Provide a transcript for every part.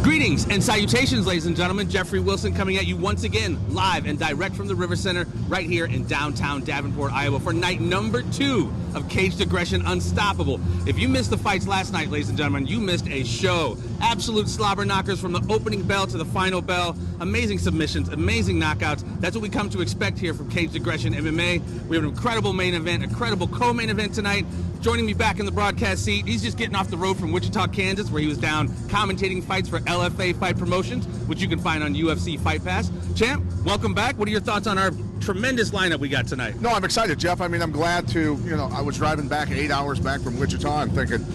Greetings and salutations, ladies and gentlemen. Jeffery Wilson coming at you once again, live and direct from the River Center, right here in downtown Davenport, Iowa, for night number 2 of Caged Aggression Unstoppable. If you missed the fights last night, ladies and gentlemen, you missed a show. Absolute slobber knockers from the opening bell to the final bell. Amazing submissions, amazing knockouts. That's what we come to expect here from Caged Aggression MMA. We have an incredible main event, incredible co-main event tonight. Joining me back in the broadcast seat, he's just getting off the road from Wichita, Kansas, where he was down commentating fights for LFA Fight Promotions, which you can find on UFC Fight Pass. Champ, welcome back. What are your thoughts on our tremendous lineup we got tonight? No, I'm excited, Jeff. I mean, I'm glad to, I was driving back 8 hours back from Wichita and thinking,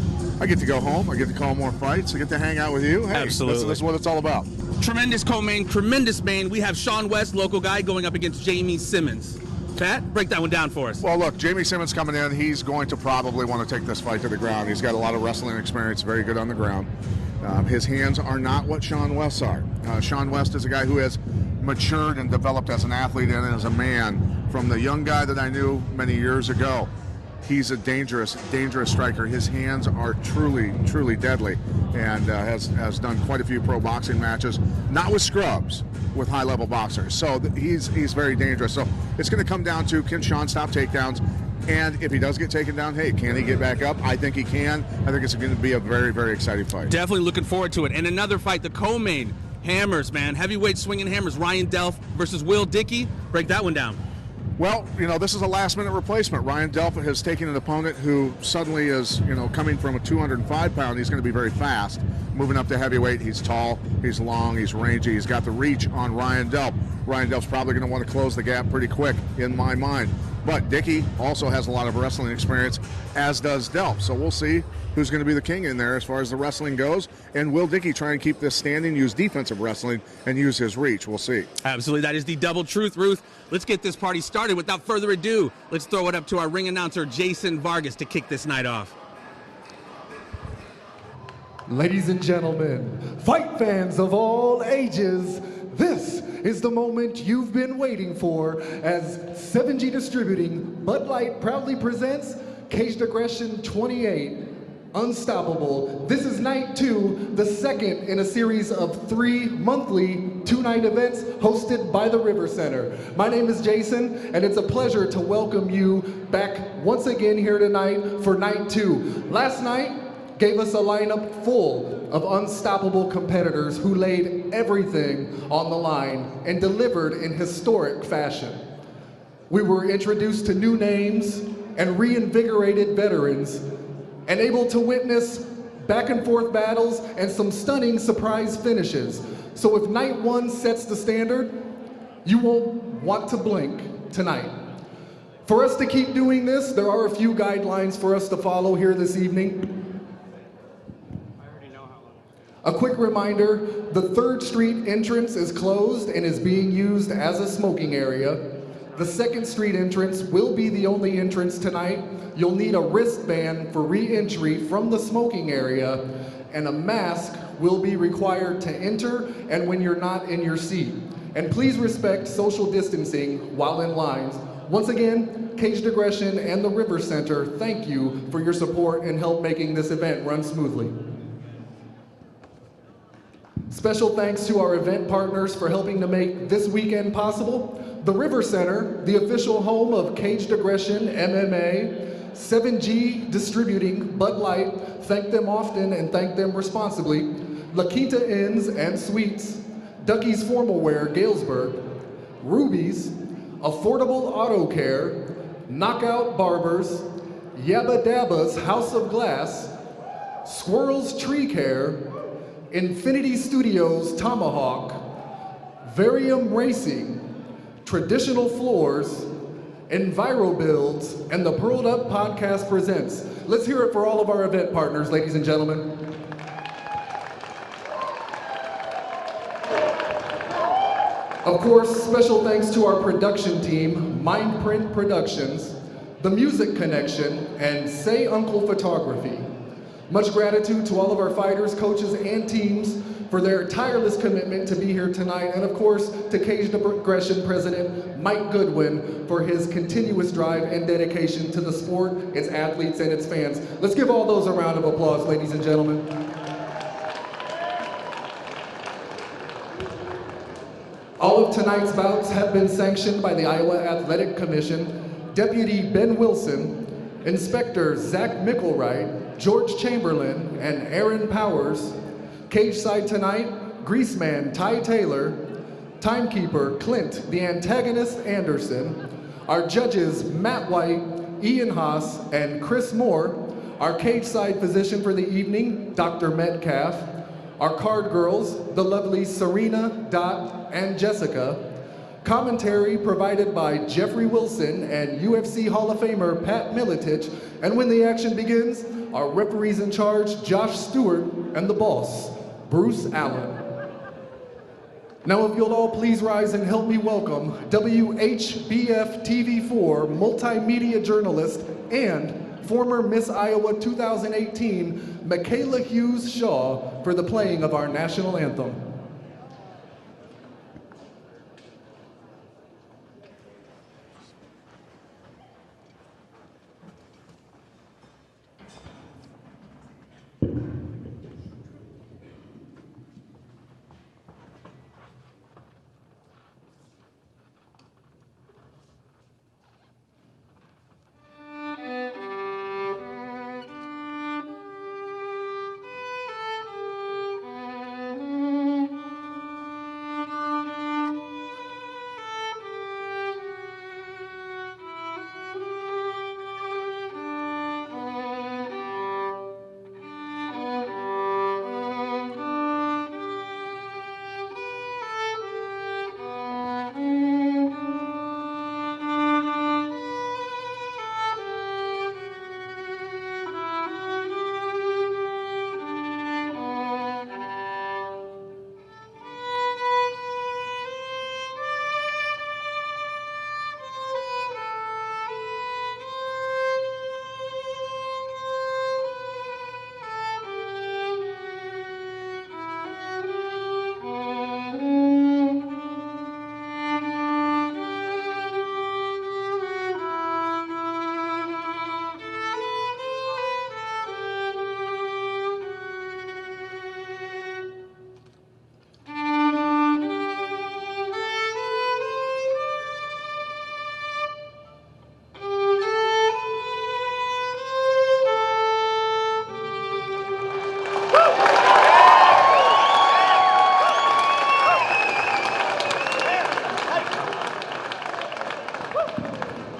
I get to go home, I get to call more fights, I get to hang out with you. Hey, absolutely. This is what it's all about. Tremendous co-main, tremendous main. We have Shawn West, local guy, going up against Jamey Simmons. Pat, break that one down for us. Well, look, Jamey Simmons coming in, he's going to probably want to take this fight to the ground. He's got a lot of wrestling experience, very good on the ground. His hands are not what Shawn West's are. Shawn West is a guy who has matured and developed as an athlete and as a man from the young guy that I knew many years ago. He's a dangerous, dangerous striker. His hands are truly, truly deadly, and has done quite a few pro boxing matches, not with scrubs, with high-level boxers. So he's very dangerous. So it's going to come down to, can Shawn stop takedowns? And if he does get taken down, hey, can he get back up? I think he can. I think it's going to be a very, very exciting fight. Definitely looking forward to it. And another fight, the co-main, hammers, man. Heavyweight swinging hammers, Ryan DELF versus Will Dickey. Break that one down. Well, this is a last-minute replacement. Ryan DELF has taken an opponent who suddenly is, coming from a 205-pound. He's going to be very fast. Moving up to heavyweight, he's tall, he's long, he's rangy. He's got the reach on Ryan DELF. Ryan DELF's probably going to want to close the gap pretty quick, in my mind. But Dickey also has a lot of wrestling experience, as does DELF. So we'll see who's going to be the king in there as far as the wrestling goes. And will Dickey try and keep this standing, use defensive wrestling, and use his reach? We'll see. Absolutely. That is the double truth, Ruth. Let's get this party started. Without further ado, let's throw it up to our ring announcer, Jason Vargas, to kick this night off. Ladies and gentlemen, fight fans of all ages, this is the moment you've been waiting for as XXviii Distributing Bud Light proudly presents Caged Aggression 28 Unstoppable. This is night 2, the second in a series of 3 monthly 2-night events hosted by the River Center. My name is Jason, and it's a pleasure to welcome you back once again here tonight for night 2. Last night gave us a lineup full of unstoppable competitors who laid everything on the line and delivered in historic fashion. We were introduced to new names and reinvigorated veterans, and able to witness back and forth battles and some stunning surprise finishes. So if night 1 sets the standard, you won't want to blink tonight. For us to keep doing this, there are a few guidelines for us to follow here this evening. A quick reminder, the 3rd Street entrance is closed and is being used as a smoking area. The 2nd Street entrance will be the only entrance tonight. You'll need a wristband for re-entry from the smoking area, and a mask will be required to enter and when you're not in your seat. And please respect social distancing while in lines. Once again, Caged Aggression and the River Center, thank you for your support and help making this event run smoothly. Special thanks to our event partners for helping to make this weekend possible. The River Center, the official home of Caged Aggression MMA, XXviii Distributing Bud Light, thank them often and thank them responsibly. La Quinta Inns and Suites, Ducky's Formal Wear, Galesburg, Ruby's, Affordable Auto Care, Knockout Barbers, Yabba Dabba's House of Glass, Squirrel's Tree Care, Infinity Studios Tomahawk, Varium Racing, Traditional Floors, EnviroBuilds, and the Pearled Up Podcast presents. Let's hear it for all of our event partners, ladies and gentlemen. Of course, special thanks to our production team, Mindprint Productions, The Music Connection, and Say Uncle Photography. Much gratitude to all of our fighters, coaches, and teams for their tireless commitment to be here tonight, and of course, to Caged Aggression President Mike Goodwin for his continuous drive and dedication to the sport, its athletes, and its fans. Let's give all those a round of applause, ladies and gentlemen. All of tonight's bouts have been sanctioned by the Iowa Athletic Commission, Deputy Ben Wilson, Inspector Zach Mickelwright, George Chamberlain, and Aaron Powers. Cage side tonight, Greaseman Ty Taylor, Timekeeper Clint the Antagonist Anderson, our judges Matt White, Ian Haas, and Chris Moore, our cage side physician for the evening, Dr. Metcalf, our card girls, the lovely Serena, Dot, and Jessica, commentary provided by Jeffery Wilson and UFC Hall of Famer Pat Miletich, and when the action begins, our referees in charge, Josh Stewart, and the boss, Bruce Allen. Now if you'll all please rise and help me welcome WHBF TV4 multimedia journalist and former Miss Iowa 2018, Michaela Hughes Shaw, for the playing of our national anthem.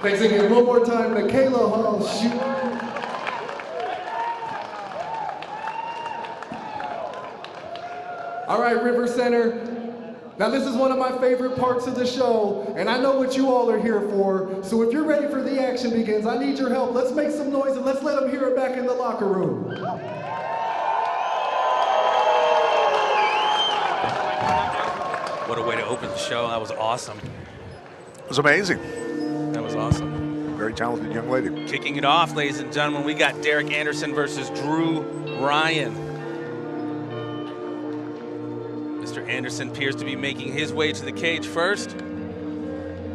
Thanks again. One more time, Michaela Hall. Shoot. All right, River Center. Now this is one of my favorite parts of the show, and I know what you all are here for. So if you're ready for the action begins, I need your help. Let's make some noise and let's let them hear it back in the locker room. What a way to open the show. That was awesome. It was amazing. That was awesome. Very talented young lady. Kicking it off, ladies and gentlemen, we got Derek Anderson versus Drew Ryan. Mr. Anderson appears to be making his way to the cage first. I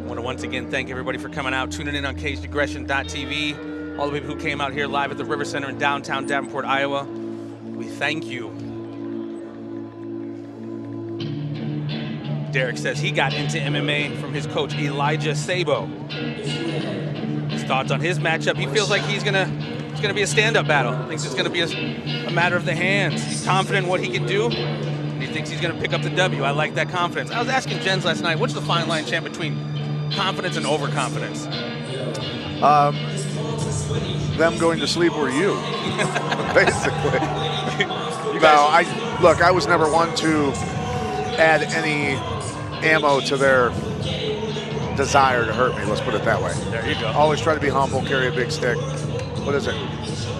want to once again thank everybody for coming out, tuning in on CageDaggression.tv. All the people who came out here live at the River Center in downtown Davenport, Iowa. We thank you. Derek says he got into MMA from his coach, Elijah Sabo. His thoughts on his matchup, he feels like it's gonna be a stand-up battle. Thinks it's gonna be a matter of the hands. He's confident in what he can do, and he thinks he's gonna pick up the W. I like that confidence. I was asking Jens last night, what's the fine line, champ, between confidence and overconfidence? Them going to sleep were you, basically. Look, I was never one to add any ammo to their desire to hurt me, let's put it that way. There you go. Always try to be humble, carry a big stick. What is it?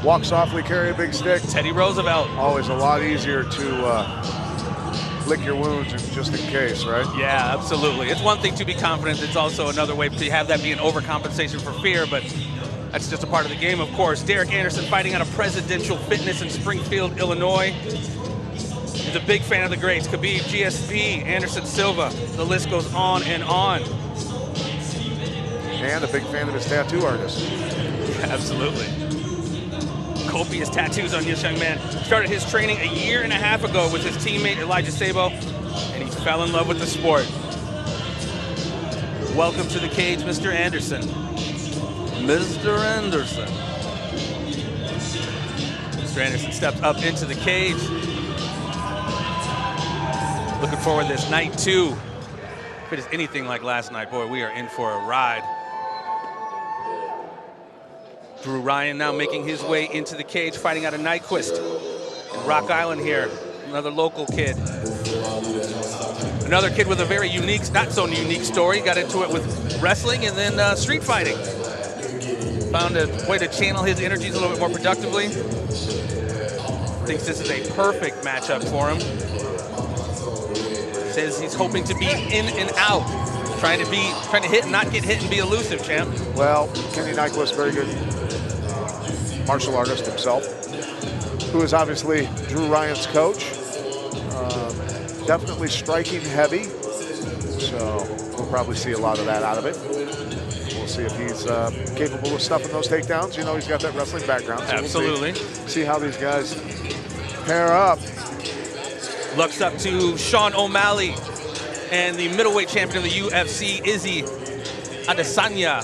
Walk softly, carry a big stick. Teddy Roosevelt. Always a lot easier to lick your wounds just in case, right? Yeah, absolutely. It's one thing to be confident. It's also another way to have that be an overcompensation for fear, but that's just a part of the game, of course. Derek Anderson fighting out of Presidential Fitness in Springfield, Illinois. He's a big fan of the greats. Khabib, GSP, Anderson Silva. The list goes on and on. And a big fan of his tattoo artist. Absolutely. Copious tattoos on this young man. Started his training a year and a half ago with his teammate Elijah Sabo, and he fell in love with the sport. Welcome to the cage, Mr. Anderson. Mr. Anderson. Mr. Anderson steps up into the cage. Looking forward to this night 2. If it is anything like last night, boy, we are in for a ride. Drew Ryan now making his way into the cage, fighting out of Nyquist in Rock Island here. Another local kid. Another kid with a very unique, not so unique story. Got into it with wrestling and then street fighting. Found a way to channel his energies a little bit more productively. Thinks this is a perfect matchup for him. Says he's hoping to be in and out. Trying to hit and not get hit and be elusive, champ. Well, Kenny Nyquist, very good martial artist himself, who is obviously Drew Ryan's coach. Definitely striking heavy, so we'll probably see a lot of that out of it. We'll see if he's capable of stuffing those takedowns. You know, he's got that wrestling background. So absolutely. We'll see how these guys pair up. Looks up to Sean O'Malley and the middleweight champion of the UFC, Izzy Adesanya.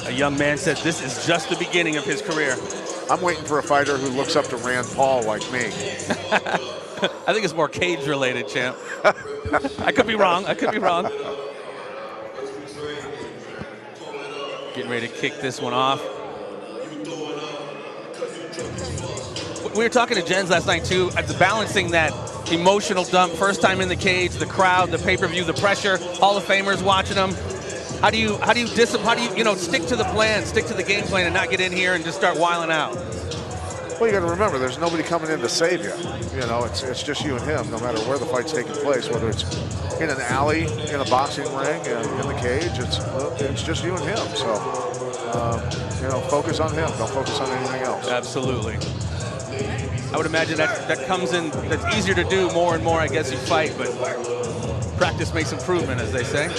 A young man said this is just the beginning of his career. I'm waiting for a fighter who looks up to Rand Paul like me. I think it's more cage related, champ. I could be wrong. I could be wrong. Getting ready to kick this one off. We were talking to Jens last night too, at the balancing that emotional dump, first time in the cage, the crowd, the pay-per-view, the pressure, Hall of Famers watching them. How do you stick to the plan, stick to the game plan, and not get in here and just start wiling out? Well, you got to remember, there's nobody coming in to save you. You know, it's just you and him, no matter where the fight's taking place, whether it's in an alley, in a boxing ring, in the cage. It's just you and him. So, you know, focus on him. Don't focus on anything else. Absolutely. I would imagine that comes in. That's easier to do more and more, I guess, you fight, but practice makes improvement, as they say.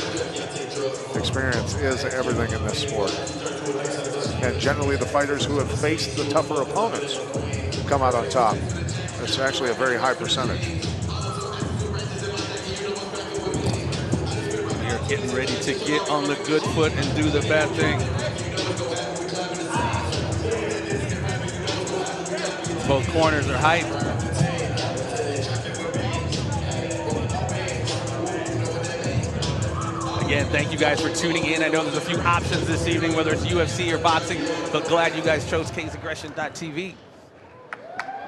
Experience is everything in this sport. And generally the fighters who have faced the tougher opponents come out on top. It's actually a very high percentage. We are getting ready to get on the good foot and do the bad thing. Both corners are hyped. Again, thank you guys for tuning in. I know there's a few options this evening, whether it's UFC or boxing, but glad you guys chose cageaggression.tv.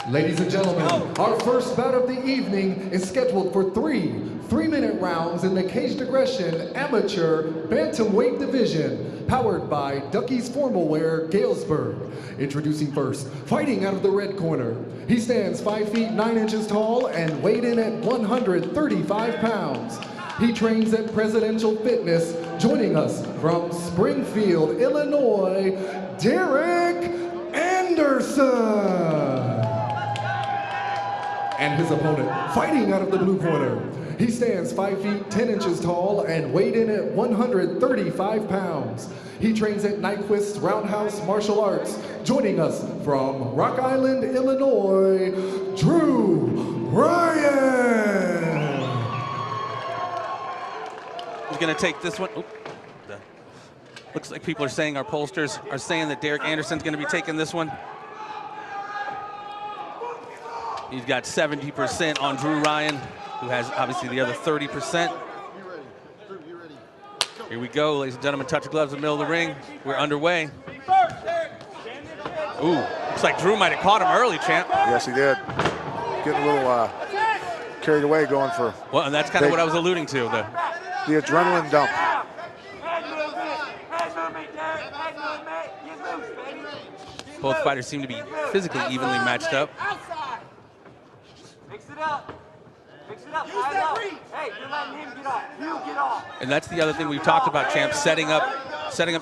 Ladies and gentlemen, our first bout of the evening is scheduled for three-minute rounds in the Caged Aggression Amateur Bantamweight Division, powered by Ducky's Formal Wear, Galesburg. Introducing first, fighting out of the red corner. He stands 5 feet 9 inches tall and weighed in at 135 pounds. He trains at Presidential Fitness, joining us from Springfield, Illinois, Derek Anderson. And his opponent, fighting out of the blue corner. He stands 5 feet 10 inches tall and weighed in at 135 pounds. He trains at Nyquist Roundhouse Martial Arts, joining us from Rock Island, Illinois, Drew Ryan. He's going to take this one. Oop. Looks like people are saying, our pollsters are saying that Derek Anderson's going to be taking this one. He's got 70% on Drew Ryan, who has obviously the other 30%. Here we go, ladies and gentlemen. Touch of gloves in the middle of the ring. We're underway. Ooh, looks like Drew might have caught him early, champ. Yes, he did. Getting a little carried away going for... Well, and that's kind of what I was alluding to. The adrenaline dump. Both fighters seem to be physically evenly matched up. Mix it up. Mix it up. Hey, you're letting him get off. You get off. And that's the other thing we've talked about, champ, setting up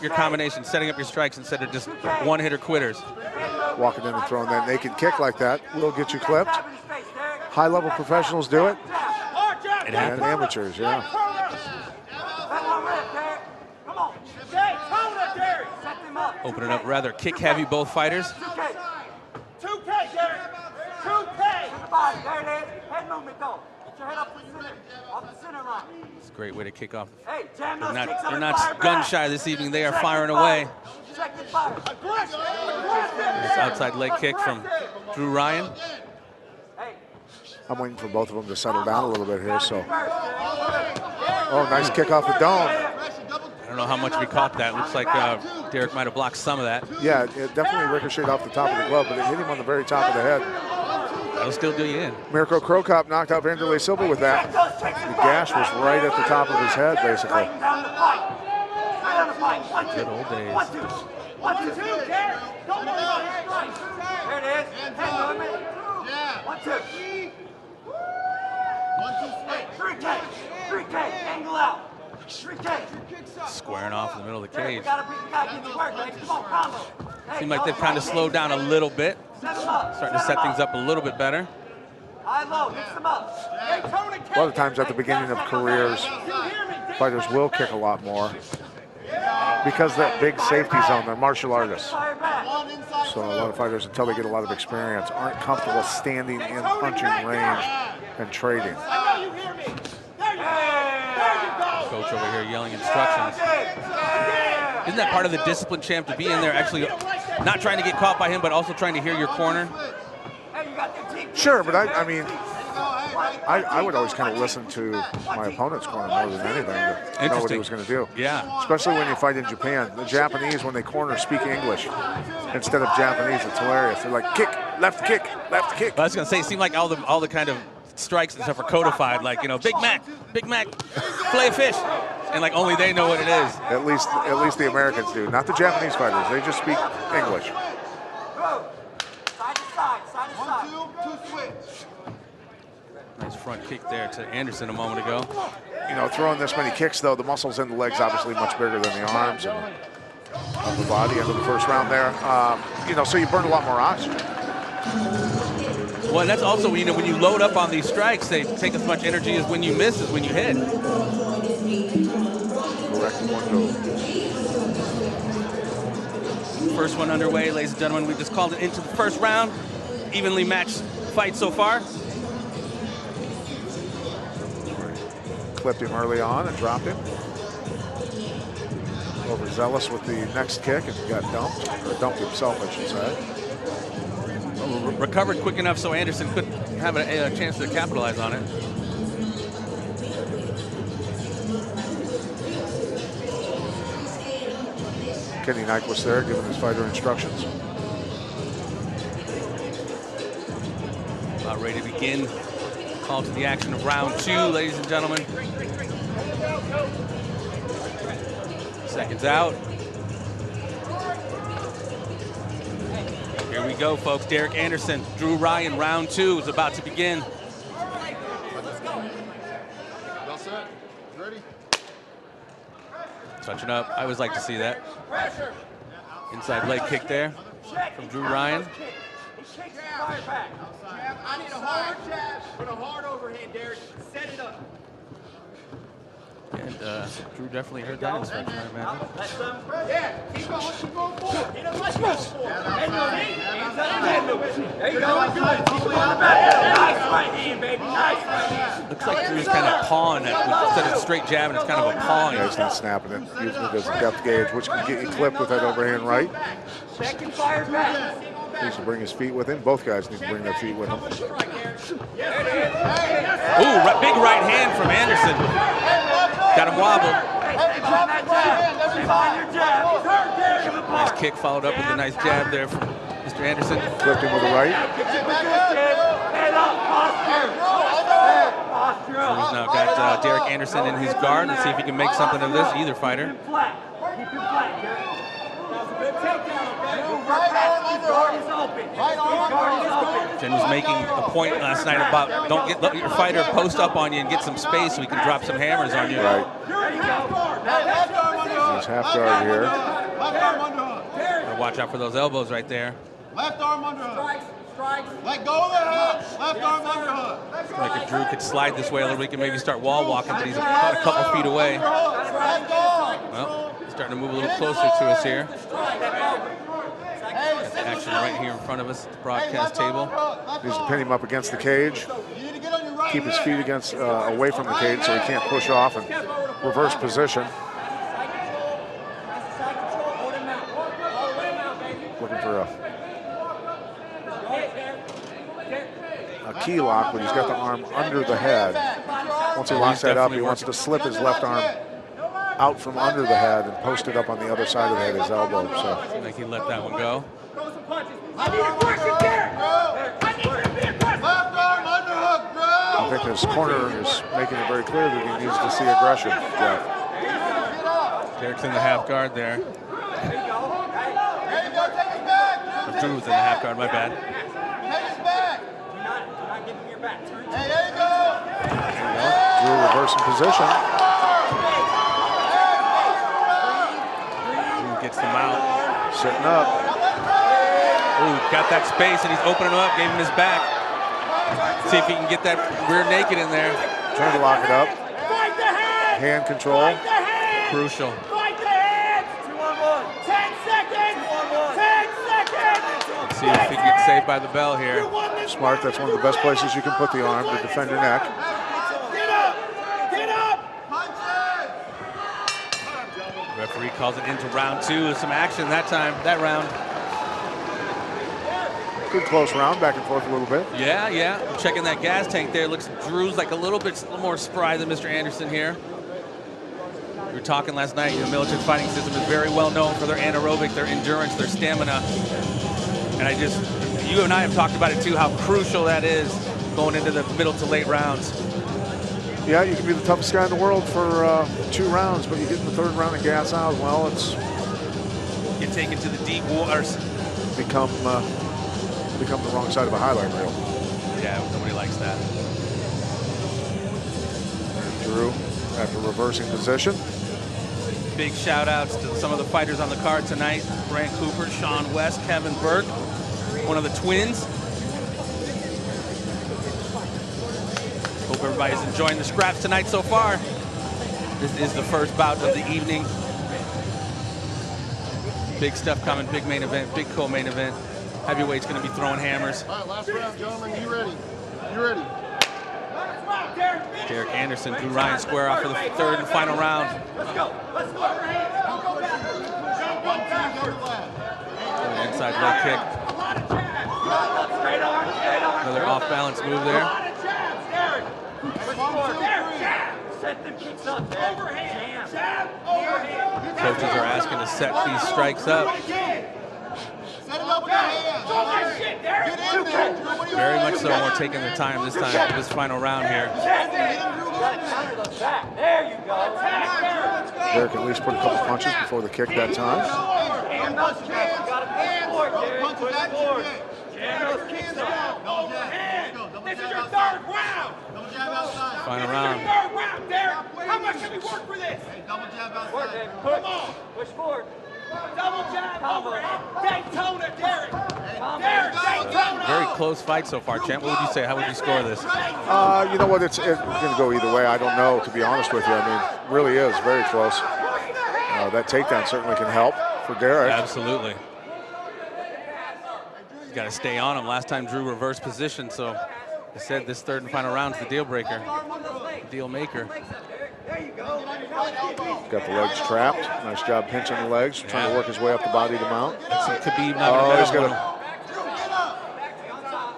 your combinations, setting up your strikes instead of just one-hitter quitters. Walking in and throwing that naked kick like that will get you clipped. High-level professionals do it. It happens. And amateurs, yeah. Opening up rather kick-heavy, both fighters. 2K, Derek. 2K. There it is. Head movement, though. Get your head up to the center. Off the center line. It's a great way to kick off. Hey, jam those kicks up They're and not fire gun back. shy this evening. They are Check firing and away. Check and fire. This outside leg kick from Drew Ryan. Hey. I'm waiting for both of them to settle down a little bit here. So, oh, nice kick off the dome. I don't know how much we caught that. Looks like Derek might have blocked some of that. Yeah, it definitely ricocheted off the top of the glove, but it hit him on the very top of the head. That'll still do you in. Mirko Cro Cop knocked out Vanderlei Silva with that. The gash was right at the top of his head, basically. Good old days. 1, 2, 2, Derek. Don't worry about it. There it is. Hang on. 1, 2. 3K. 3K. Angle out. 3K. Squaring off in the middle of the cage. We gotta get to work, man. Come on, combo. Seemed like they've kind of slowed down a little bit. Starting to set things up a little bit better. High low, mix them up. A lot of times at the beginning of careers, fighters will kick a lot more because that big safety zone, they're martial artists. So a lot of fighters, until they get a lot of experience, aren't comfortable standing in punching range and trading. Coach over here yelling instructions. Isn't that part of the discipline, champ, to be in there actually not trying to get caught by him, but also trying to hear your corner? Sure, but I mean, I would always kind of listen to my opponent's corner more than anything to know what he was going to do. Yeah. Especially when you fight in Japan. The Japanese, when they corner, speak English instead of Japanese. It's hilarious. They're like, kick, left kick, left kick. I was going to say, it seemed like all the kind of strikes and stuff are codified, like, you know, Big Mac, fillet fish, and like only they know what it is. At least the Americans do, not the Japanese fighters. They just speak English. Side to side, side to side. 1, 2, 2 switch. Nice front kick there to Anderson a moment ago. You know, throwing this many kicks, though, the muscles in the legs obviously much bigger than the arms and of the body. End of the first round there. You know, so you burn a lot more oxygen. Well, and that's also, you know, when you load up on these strikes, they take as much energy as when you miss as when you hit. Correct one go. First one underway, ladies and gentlemen. We just called it into the first round. Evenly matched fight so far. Clipped him early on and dropped him. Overzealous with the next kick and got dumped, or dumped himself, I should say. Recovered quick enough so Anderson could have a chance to capitalize on it. Kenny Nyquist there giving his fighter instructions. About ready to begin. Call to the action of round 2, ladies and gentlemen. Seconds out. Here we go, folks. Derek Anderson, Drew Ryan, round 2 is about to begin. All set? Ready? Touching up. I always like to see that. Inside leg kick there from Drew Ryan. I need a hard jab. Put a hard overhand, Derek. Set it up. And Drew definitely heard that instruction, I imagine. Yeah, keep going forward. He doesn't let you go forward. There you go. Nice right hand, baby. Nice right hand. Looks like Drew's kind of pawing it. Instead of straight jabbing, it's kind of a paw. Yeah, he's not snapping it. Usually does a depth gauge, which can get you clipped with that overhand right. Check and fire back. He needs to bring his feet with him. Both guys need to bring their feet with him. Ooh, big right hand from Anderson. Got him wobbled. Nice kick followed up with a nice jab there from Mr. Anderson. Flipped him with the right. Drew's now got Derek Anderson in his guard. Let's see if he can make something of this, either fighter. Keep him flat, Derek. Jen was making a point last night about let your fighter post up on you and get some space so he can drop some hammers on you. Right. He's half guard here. Left arm underhook. Gotta watch out for those elbows right there. Left arm underhook. Strikes. Let go of the hook. Left arm underhook. Like if Drew could slide this way a little bit, he can maybe start wall walking, but he's about a couple feet away. Left arm. Well, he's starting to move a little closer to us here. action right here in front of us at the broadcast table. Needs to pin him up against the cage. Keep his feet against away from the cage so he can't push off and reverse position. Looking for a key lock, but he's got the arm under the head. Once he locks that up, he wants to slip his left arm out from under the head and post it up on the other side of the head, his elbow. So I think he let that one go. I think his corner is making it very clear that he needs to see aggression. Jeff. Derek's in the half guard there. Drew was in the half guard, my bad. Drew reversing position. Drew gets them out. Sitting up. Ooh, got that space and he's opening up, gave him his back. See if he can get that rear naked in there. Trying to lock it up. Hand control. Crucial. See if he can get saved by the bell here. Smart, that's one of the best places you can put the arm to defend your neck. Referee calls it into round 2. Some action that time, that round. Good close round, back and forth a little bit. Yeah. Checking that gas tank there. Looks Drew's like a little bit more spry than Mr. Anderson here. We were talking last night, the military fighting system is very well known for their anaerobic, their endurance, their stamina. And you and I have talked about it too, how crucial that is going into the middle to late rounds. Yeah, you can be the toughest guy in the world for 2 rounds, but you get in the 3rd round and gas out, well, it's Get taken to the deep waters. become the wrong side of a highlight reel. Yeah, nobody likes that. Drew, after reversing position. Big shout outs to some of the fighters on the card tonight. Grant Cooper, Shawn West, Kevin Burke, one of the twins. Hope everybody's enjoying the scraps tonight so far. This is the first bout of the evening. Big stuff coming, big main event, big co-main event. Heavyweight's gonna be throwing hammers. All right, last round, gentlemen, you ready? You ready? Derek Anderson, Drew Ryan square off for the 3rd and final round. Let's go. Inside leg kick. Another off-balance move there. Set them kicks up. Overhand. Jab. Overhand. Coaches are asking to set these strikes up. Set it up with your hands. Get in there, Drew. What are you Very doing? much so, we're taking their time this time, this final round here. There you go. Derek at least put a couple punches before the kick that time. Hand those kicks. You got to push forward, Derek. Push forward. Jam those kicks up. Overhand. This is your 3rd round. Double jab outside. Final round. 3rd round, Derek. How much can we work for this? Hey, double jab Forward, outside. Derek. Come on. Push forward. Double jab overhand. Daytona, Derek. Combo. Derek, Daytona. Very close fight so far, champ. What would you say? How would you score this? You know what? It's going to go either way. I don't know, to be honest with you. I mean, really is very close. That takedown certainly can help for Derek. Absolutely. He's got to stay on him. Last time Drew reversed position, so I said this 3rd and final round is the deal breaker, the deal maker. Got the legs trapped. Nice job pinching the legs, trying to work his way up the body to mount. Khabib Oh, he's got Nurmagomedov.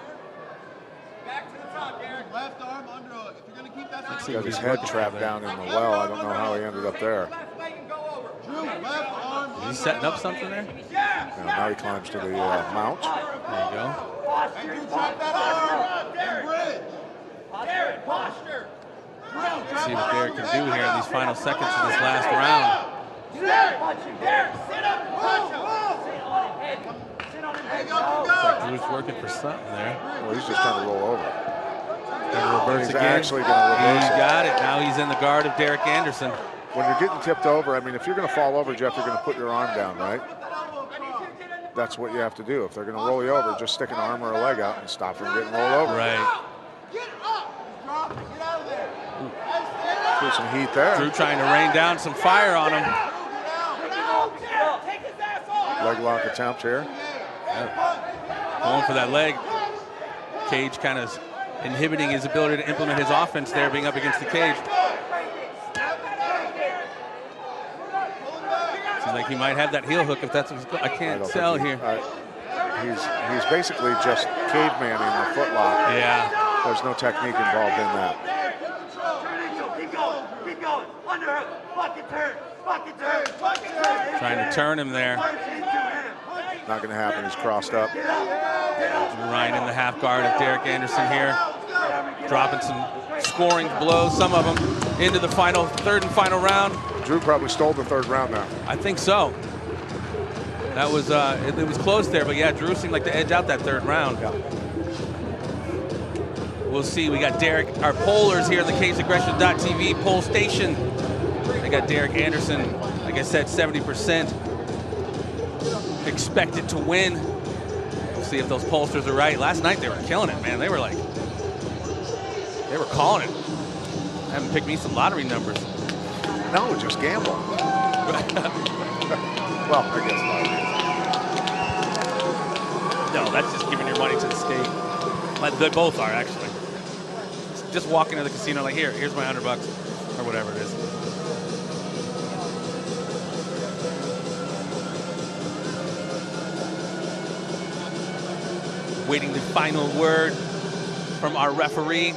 Left arm underhook. If you're going to keep that Got his head trapped down in the well. I don't know how he ended up there. Drew, left arm He's setting up something there. Now he climbs to the mount. There you go. and Drew trap that arm and bridge. Derek, posture. See what Derek can do here in these final seconds of this last round. Derek, sit up and punch him. Sit on his head. Looks like Drew's working for something there. Well, he's just trying to roll over. Gonna reverse He's again. actually going to reverse He's it. got it. Now he's in the guard of Derek Anderson. When you're getting tipped over, I mean, if you're going to fall over, Jeff, you're going to put your arm down, right? That's what you have to do. If they're going to roll you over, just stick an arm or a leg out and stop from getting rolled over. Right. Get up. Drop it. Get out of there. Threw some heat there. Drew trying to rain down some fire on him. Take his ass off. Leg lock attempt here. Going for that leg. Cage kind of inhibiting his ability to implement his offense there, being up against the cage. Seems like he might have that heel hook if that's what I can't tell here. He's basically just cavemanning the footlock. Yeah. There's no technique involved in that. Keep going, keep going. Underhook, fucking turn, fucking turn. Trying to turn him there. Not going to happen. He's crossed up. Ryan in the half guard of Derek Anderson here. Dropping some scoring blows, some of them, into the third and final round. Drew probably stole the third round now. I think so. That was, it was close there, but yeah, Drew seemed like to edge out that third round. Yeah. We'll see. We got Derek, our pollers here in the CageAggression.tv poll station. They got Derek Anderson, like I said, 70% expected to win. We'll see if those pollsters are right. Last night they were killing it, man. They were calling it. I haven't picked me some lottery numbers. No, just gamble. Well, I guess not. No, that's just giving your money to the state. They both are, actually. Just walk into the casino like, here's my $100 or whatever it is. Waiting the final word from our referee.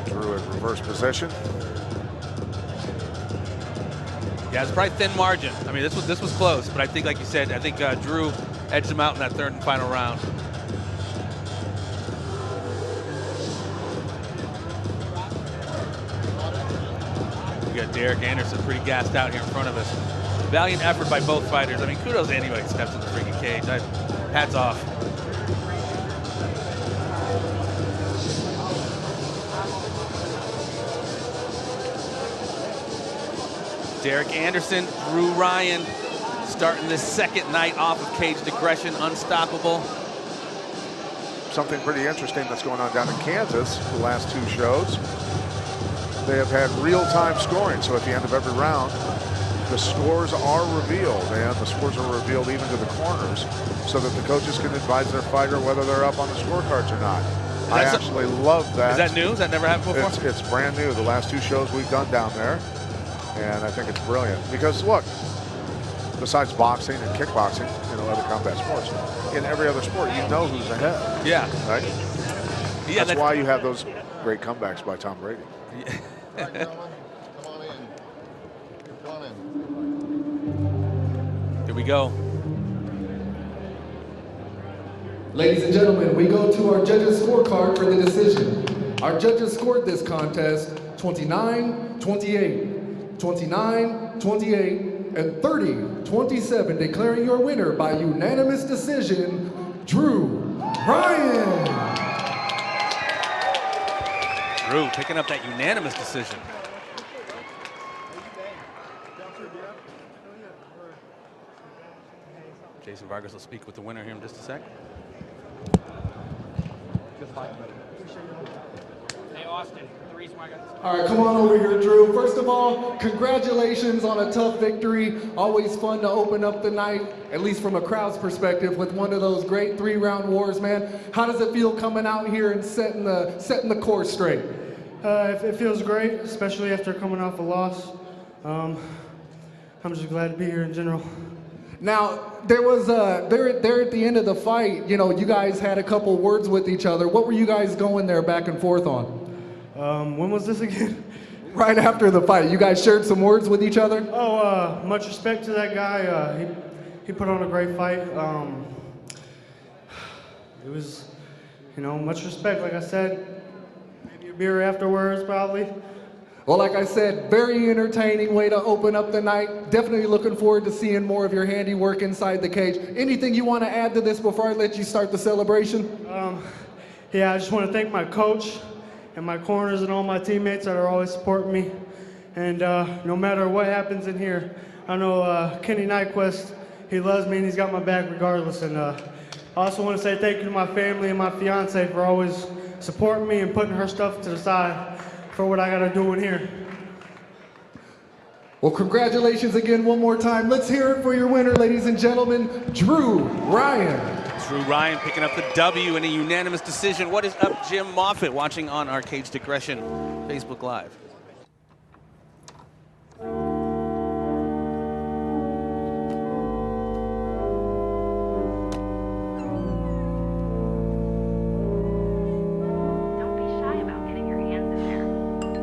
Drew in reverse position. Yeah, it's probably thin margin. I mean, this was close, but I think, like you said, I think Drew edged him out in that third and final round. We got Derek Anderson pretty gassed out here in front of us. Valiant effort by both fighters. I mean, kudos to anybody who steps in the freaking cage. Hats off. Derek Anderson, Drew Ryan, starting this second night off of Caged Aggression Unstoppable. Something pretty interesting that's going on down in Kansas the last two shows. They have had real-time scoring, so at the end of every round, the scores are revealed, and the scores are revealed even to the corners, so that the coaches can advise their fighter whether they're up on the scorecards or not. I actually love that. Is that new? Has that never happened before? It's brand new. The last two shows we've done down there. And I think it's brilliant because look, besides boxing and kickboxing, other combat sports, in every other sport, you know who's ahead. Yeah. Right? Yeah, that's why you have those great comebacks by Tom Brady. Yeah. Come on in. Come on in. Here we go. Ladies and gentlemen, we go to our judges' scorecard for the decision. Our judges scored this contest 29-28. 29-28, and 30-27, declaring your winner by unanimous decision, Drew Ryan. Drew picking up that unanimous decision. Jason Vargas will speak with the winner here in just a sec. Hey, Austin. All right, come on over here, Drew. First of all, congratulations on a tough victory. Always fun to open up the night, at least from a crowd's perspective, with one of those great 3-round wars, man. How does it feel coming out here and setting the course straight? It feels great, especially after coming off a loss. I'm just glad to be here in general. Now, there was there at the end of the fight, you guys had a couple words with each other. What were you guys going there back and forth on? When was this again? Right after the fight. You guys shared some words with each other? Oh, much respect to that guy. He put on a great fight. It was, much respect, like I said. Maybe a beer afterwards, probably. Well, like I said, very entertaining way to open up the night. Definitely looking forward to seeing more of your handiwork inside the cage. Anything you want to add to this before I let you start the celebration? Yeah, I just want to thank my coach and my corners and all my teammates that are always supporting me. And no matter what happens in here, I know Kenny Nyquist, he loves me and he's got my back regardless. And I also want to say thank you to my family and my fiance for always supporting me and putting her stuff to the side for what I got to do in here. Well, congratulations again one more time. Let's hear it for your winner, ladies and gentlemen, Drew Ryan. Drew Ryan picking up the W in a unanimous decision. What is up, Jim Moffitt, watching on our Caged Aggression Facebook Live. Don't be shy about getting your hands in there.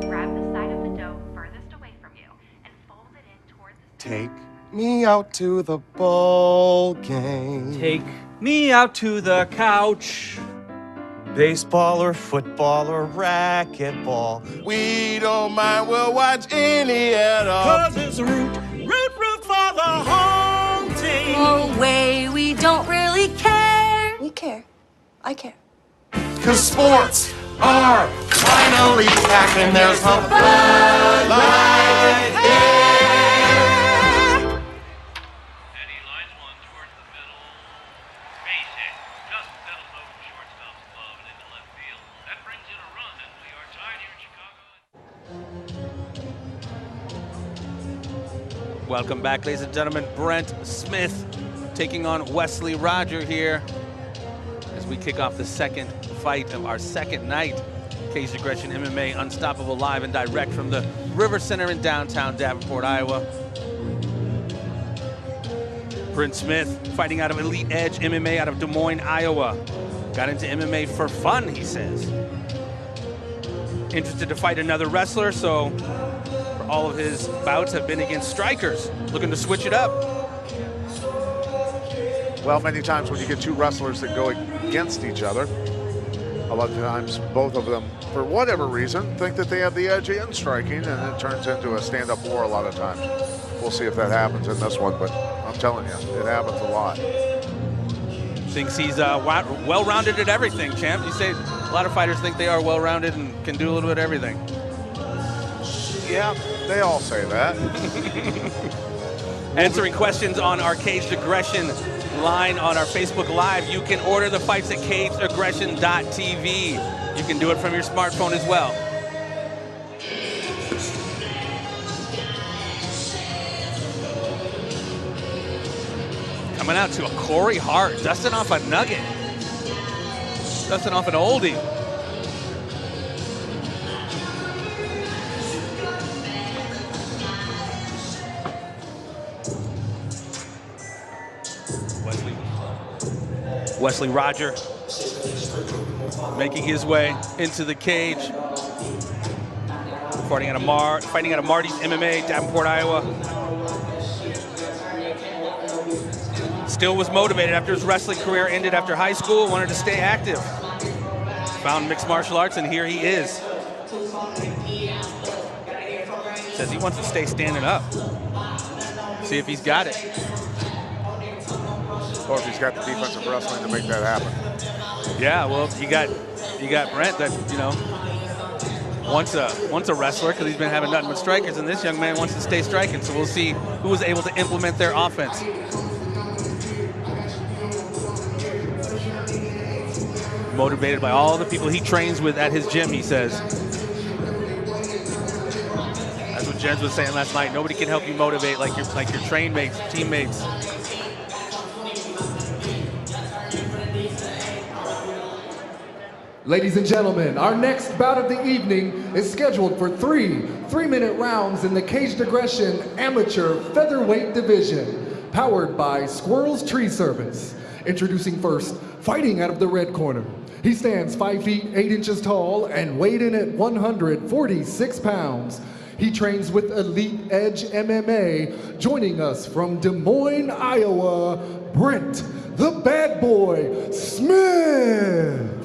Grab the side of the dough furthest away from you and fold it in towards the Take me out to the ball game. Take me out to the couch. Baseball or football or racquetball. We don't mind, we'll watch any at all. 'Cause it's root for the home team. No way, we don't really care. We care. I care. 'Cause sports are finally back and there's a Bud Light here. Welcome back, ladies and gentlemen. Brent Smith taking on Wesley Roger here as we kick off the second fight of our second night. Caged Aggression MMA Unstoppable live and direct from the River Center in downtown Davenport, Iowa. Brent Smith fighting out of Elite Edge MMA out of Des Moines, Iowa. Got into MMA for fun, he says. Interested to fight another wrestler, so all of his bouts have been against strikers, looking to switch it up. Well, many times when you get two wrestlers that go against each other, a lot of times both of them, for whatever reason, think that they have the edge in striking, and it turns into a stand-up war a lot of times. We'll see if that happens in this one, but I'm telling you, it happens a lot. Thinks he's well-rounded at everything, champ. You say a lot of fighters think they are well-rounded and can do a little bit of everything. Yeah, they all say that. Answering questions on our Caged Aggression line on our Facebook Live. You can order the fights at cagedaggression.tv. You can do it from your smartphone as well. Coming out to a Corey Hart, dusting off a nugget. Dusting off an oldie. Wesley Roger making his way into the cage. Fighting out of Marty's MMA, Davenport, Iowa. Still was motivated after his wrestling career ended after high school, wanted to stay active. Found mixed martial arts, and here he is. Says he wants to stay standing up. See if he's got it. Or if he's got the defensive wrestling to make that happen. Yeah, well, you got Brent that, you know, wants a wrestler because he's been having nothing but strikers, and this young man wants to stay striking. So we'll see who was able to implement their offense. Motivated by all the people he trains with at his gym, he says. That's what Jens was saying last night. Nobody can help you motivate like your train mates, teammates. Ladies and gentlemen, our next bout of the evening is scheduled for three-minute rounds in the Caged Aggression Amateur Featherweight Division, powered by Squirrel's Tree Service. Introducing first, fighting out of the red corner. He stands 5 feet 8 inches tall and weighed in at 146 pounds. He trains with Elite Edge MMA. Joining us from Des Moines, Iowa, Brent, the Bad Boy Smith.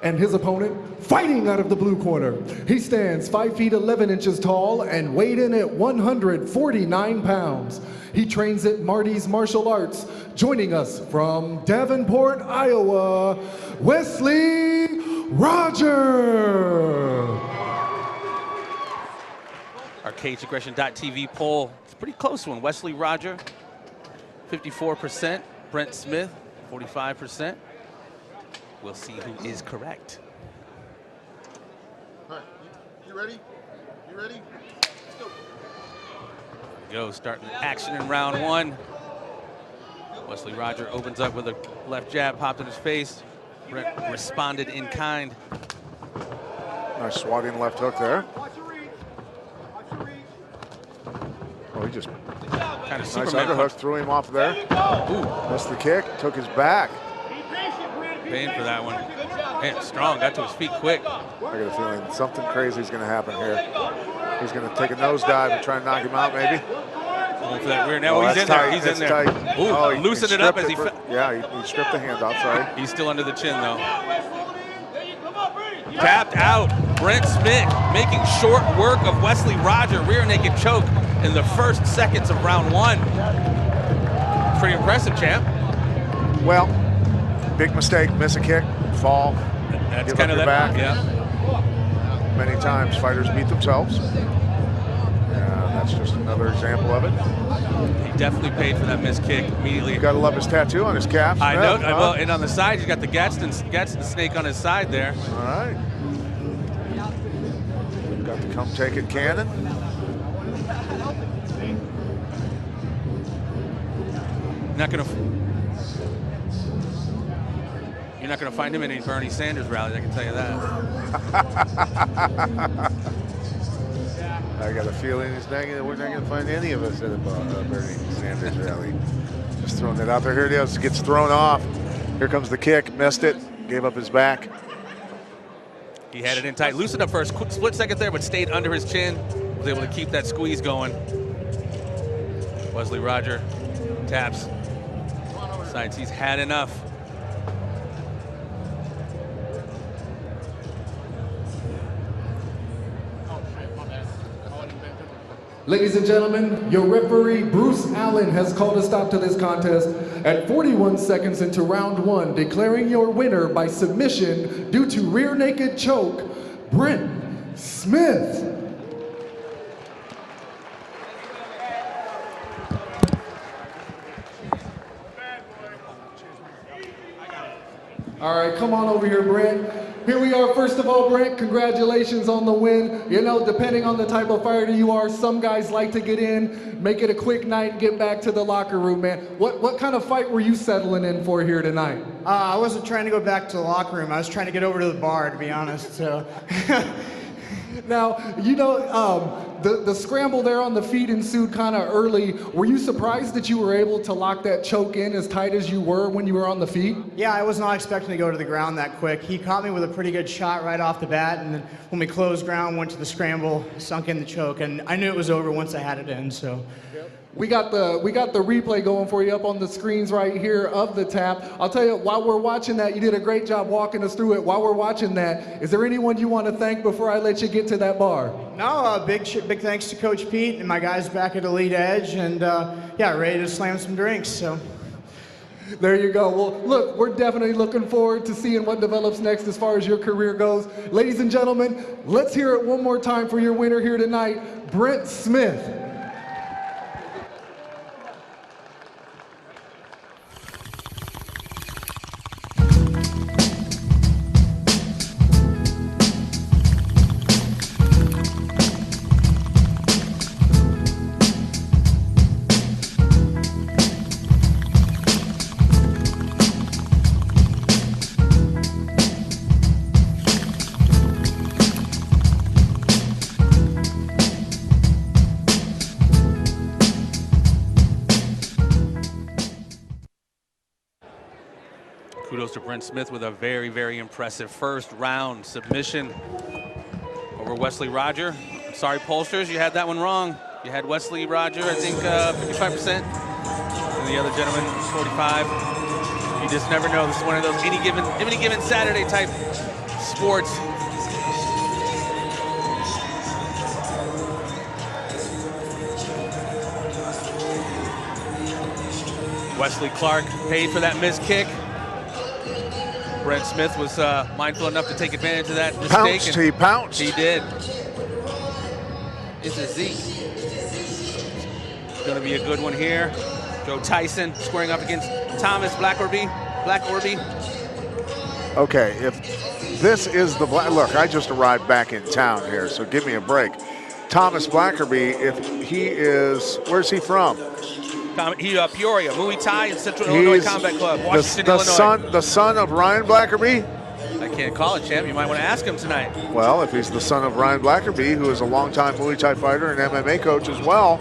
And his opponent, fighting out of the blue corner. He stands 5 feet 11 inches tall and weighed in at 149 pounds. He trains at Marty's Martial Arts. Joining us from Davenport, Iowa, Wesley Roger. Our cagedaggression.tv poll, it's a pretty close one. Wesley Roger, 54%. Brent Smith, 45%. We'll see who is correct. All right, you ready? You ready? Let's go. go, starting action in round one. Wesley Roger opens up with a left jab, popped in his face. BRENT responded in kind. Nice swatting left hook there. Oh, he just kind of nice underhook, threw him off there. Ooh. Missed the kick, took his back. Paying for that one. Man, strong, got to his feet quick. I got a feeling something crazy is going to happen here. He's going to take a nosedive and try and knock him out, maybe. Going for that rear now. Oh, he's in there. He's in there. Ooh, oh, loosened it up as he. Yeah, he stripped the hand off. Sorry. He's still under the chin though. Tapped out. BRENT Smith making short work of Wesley Roger. Rear naked choke in the first seconds of round one. Pretty impressive, champ. Well, big mistake. Miss a kick, fall. That's give kind up of your that. back. Yeah. Many times fighters beat themselves. That's just another example of it. He definitely paid for that missed kick immediately. You gotta love his tattoo on his calf. I know. Well, and on the side, you got the Gaston snake on his side there. All right. Got the come take it cannon. You're not gonna find him in any Bernie Sanders rallies. I can tell you that. I got a feeling we're not going to find any of us at a Bernie Sanders rally. Just throwing it out there. Here it is. Gets thrown off. Here comes the kick. Missed it. Gave up his back. He had it in tight. Loosened up for a split second there, but stayed under his chin. Was able to keep that squeeze going. Wesley Roger taps. Decides he's had enough. Ladies and gentlemen, your referee, Bruce Allen, has called a stop to this contest at 41 seconds into round one, declaring your winner by submission due to rear naked choke, BRENT Smith. All right, come on over here, BRENT. Here we are. First of all, BRENT, congratulations on the win. You know, depending on the type of fighter you are, some guys like to get in, make it a quick night, and get back to the locker room, man. What kind of fight were you settling in for here tonight? I wasn't trying to go back to the locker room. I was trying to get over to the bar, to be honest. So. Now, you know, the scramble there on the feet ensued kind of early. Were you surprised that you were able to lock that choke in as tight as you were when you were on the feet? Yeah, I was not expecting to go to the ground that quick. He caught me with a pretty good shot right off the bat, and then when we closed ground, went to the scramble, sunk in the choke, and I knew it was over once I had it in, so. We got the replay going for you up on the screens right here of the tap. I'll tell you, while we're watching that, you did a great job walking us through it. While we're watching that, is there anyone you want to thank before I let you get to that bar? No, big thanks to Coach Pete and my guys back at Elite Edge, and yeah, ready to slam some drinks, so. There you go. Well, look, we're definitely looking forward to seeing what develops next as far as your career goes. Ladies and gentlemen, let's hear it one more time for your winner here tonight, BRENT Smith. Kudos to BRENT Smith with a very, very impressive first round submission over Wesley Roger. Sorry, pollsters, you had that one wrong. You had Wesley Roger, I think 55%, and the other gentleman 45. You just never know. This is one of those any given Saturday type sports. Wesley Clark paid for that missed kick. BRENT Smith was mindful enough to take advantage of that mistake. He pounced. He did. It's a Zeke. It's going to be a good one here. Joe Tyson squaring up against Thomas BLAKORBY. Okay, if this is the look, I just arrived back in town here, so give me a break. Thomas Blackerby, if he is, where's he from? Peoria, Muay Thai and Central Illinois Combat Club, Washington, Illinois. The son of Ryan Blackerby? I can't call it, champ. You might want to ask him tonight. Well, if he's the son of Ryan Blackerby, who is a longtime Muay Thai fighter and MMA coach as well,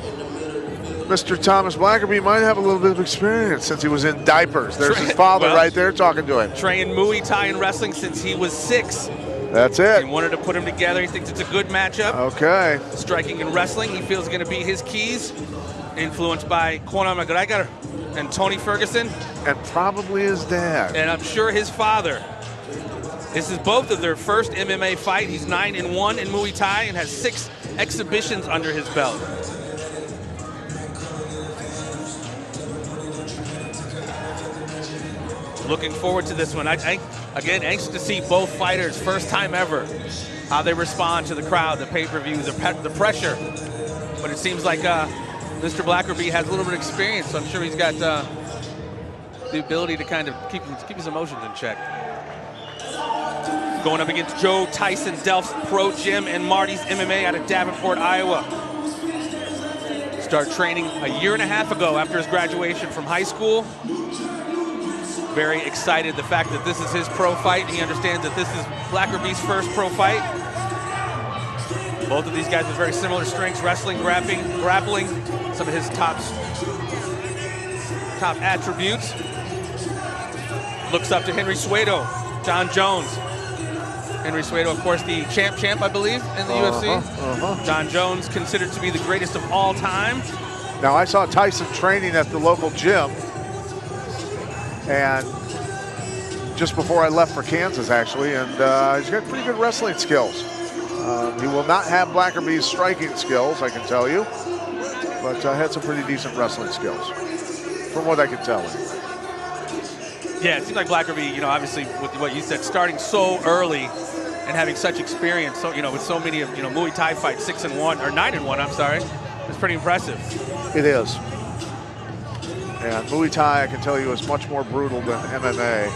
Mr. Thomas Blackerby might have a little bit of experience since he was in diapers. There's his father right there talking to him. Trained Muay Thai and wrestling since he was 6. That's it. He wanted to put them together. He thinks it's a good matchup. Okay. Striking and wrestling, he feels going to be his keys. Influenced by Conor McGregor and Tony Ferguson. And probably his dad. And I'm sure his father. This is both of their first MMA fight. He's 9-1 in Muay Thai and has 6 exhibitions under his belt. Looking forward to this one. Again, anxious to see both fighters, first time ever, how they respond to the crowd, the pay-per-views, the pressure. But it seems like Mr. Blackerby has a little bit of experience, so I'm sure he's got the ability to kind of keep his emotions in check. Going up against Joe Tyson, DELF's Pro Gym, and Marty's MMA out of Davenport, Iowa. Started training a year and a half ago after his graduation from high school. Very excited the fact that this is his pro fight. He understands that this is Blackerby's first pro fight. Both of these guys with very similar strengths, wrestling, grappling, some of his top attributes. Looks up to Henry Cejudo, John Jones. Henry Cejudo, of course, the champ, I believe, in the UFC. John Jones, considered to be the greatest of all time. Now, I saw Tyson training at the local gym, and just before I left for Kansas, actually, and he's got pretty good wrestling skills. He will not have Blackerby's striking skills, I can tell you, but had some pretty decent wrestling skills, from what I can tell. Yeah, it seems like Blackerby, obviously with what you said, starting so early and having such experience, so with so many of Muay Thai fights, 6-1 or 9-1, I'm sorry, it's pretty impressive. It is. And Muay Thai, I can tell you, is much more brutal than MMA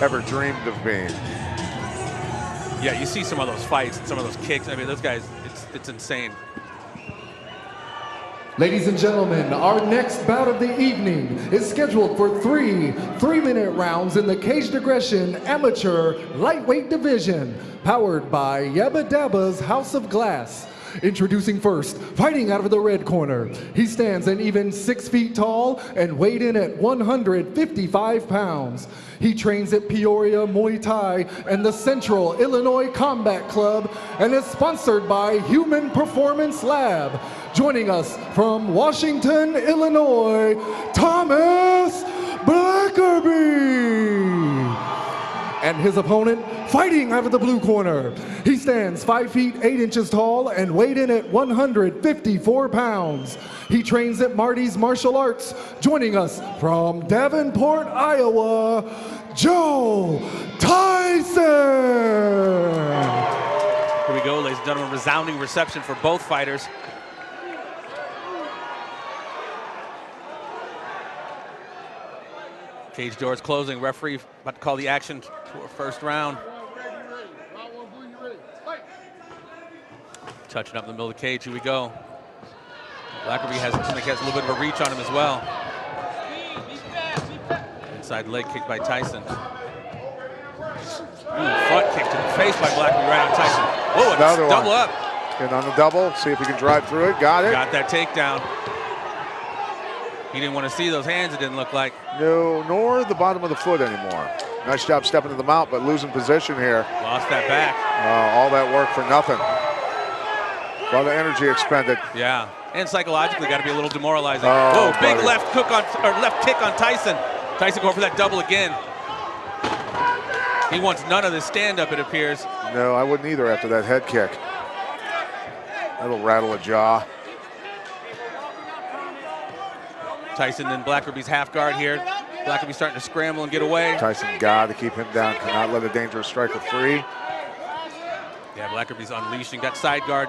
ever dreamed of being. Yeah, you see some of those fights and some of those kicks. I mean, those guys, it's insane. Ladies and gentlemen, our next bout of the evening is scheduled for 3 3-minute rounds in the Caged Aggression Amateur Lightweight Division, powered by Yabba Dabba's House of Glass. Introducing first, fighting out of the red corner. He stands an even 6 feet tall and weighed in at 155 pounds. He trains at Peoria Muay Thai and the Central Illinois Combat Club and is sponsored by Human Performance Lab. Joining us from Washington, Illinois, Thomas Blackerby. And his opponent, fighting out of the blue corner. He stands 5 feet 8 inches tall and weighed in at 154 pounds. He trains at Marty's Martial Arts. Joining us from Davenport, Iowa, Joe Tyson. Here we go, ladies and gentlemen, resounding reception for both fighters. Cage doors closing. Referee about to call the action for a first round. Touching up in the middle of the cage. Here we go. Blackerby has a little bit of a reach on him as well. Inside leg kick by Tyson. Front kick to the face by Blackerby right on Tyson. Whoa, another double up. Get on the double, see if he can drive through it. Got it. Got that takedown. He didn't want to see those hands, it didn't look like. No, nor the bottom of the foot anymore. Nice job stepping to the mount, but losing position here. Lost that back. All that work for nothing. A lot of energy expended. Yeah, and psychologically got to be a little demoralizing. Oh, whoa, big left kick on Tyson. Tyson going for that double again. He wants none of this stand-up, it appears. No, I wouldn't either after that head kick. That'll rattle a jaw. Tyson and Blackerby's half guard here. Blackerby starting to scramble and get away. Tyson got to keep him down, cannot let a dangerous striker free. Yeah, Blackerby's unleashing. Got side guard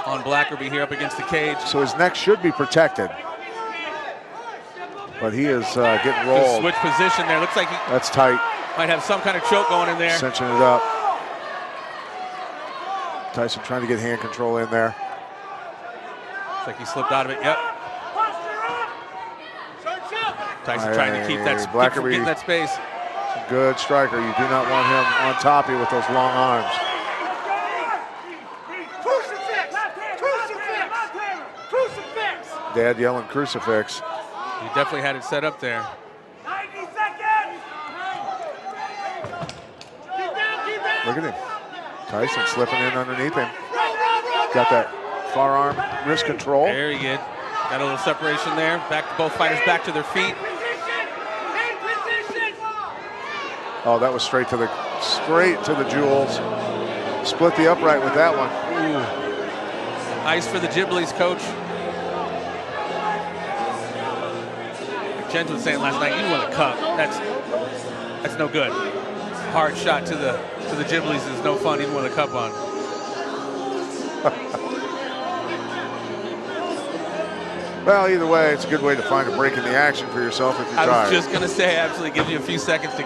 on Blackerby here up against the cage. So his neck should be protected. But he is getting rolled. Switch position there. Looks like he that's tight. Might have some kind of choke going in there. Cinching it up. Tyson trying to get hand control in there. Looks like he slipped out of it. Yep. Tyson trying to keep that, getting that space. Good striker. You do not want him on top of you with those long arms. Dad yelling crucifix. He definitely had it set up there. 90 seconds. Look at him. Tyson slipping in underneath him. Got that far arm wrist control. Very good. Got a little separation there. Back, both fighters back to their feet. Oh, that was straight to the jewels. Split the upright with that one. Ooh. Nice for the Ghiblis, coach. Jens was saying last night, you want a cup. That's no good. Hard shot to the Ghiblis is no fun. Even with a cup on. Well, either way, it's a good way to find a break in the action for yourself if you're tired. I was just gonna say, absolutely gives you a few seconds to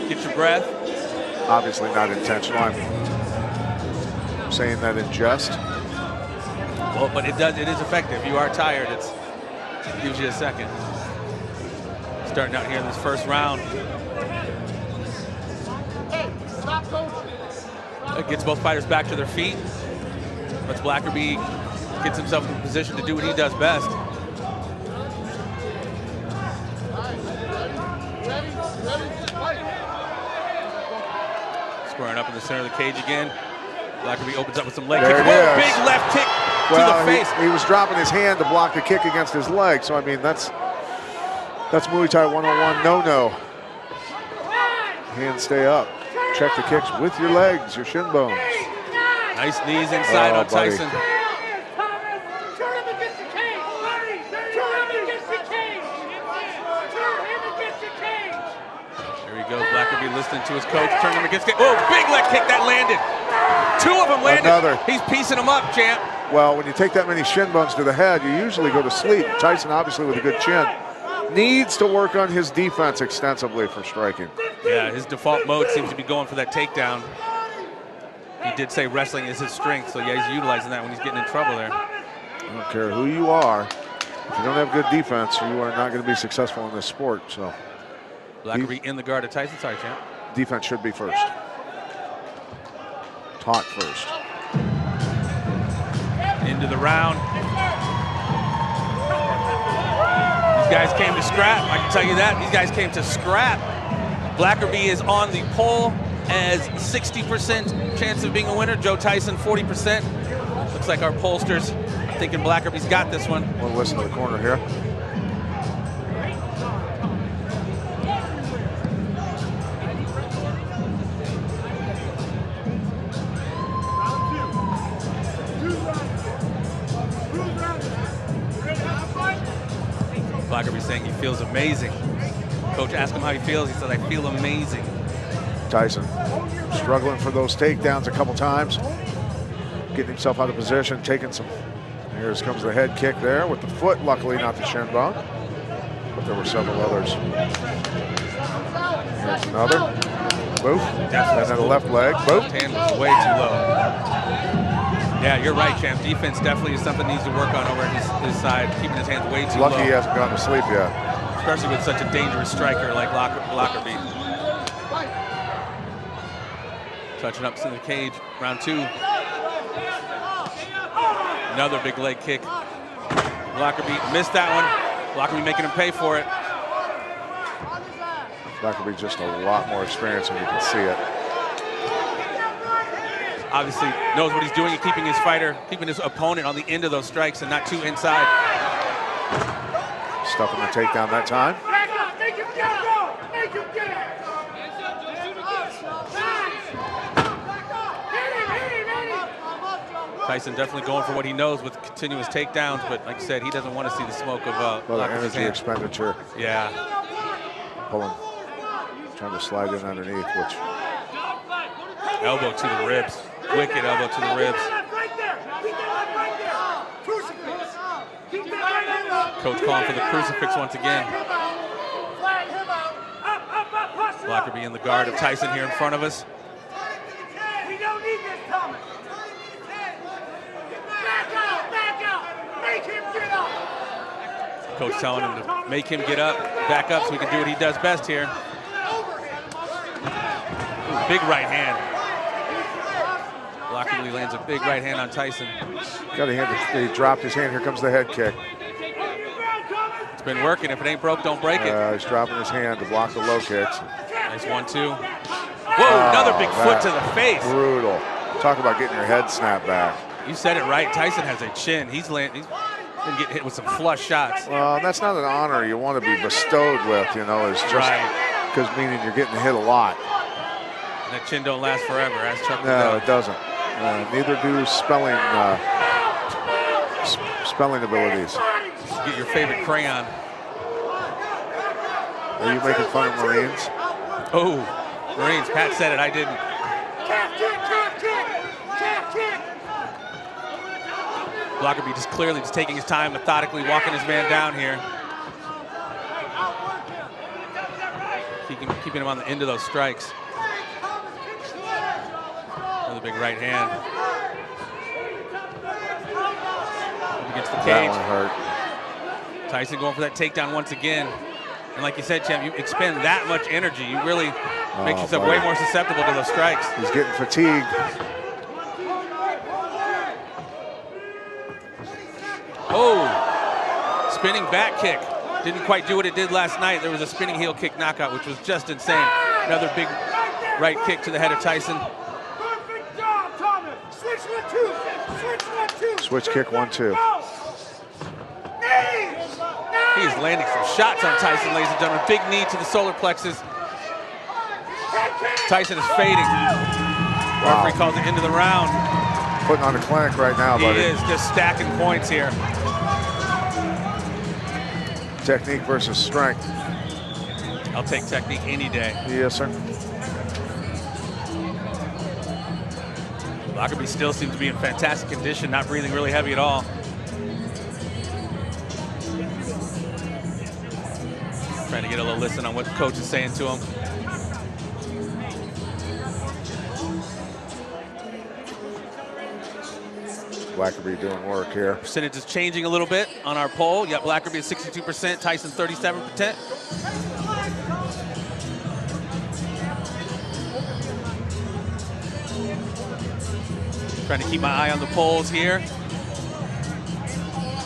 get your breath. Obviously not intentional. I'm saying that in jest. Well, but it is effective. You are tired. It gives you a second. Starting out here in this first round. It gets both fighters back to their feet. But BLAKORBY gets himself in a position to do what he does best. Squaring up in the center of the cage again. BLAKORBY opens up with some leg kick. Oh, big left kick to the face. He was dropping his hand to block the kick against his leg. So, I mean, that's Muay Thai 101 no-no. Hands stay up. Check the kicks with your legs, your shin bones. Nice knees inside on buddy. Tyson. There he goes, BLAKORBY listening to his coach. Turn him against it. Oh, big leg kick that landed. Two of them landed. Another. He's piecing them up, champ. Well, when you take that many shin bones to the head, you usually go to sleep. Tyson, obviously with a good chin, needs to work on his defense extensively for striking. Yeah, his default mode seems to be going for that takedown. He did say wrestling is his strength, so yeah, he's utilizing that when he's getting in trouble there. I don't care who you are. If you don't have good defense, you are not going to be successful in this sport. So, BLAKORBY in the guard of Tyson. Sorry, champ. Defense should be first. Taught first. Into the round. These guys came to scrap. I can tell you that. These guys came to scrap. BLAKORBY is on the pole as 60% chance of being a winner. Joe Tyson, 40%. Looks like our pollsters are thinking BLAKORBY's got this one. We'll listen to the corner here. BLAKORBY saying he feels amazing. Coach asked him how he feels. He said, I feel amazing. Tyson struggling for those takedowns a couple times. Getting himself out of position, taking some. Here comes the head kick there with the foot. Luckily not the shin bone. But there were several others. Here's another. Boop. And then the left leg. Boop. Left hand was way too low. Yeah, you're right, champ. Defense definitely is something he needs to work on over his side, keeping his hands way too low. Lucky he hasn't gone to sleep yet. Especially with such a dangerous striker like BLAKORBY. Touching up to the cage, round two. Another big leg kick. BLAKORBY missed that one. BLAKORBY making him pay for it. BLAKORBY just a lot more experience, and you can see it. Obviously knows what he's doing and keeping his opponent on the end of those strikes and not too inside. Stuffing the takedown that time. Tyson definitely going for what he knows with continuous takedowns, but like I said, he doesn't want to see the smoke of BLAKORBY's energy expenditure. Yeah. Pulling, trying to slide in underneath, which. Elbow to the ribs. Wicked elbow to the ribs. Coach calling for the crucifix once again. BLAKORBY in the guard of Tyson here in front of us. Coach telling him to make him get up, back up so he can do what he does best here. Ooh, big right hand. BLAKORBY lands a big right hand on Tyson. Got a hand. He dropped his hand. Here comes the head kick. It's been working. If it ain't broke, don't break it. He's dropping his hand to block the low kicks. Nice 1-2. Whoa, another big foot to the face. Brutal. Talk about getting your head snapped back. You said it right. Tyson has a chin. He's been getting hit with some flush shots. Well, that's not an honor you want to be bestowed with, you know, it's just because meaning you're getting hit a lot. And that chin don't last forever, as Chuck No, it doesn't. Neither do spelling abilities. Get your favorite crayon. Are you making fun of Marines? Oh, Marines. Pat said it. I didn't. BLAKORBY just clearly just taking his time, methodically walking his man down here. Keeping him on the end of those strikes. Another big right hand. Up against the cage. That one hurt. Tyson going for that takedown once again. And like you said, champ, you expend that much energy, you really make yourself way more susceptible to those strikes. He's getting fatigued. Oh, spinning back kick. Didn't quite do what it did last night. There was a spinning heel kick knockout, which was just insane. Another big right kick to the head of Tyson. Perfect job, Thomas. Switch 1-2. Switch 1-2. Switch kick 1-2. He's landing some shots on Tyson, ladies and gentlemen. Big knee to the solar plexus. Tyson is fading. Wow. Referee calls it into the round. Putting on a clinic right now, buddy. He is just stacking points here. Technique versus strength. I'll take technique any day. Yes, sir. BLAKORBY still seems to be in fantastic condition, not breathing really heavy at all. Trying to get a little listen on what the coach is saying to him. BLAKORBY doing work here. Percentage is changing a little bit on our poll. Yeah, BLAKORBY is 62%, Tyson 37%. Trying to keep my eye on the polls here.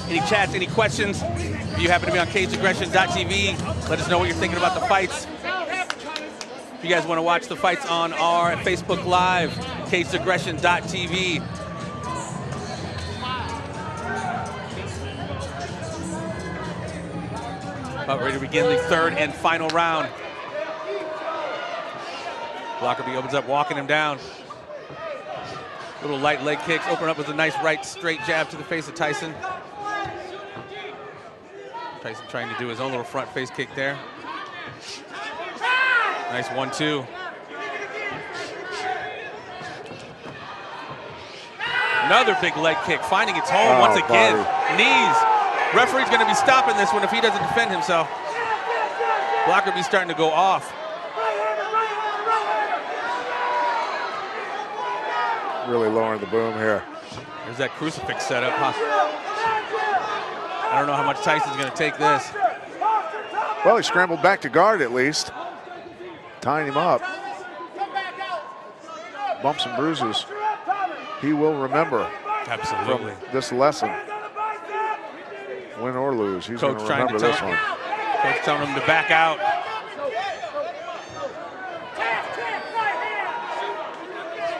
Any chats, any questions? If you happen to be on cageaggression.tv, let us know what you're thinking about the fights. If you guys want to watch the fights on our Facebook Live, cageaggression.tv. About ready to begin the third and final round. BLAKORBY opens up, walking him down. Little light leg kicks, open up with a nice right straight jab to the face of Tyson. Tyson trying to do his own little front face kick there. Nice 1-2. Another big leg kick, finding its home once again. Knees. Referee's going to be stopping this one if he doesn't defend himself. BLAKORBY starting to go off. Really lowering the boom here. There's that crucifix set up. I don't know how much Tyson's going to take this. Well, he scrambled back to guard at least. Tying him up. Bumps and bruises. He will remember. Absolutely. From this lesson. Win or lose, he's going to remember this one. Coach telling him to back out.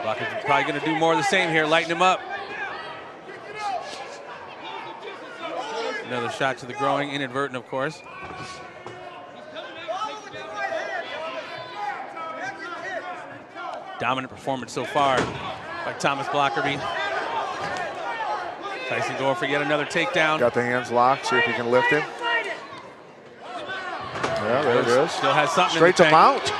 BLAKORBY's probably going to do more of the same here, lighten him up. Another shot to the groin, inadvertent, of course. Dominant performance so far by Thomas BLAKORBY. Tyson going for yet another takedown. Got the hands locked, see if he can lift him. Yeah, there it is. Still has something straight in the to mount.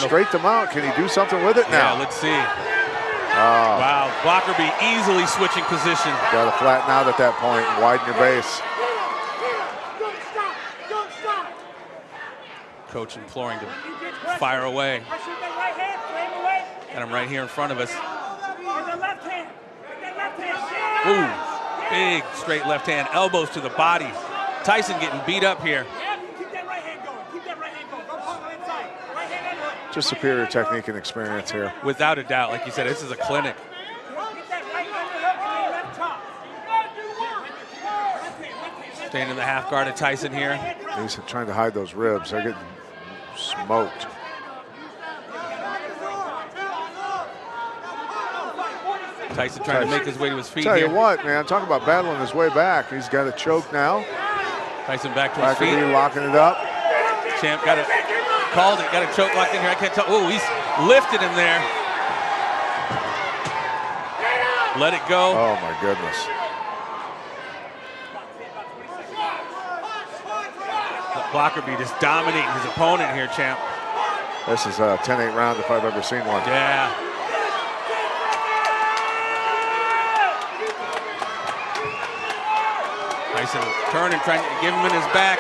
Straight to mount. Can he do something with it now? Yeah, let's see. Wow, BLAKORBY easily switching position. Got to flatten out at that point and widen your base. Coach imploring to fire away. Got him right here in front of us. Ooh, big straight left hand, elbows to the body. Tyson getting beat up here. Keep that right hand going. Keep that right hand going. Go pump on inside. Right hand and hook. Just superior technique and experience here. Without a doubt, like you said, this is a clinic. Get that right underhook and then left top. Staying in the half guard of Tyson here. He's trying to hide those ribs. They're getting smoked. Tyson trying to make his way to his feet Tell here. you what, man, talk about battling his way back. He's got a choke now. Tyson back to his feet. BLAKORBY locking it up. Champ got it, called it, got a choke locked in here. I can't tell. Oh, he's lifted him there. Let it go. Oh my goodness. BLAKORBY just dominating his opponent here, champ. This is a 10-8 round if I've ever seen one. Yeah. Tyson turning, trying to give him in his back.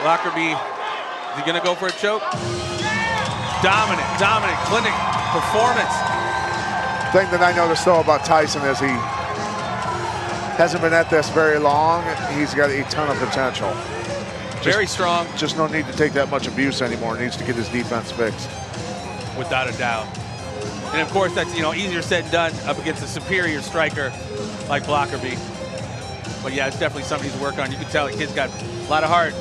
BLAKORBY, is he gonna go for a choke? Dominant clinic performance. The thing that I noticed though about Tyson is he hasn't been at this very long. He's got a ton of potential. Very strong. Just no need to take that much abuse anymore. Needs to get his defense fixed. Without a doubt. And of course, that's, you know, easier said than done up against a superior striker like BLAKORBY. But yeah, it's definitely something he's working on. You can tell the kid's got a lot of heart.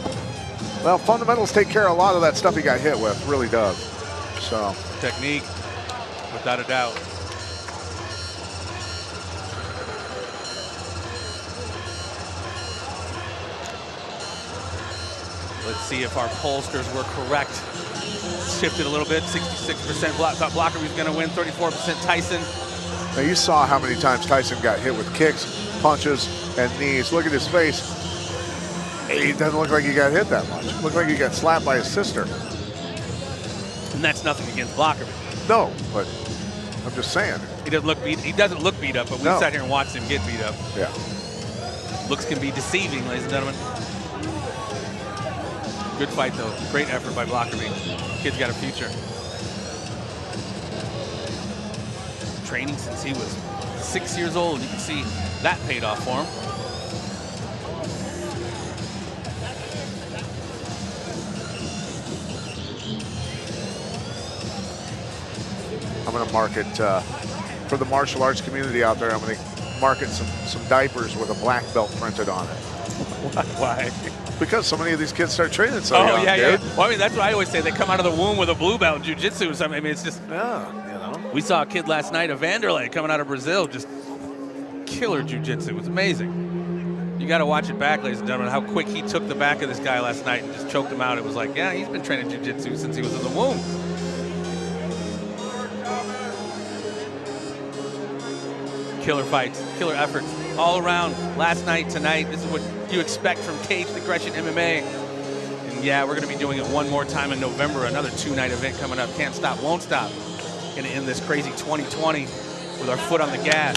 Well, fundamentals take care of a lot of that stuff he got hit with. Really does. So technique, without a doubt. Let's see if our pollsters were correct. Shifted a little bit, 66% thought BLAKORBY's gonna win, 34% Tyson. Now you saw how many times Tyson got hit with kicks, punches, and knees. Look at his face. He doesn't look like he got hit that much. Looked like he got slapped by his sister. And that's nothing against BLAKORBY. No, but I'm just saying. He doesn't look beat up, but we sat here and watched him get beat up. Yeah. Looks can be deceiving, ladies and gentlemen. Good fight though, great effort by BLAKORBY. Kid's got a future. Training since he was 6 years old. You can see that paid off for him. I'm going to market for the martial arts community out there. I'm going to market some diapers with a black belt printed on it. Why? Because so many of these kids start training so young, yeah, dude. yeah. Well, I mean, that's what I always say. They come out of the womb with a blue belt in jiu-jitsu or something. I mean, it's just, yeah, you know. We saw a kid last night, a Vanderlei, coming out of Brazil, just killer jiu-jitsu. It was amazing. You got to watch it back, ladies and gentlemen, how quick he took the back of this guy last night and just choked him out. It was like, yeah, he's been training jiu-jitsu since he was in the womb. Killer fights, killer efforts all around last night, tonight. This is what you expect from Caged Aggression MMA. And yeah, we're going to be doing it one more time in November, another 2-night event coming up. Can't stop, won't stop. Going to end this crazy 2020 with our foot on the gas.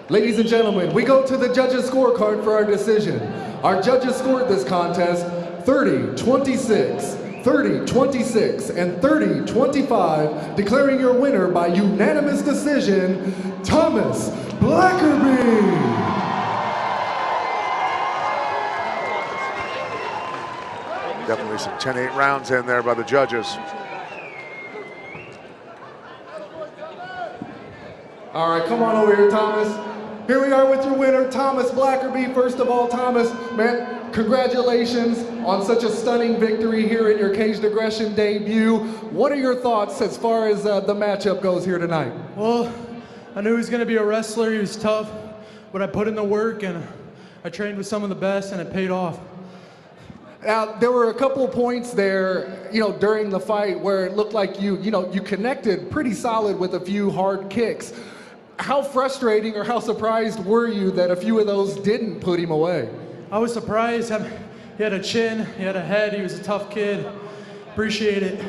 Ladies and gentlemen, we go to the judges' scorecard for our decision. Our judges scored this contest 30-26, 30-26, and 30-25, declaring your winner by unanimous decision, Thomas BLAKORBY. Definitely some 10-8 rounds in there by the judges. All right, come on over here, Thomas. Here we are with your winner, Thomas BLAKORBY. First of all, Thomas, man, congratulations on such a stunning victory here in your Caged Aggression debut. What are your thoughts as far as the matchup goes here tonight? Well, I knew he was going to be a wrestler. He was tough, but I put in the work and I trained with some of the best, and it paid off. Now, there were a couple of points there, during the fight where it looked like you connected pretty solid with a few hard kicks. How frustrating or how surprised were you that a few of those didn't put him away? I was surprised. He had a chin, he had a head, he was a tough kid. Appreciate it.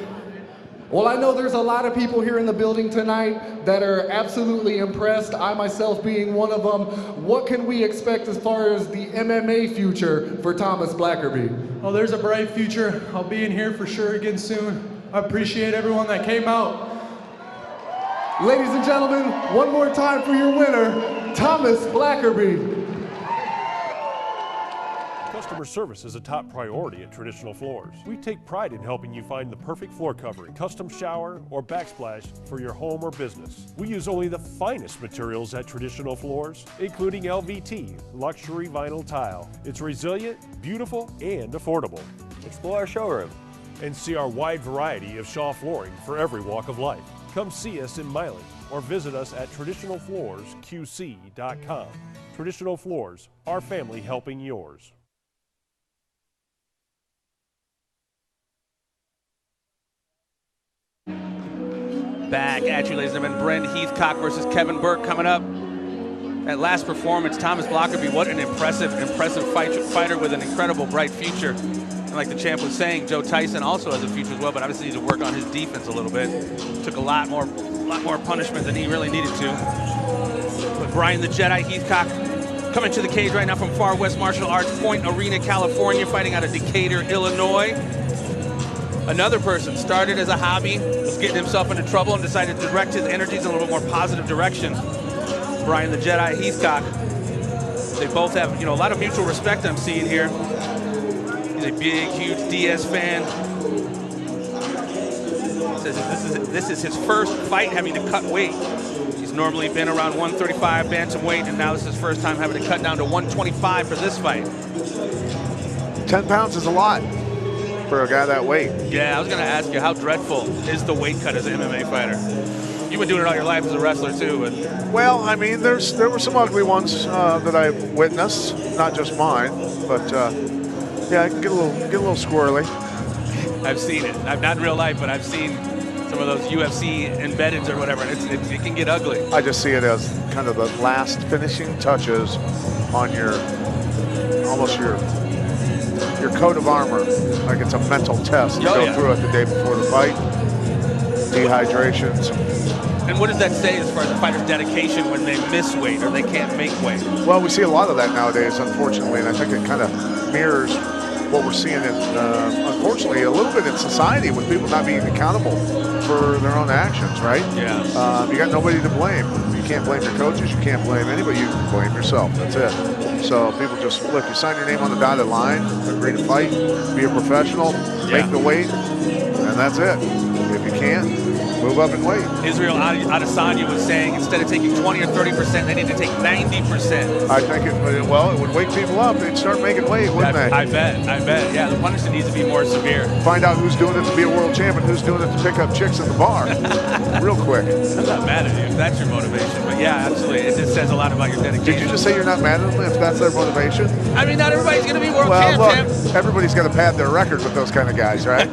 Well, I know there's a lot of people here in the building tonight that are absolutely impressed, I myself being one of them. What can we expect as far as the MMA future for Thomas BLAKORBY? Oh, there's a bright future. I'll be in here for sure again soon. I appreciate everyone that came out. Ladies and gentlemen, one more time for your winner, Thomas BLAKORBY. Customer service is a top priority at Traditional Floors. We take pride in helping you find the perfect floor covering, custom shower, or backsplash for your home or business. We use only the finest materials at Traditional Floors, including LVT, luxury vinyl tile. It's resilient, beautiful, and affordable. Explore our showroom and see our wide variety of Shaw flooring for every walk of life. Come see us in Milan or visit us at traditionalfloorsqc.com. Traditional Floors, our family helping yours. Back at you, ladies and gentlemen. BRENT HEATHCOCK versus Kevin Burke coming up. That last performance, Thomas BLAKORBY, what an impressive fighter with an incredible bright future. And like the champ was saying, Joe Tyson also has a future as well, but obviously needs to work on his defense a little bit. Took a lot more punishment than he really needed to. But Brian the Jedi Heathcock coming to the cage right now from Far West Martial Arts Point Arena, California, fighting out of Decatur, Illinois. Another person started as a hobby, was getting himself into trouble and decided to direct his energies in a little bit more positive direction. Brian the Jedi Heathcock. They both have, a lot of mutual respect I'm seeing here. He's a big, huge Diaz fan. He says this is his first fight having to cut weight. He's normally been around 135 bantamweight, and now this is his first time having to cut down to 125 for this fight. 10 pounds is a lot for a guy that weight. Yeah, I was going to ask you, how dreadful is the weight cut as an MMA fighter? You've been doing it all your life as a wrestler too. But well, I mean, there were some ugly ones that I witnessed, not just mine, but yeah, it can get a little squirrely. I've seen it. Not in real life, but I've seen some of those UFC embeddeds or whatever, and it can get ugly. I just see it as kind of the last finishing touches on almost your coat of armor. Like it's a mental test you go through it the day before the fight. Dehydrations. And what does that say as far as the fighter's dedication when they miss weight or they can't make weight? Well, we see a lot of that nowadays, unfortunately, and I think it kind of mirrors what we're seeing in, unfortunately, a little bit in society with people not being accountable for their own actions, right? Yeah. You got nobody to blame. You can't blame your coaches. You can't blame anybody. You can blame yourself. That's it. So people just, look, you sign your name on the dotted line, agree to fight, be a professional, make the weight, and that's it. If you can't, move up in weight. Israel Adesanya was saying instead of taking 20 or 30%, they need to take 90%. I think it would wake people up. They'd start making weight, wouldn't they? I bet. Yeah, the punishment needs to be more severe. Find out who's doing it to be a world champion, who's doing it to pick up chicks in the bar. Real quick. I'm not mad at you if that's your motivation, but yeah, absolutely. It just says a lot about your dedication. Did you just say you're not mad at them if that's their motivation? I mean, not everybody's going to be world champ. Everybody's got to pad their record with those kind of guys, right?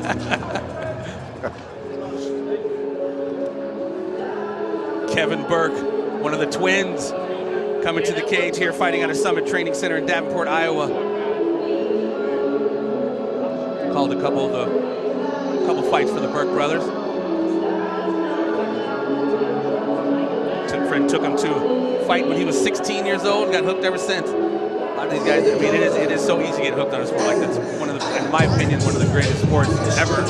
Kevin Burke, one of the twins, coming to the cage here, fighting out of Summit Training Center in Davenport, Iowa. Called a couple fights for the Burke brothers. Took him to a fight when he was 16 years old, got hooked ever since. A lot of these guys, I mean, it is so easy to get hooked on a sport like that's one of the, in my opinion, one of the greatest sports ever.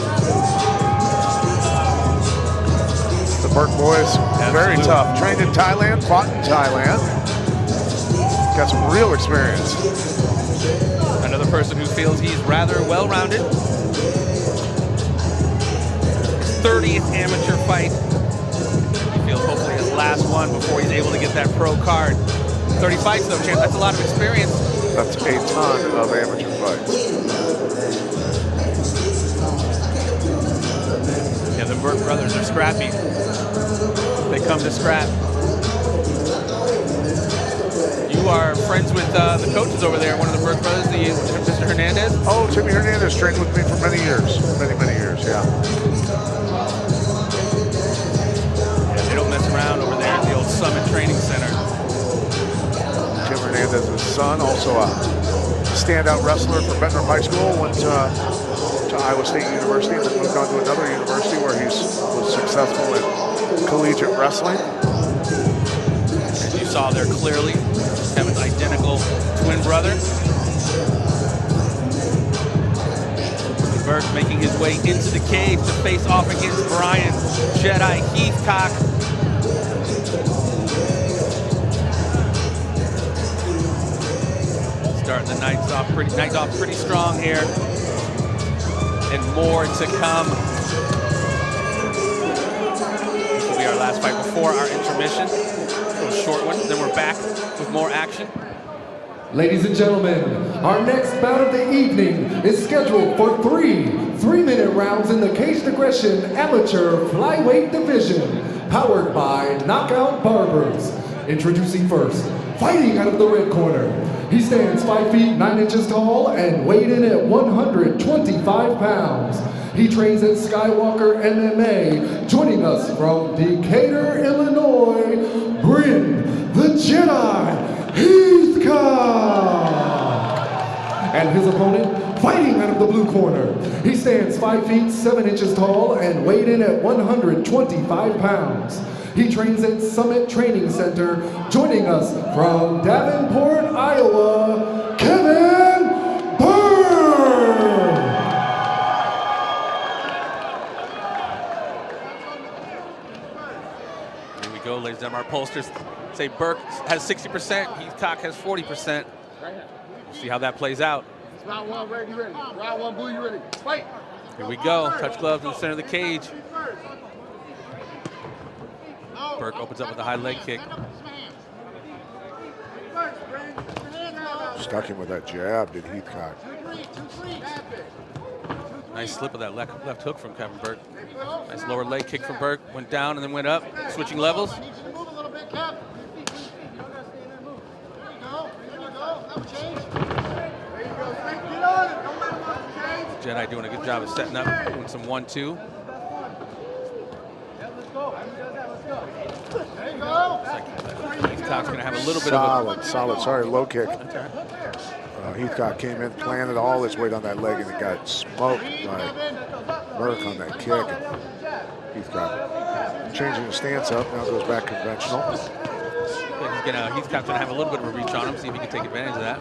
The Burke boys, very tough. Trained in Thailand, fought in Thailand. Got some real experience. Another person who feels he's rather well-rounded. 30th amateur fight. He feels hopefully his last one before he's able to get that pro card. 30 fights though, champ, that's a lot of experience. That's a ton of amateur fights. Yeah, the Burke brothers are scrappy. They come to scrap. You are friends with the coaches over there, one of the Burke brothers, Mr. Hernandez? Oh, Timmy Hernandez trained with me for many years. Many years, yeah. Yeah, they don't mess around over there at the old Summit Training Center. Tim Hernandez's son, also a standout wrestler from Benton High School, went to Iowa State University and then moved on to another university where he was successful in collegiate wrestling. As you saw there clearly, Kevin's identical twin brother. Burke making his way into the cage to face off against Bryan Jedi Heathcock. Starting the night off pretty strong here, and more to come. This will be our last fight before our intermission. A little short one. Then we're back with more action. Ladies and gentlemen, our next bout of the evening is scheduled for three 3-minute rounds in the Caged Aggression Amateur Flyweight Division, powered by Knockout Barbers. Introducing first, fighting out of the red corner. He stands 5 feet 9 inches tall and weighed in at 125 pounds. He trains at Skywalker MMA, joining us from Decatur, Illinois, BRENT, the Jedi, Heathcock. And his opponent, fighting out of the blue corner. He stands 5 feet 7 inches tall and weighed in at 125 pounds. He trains at Summit Training Center, joining us from Davenport, Iowa, Kevin Burke. Here we go, ladies and gentlemen. Our pollsters say Burke has 60%, Heathcock has 40%. We'll see how that plays out. Round one, ready, ready. Round one, Blue, you ready? Fight. Here we go. Touch gloves in the center of the cage. Burke opens up with a high leg kick. Stuck him with that jab, did Heathcock. Nice slip of that left hook from Kevin Burke. Nice lower leg kick from Burke. Went down and then went up. Switching levels. Jedi doing a good job of setting up, doing some 1-2. Heathcock's going to have a little bit of a... Solid, sorry, low kick. Heathcock came in, planted all his weight on that leg, and it got smoked by Burke on that kick. Heathcock changing his stance up, now goes back conventional. Heathcock's going to have a little bit of a reach on him, see if he can take advantage of that.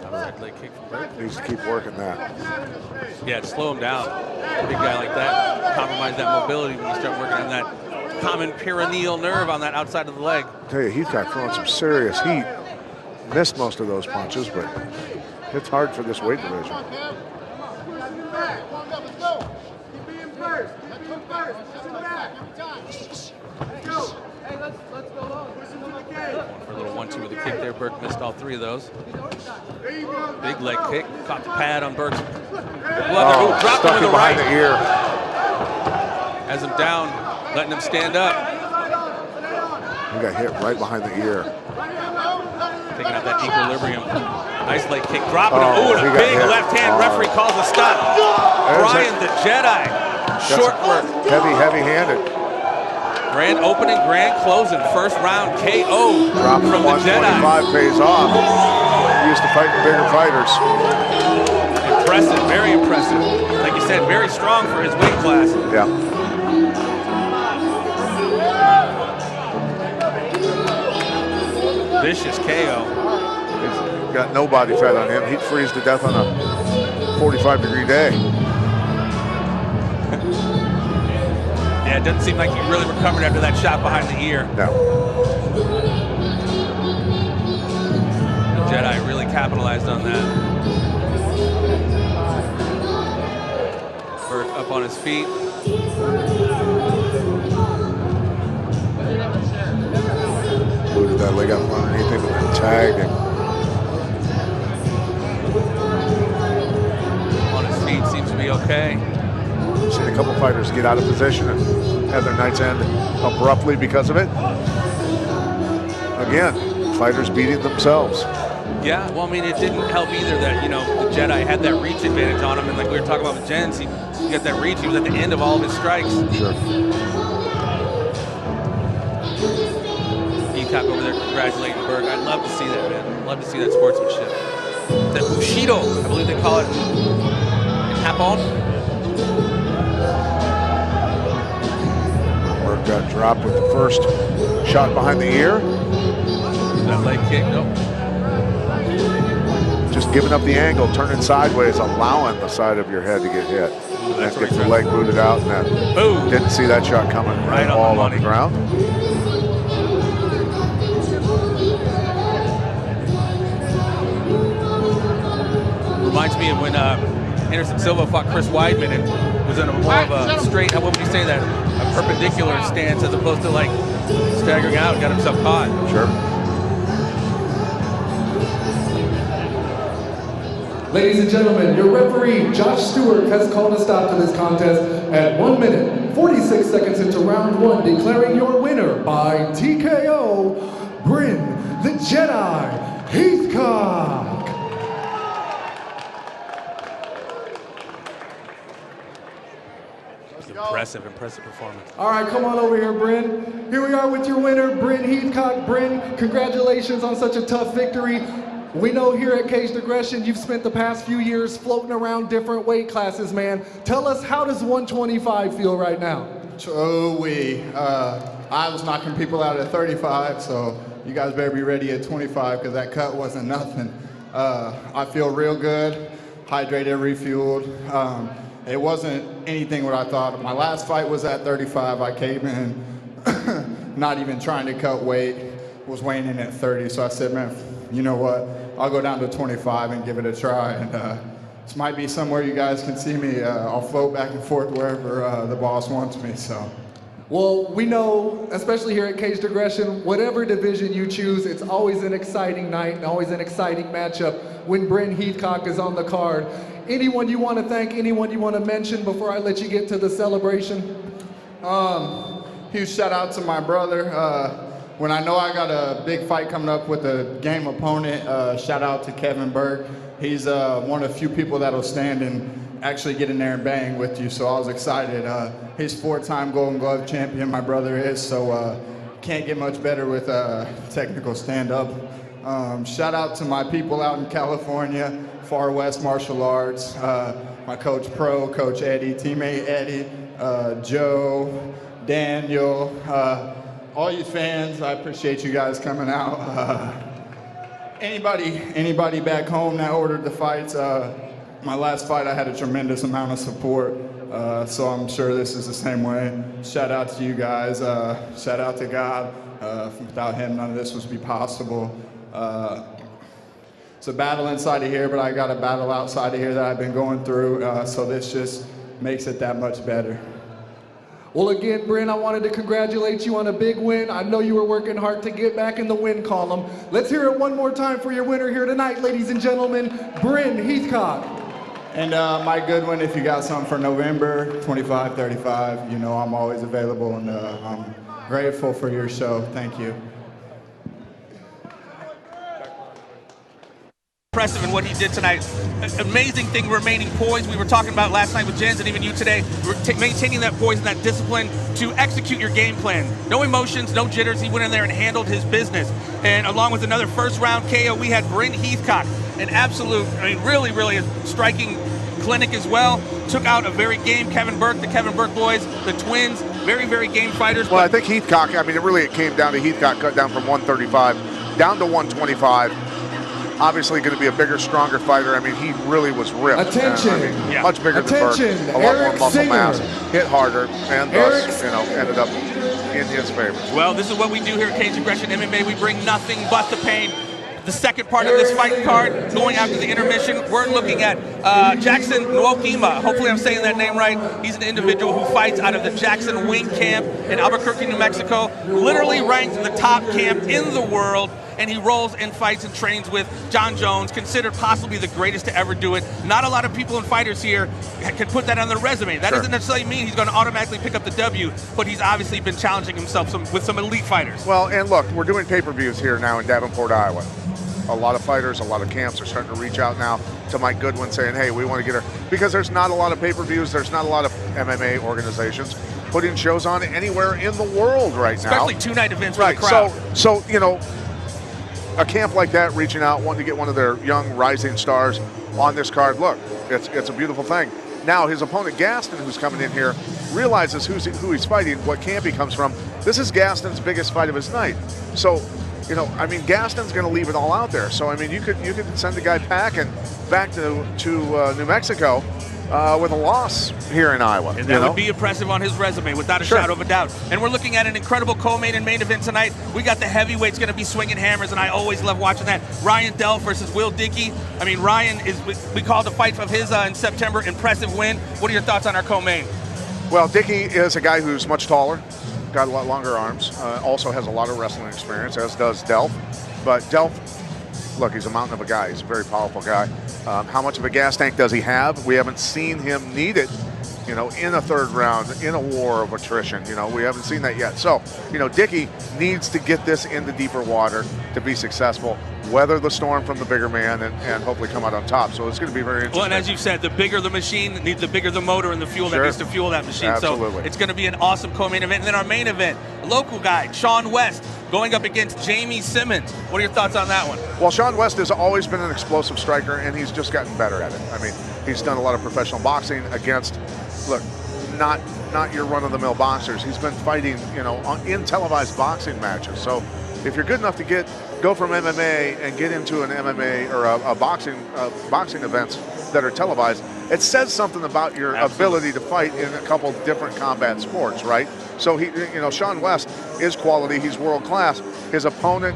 Outside leg kick from Burke. Needs to keep working that. Yeah, slow him down. A big guy like that, compromise that mobility when you start working on that common perineal nerve on that outside of the leg. I tell you, Heathcock throwing some serious heat. Missed most of those punches, but it's hard for this weight division. For a little 1-2 with a kick there. Burke missed all 3 of those. Big leg kick. Caught the pad on Burke's leather. Dropped him to the right. Behind the ear. Has him down, letting him stand up. He got hit right behind the ear. Taking out that equilibrium. Nice leg kick. Dropping him. Ooh, and a big left hand. Referee calls a stop. Bryan the Jedi. Short work. Heavy-handed. Grand opening, grand closing. First round KO Dropping from the Jedi. 125 pays off. He used to fight bigger fighters. Impressive, very impressive. Like you said, very strong for his weight class. Yeah. Vicious KO. He's got no body fat on him. He'd freeze to death on a 45-degree day. Yeah, it doesn't seem like he really recovered after that shot behind the ear. No. The Jedi really capitalized on that. Burke up on his feet. Booted that leg up underneath him and then tagged him. On his feet, seems to be okay. Seen a couple fighters get out of position and have their nights end abruptly because of it. Again, fighters beating themselves. Yeah, well, I mean, it didn't help either that, you know, the Jedi had that reach advantage on him, and like we were talking about with Jens, he got that reach. He was at the end of all of his strikes. Sure. Heathcock over there congratulating Burke. I'd love to see that, man. I'd love to see that sportsmanship. That Bushido, I believe they call it in Japon. Burke got dropped with the first shot behind the ear. That leg kick, nope. Just giving up the angle, turning sideways, allowing the side of your head to get hit. That's and get your leg booted out, and that didn't see that shot coming right at all on the ground. Reminds me of when Anderson Silva fought Chris Weidman and was in a more of a straight, what would you say that, a perpendicular stance as opposed to like staggering out and got himself caught. Sure. Ladies and gentlemen, your referee, Josh Stewart, has called a stop to this contest at 1 minute, 46 seconds into round 1, declaring your winner by TKO, BRYNN the Jedi Heathcock. Impressive performance. All right, come on over here, BRYNN. Here we are with your winner, BRYNN Heathcock. BRYNN, congratulations on such a tough victory. We know here at Caged Aggression, you've spent the past few years floating around different weight classes, man. Tell us, how does 125 feel right now? I was knocking people out at 35, so you guys better be ready at 25 because that cut wasn't nothing. I feel real good, hydrated, refueled. It wasn't anything what I thought. My last fight was at 35. I came in not even trying to cut weight, was weighing in at 30. So I said, man, you know what? I'll go down to 25 and give it a try. And this might be somewhere you guys can see me. I'll float back and forth wherever the boss wants me. So. Well, we know, especially here at Caged Aggression, whatever division you choose, it's always an exciting night and always an exciting matchup when BRYNN Heathcock is on the card. Anyone you want to thank, anyone you want to mention before I let you get to the celebration? Huge shout out to my brother. When I know I got a big fight coming up with a game opponent, shout out to Kevin Burke. He's one of the few people that'll stand and actually get in there and bang with you, so I was excited. He's 4-time Golden Glove champion, my brother is, so can't get much better with technical stand-up. Shout out to my people out in California, Far West Martial Arts, my coach Pro, Coach Eddie, teammate Eddie, Joe, Daniel, all you fans, I appreciate you guys coming out. Anybody back home that ordered the fights, my last fight I had a tremendous amount of support, so I'm sure this is the same way. Shout out to you guys, shout out to God. Without him, none of this would be possible. It's a battle inside of here, but I got a battle outside of here that I've been going through, so this just makes it that much better. Well, again, BRYNN, I wanted to congratulate you on a big win. I know you were working hard to get back in the win column. Let's hear it one more time for your winner here tonight, ladies and gentlemen, BRYNN Heathcock. And my good one, if you got something for November, 25, 35, you know I'm always available, and I'm grateful for your show. Thank you. Impressive in what he did tonight. Amazing thing, remaining poised. We were talking about last night with Jens and even you today. We're maintaining that poise and that discipline to execute your game plan. No emotions, no jitters. He went in there and handled his business. And along with another first-round KO, we had BRYNN Heathcock. An absolute, really a striking clinic as well. Took out a very game Kevin Burke, the Kevin Burke boys, the twins. Very game fighters. Well, I think Heathcock, I mean, it came down to Heathcock cut down from 135 down to 125. Obviously going to be a bigger, stronger fighter. I mean, he really was ripped. Attention. Much bigger than Burke. A lot more muscle mass. Hit harder, and thus, ended up in his favor. Well, this is what we do here at Caged Aggression MMA. We bring nothing but the pain. The second part of this fight card, going after the intermission, we're looking at Jackson NWOKEOMA. Hopefully I'm saying that name right. He's an individual who fights out of the Jackson Wing Camp in Albuquerque, New Mexico. Literally ranked in the top camp in the world. And he rolls and fights and trains with John Jones, considered possibly the greatest to ever do it. Not a lot of people and fighters here can put that on their resume. That doesn't necessarily mean he's going to automatically pick up the W, but he's obviously been challenging himself with some elite fighters. Well, and look, we're doing pay-per-views here now in Davenport, Iowa. A lot of fighters, a lot of camps are starting to reach out now to Mike Goodwin saying, hey, we want to get her. Because there's not a lot of pay-per-views, there's not a lot of MMA organizations putting shows on anywhere in the world right now. Especially two-night events for the crowd. So, a camp like that reaching out, wanting to get one of their young rising stars on this card, look, it's a beautiful thing. Now his opponent Gaston, who's coming in here, realizes who he's fighting, what camp he comes from. This is Gaston's biggest fight of his night. So you know, I mean, Gaston's going to leave it all out there. So I mean, you could send the guy packing back to New Mexico with a loss here in Iowa. And that would be impressive on his resume, without a shadow of a doubt. And we're looking at an incredible co-main and main event tonight. We got the heavyweights going to be swinging hammers, and I always love watching that. Ryan DELF versus Will Dickey. I mean, Ryan is, we called the fight of his in September, impressive win. What are your thoughts on our co-main? Well, Dickey is a guy who's much taller, got a lot longer arms, also has a lot of wrestling experience, as does DELF. But DELF, look, he's a mountain of a guy. He's a very powerful guy. How much of a gas tank does he have? We haven't seen him need it, you know, in a third round, in a war of attrition. You know, we haven't seen that yet. So, you know, Dickey needs to get this into deeper water to be successful, weather the storm from the bigger man, and hopefully come out on top. So it's going to be very interesting. Well, and as you said, the bigger the machine, the bigger the motor and the fuel that needs to fuel that machine. Absolutely. So it's going to be an awesome co-main event. And then our main event, a local guy, Shawn West, going up against Jamey Simmons. What are your thoughts on that one? Well, Shawn West has always been an explosive striker, and he's just gotten better at it. I mean, he's done a lot of professional boxing against, look, not your run-of-the-mill boxers. He's been fighting, you know, in televised boxing matches. So if you're good enough to go from MMA and get into an MMA or a boxing events that are televised, it says something about your ability to fight in a couple different combat sports, right? So he, you know, Shawn West is quality. He's world class. His opponent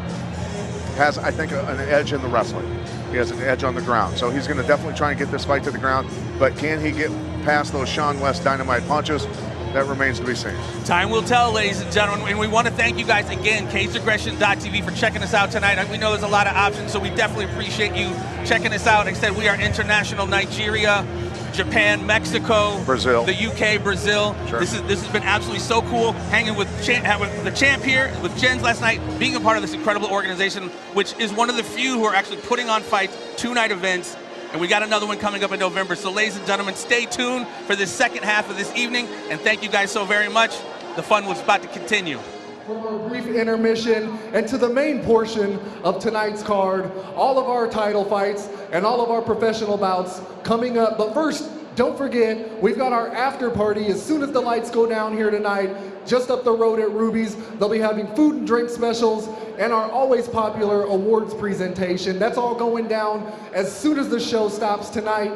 has, I think, an edge in the wrestling. He has an edge on the ground. So he's going to definitely try and get this fight to the ground. But can he get past those Shawn West dynamite punches? That remains to be seen. Time will tell, ladies and gentlemen, and we want to thank you guys again, cageaggression.tv, for checking us out tonight. We know there's a lot of options, so we definitely appreciate you checking us out. Like I said, we are international: Nigeria, Japan, Mexico, Brazil, the UK, Brazil. Sure. This has been absolutely so cool, hanging with the champ here, with Jens last night, being a part of this incredible organization, which is one of the few who are actually putting on fights, 2-night events. And we got another one coming up in November. So ladies and gentlemen, stay tuned for this second half of this evening. And thank you guys so very much. The fun was about to continue. From our brief intermission and to the main portion of tonight's card, all of our title fights and all of our professional bouts coming up. But first, don't forget, we've got our after party as soon as the lights go down here tonight, just up the road at Ruby's. They'll be having food and drink specials and our always popular awards presentation. That's all going down as soon as the show stops tonight.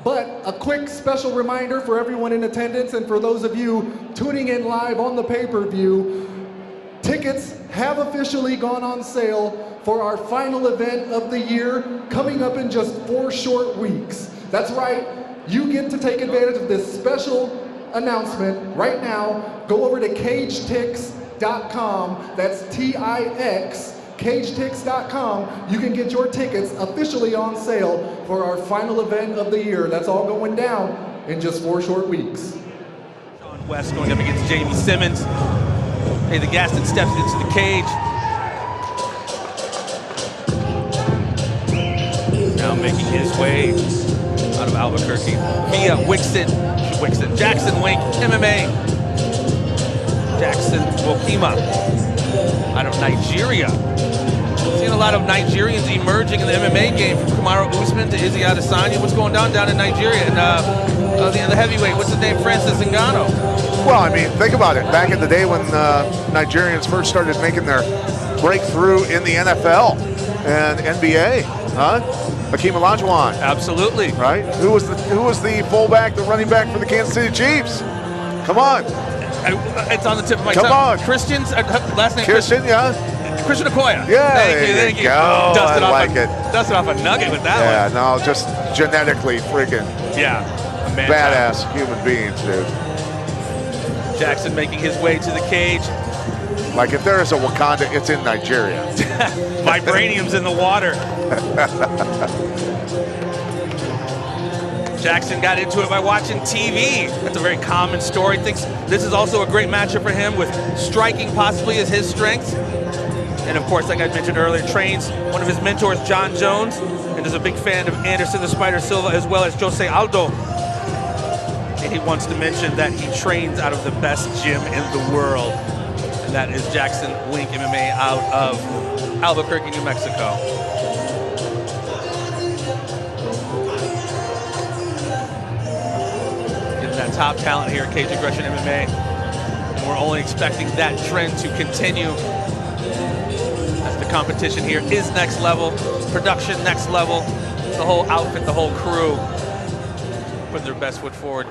But a quick special reminder for everyone in attendance and for those of you tuning in live on the pay-per-view, tickets have officially gone on sale for our final event of the year, coming up in just 4 short weeks. That's right, you get to take advantage of this special announcement right now. Go over to cagetix.com, that's T-I-X, cagetix.com. You can get your tickets officially on sale for our final event of the year. That's all going down in just 4 short weeks. Shawn West going up against Jamey Simmons. Hey, the Gaston steps into the cage. Now making his way out of Albuquerque via Jackson Wink MMA. Jackson NWOKEOMA out of Nigeria. Seeing a lot of Nigerians emerging in the MMA game, from Kamaru Usman to Izzy Adesanya. What's going down in Nigeria? And the heavyweight, what's his name? Francis Ngannou. Well, I mean, think about it. Back in the day when Nigerians first started making their breakthrough in the NFL and NBA, huh? Hakeem Olajuwon. Absolutely. Right? Who was the fullback, the running back for the Kansas City Chiefs? Come on. It's on the tip of my tongue. Come on. Christian's last name. Christian, yeah. Christian Okoye. Yeah, thank you. Go. Dusted I like it. Dusted off a nugget with that one. Yeah, no, just genetically freaking badass human beings, dude. Jackson making his way to the cage. Like if there is a Wakanda, it's in Nigeria. Vibranium's in the water. Jackson got into it by watching TV. That's a very common story. Thinks this is also a great matchup for him, with striking possibly as his strength. And of course, like I mentioned earlier, trains one of his mentors, John Jones, and is a big fan of Anderson the Spider Silva as well as Jose Aldo. And he wants to mention that he trains out of the best gym in the world. And that is Jackson Wink MMA out of Albuquerque, New Mexico. Getting that top talent here at Cage Aggression MMA. And we're only expecting that trend to continue as the competition here is next level, production next level, the whole outfit, the whole crew putting their best foot forward.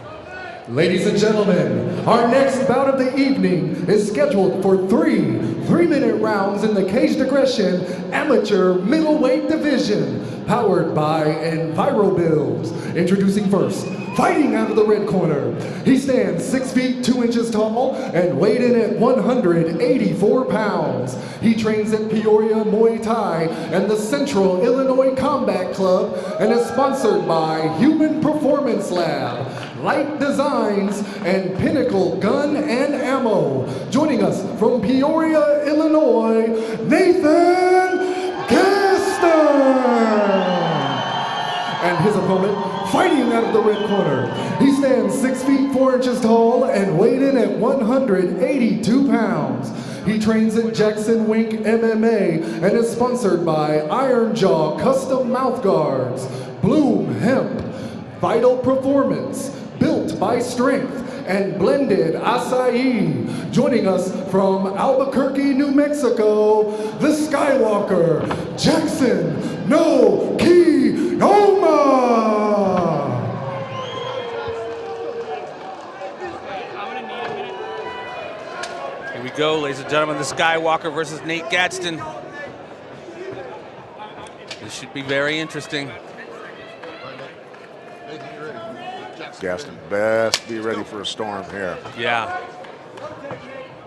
Ladies and gentlemen, our next bout of the evening is scheduled for three-minute rounds in the Caged Aggression Amateur Middleweight Division, powered by EnviroBuilds. Introducing first, fighting out of the red corner. He stands 6 feet 2 inches tall and weighed in at 184 pounds. He trains at Peoria Muay Thai and the Central Illinois Combat Club and is sponsored by Human Performance Lab, Light Designs, and Pinnacle Gun and Ammo. Joining us from Peoria, Illinois, Nathan Gaston! And his opponent, fighting out of the red corner. He stands 6 feet 4 inches tall and weighed in at 182 pounds. He trains at Jackson Wink MMA and is sponsored by Iron Jaw Custom Mouth Guards, Bloom Hemp, Vital Performance, Built by Strength, and Blended Acai. Joining us from Albuquerque, New Mexico, the Skywalker, Jackson NWOKEOMA. Here we go, ladies and gentlemen, the Skywalker versus Nate Gaston. This should be very interesting. Gaston best be ready for a storm here. Yeah.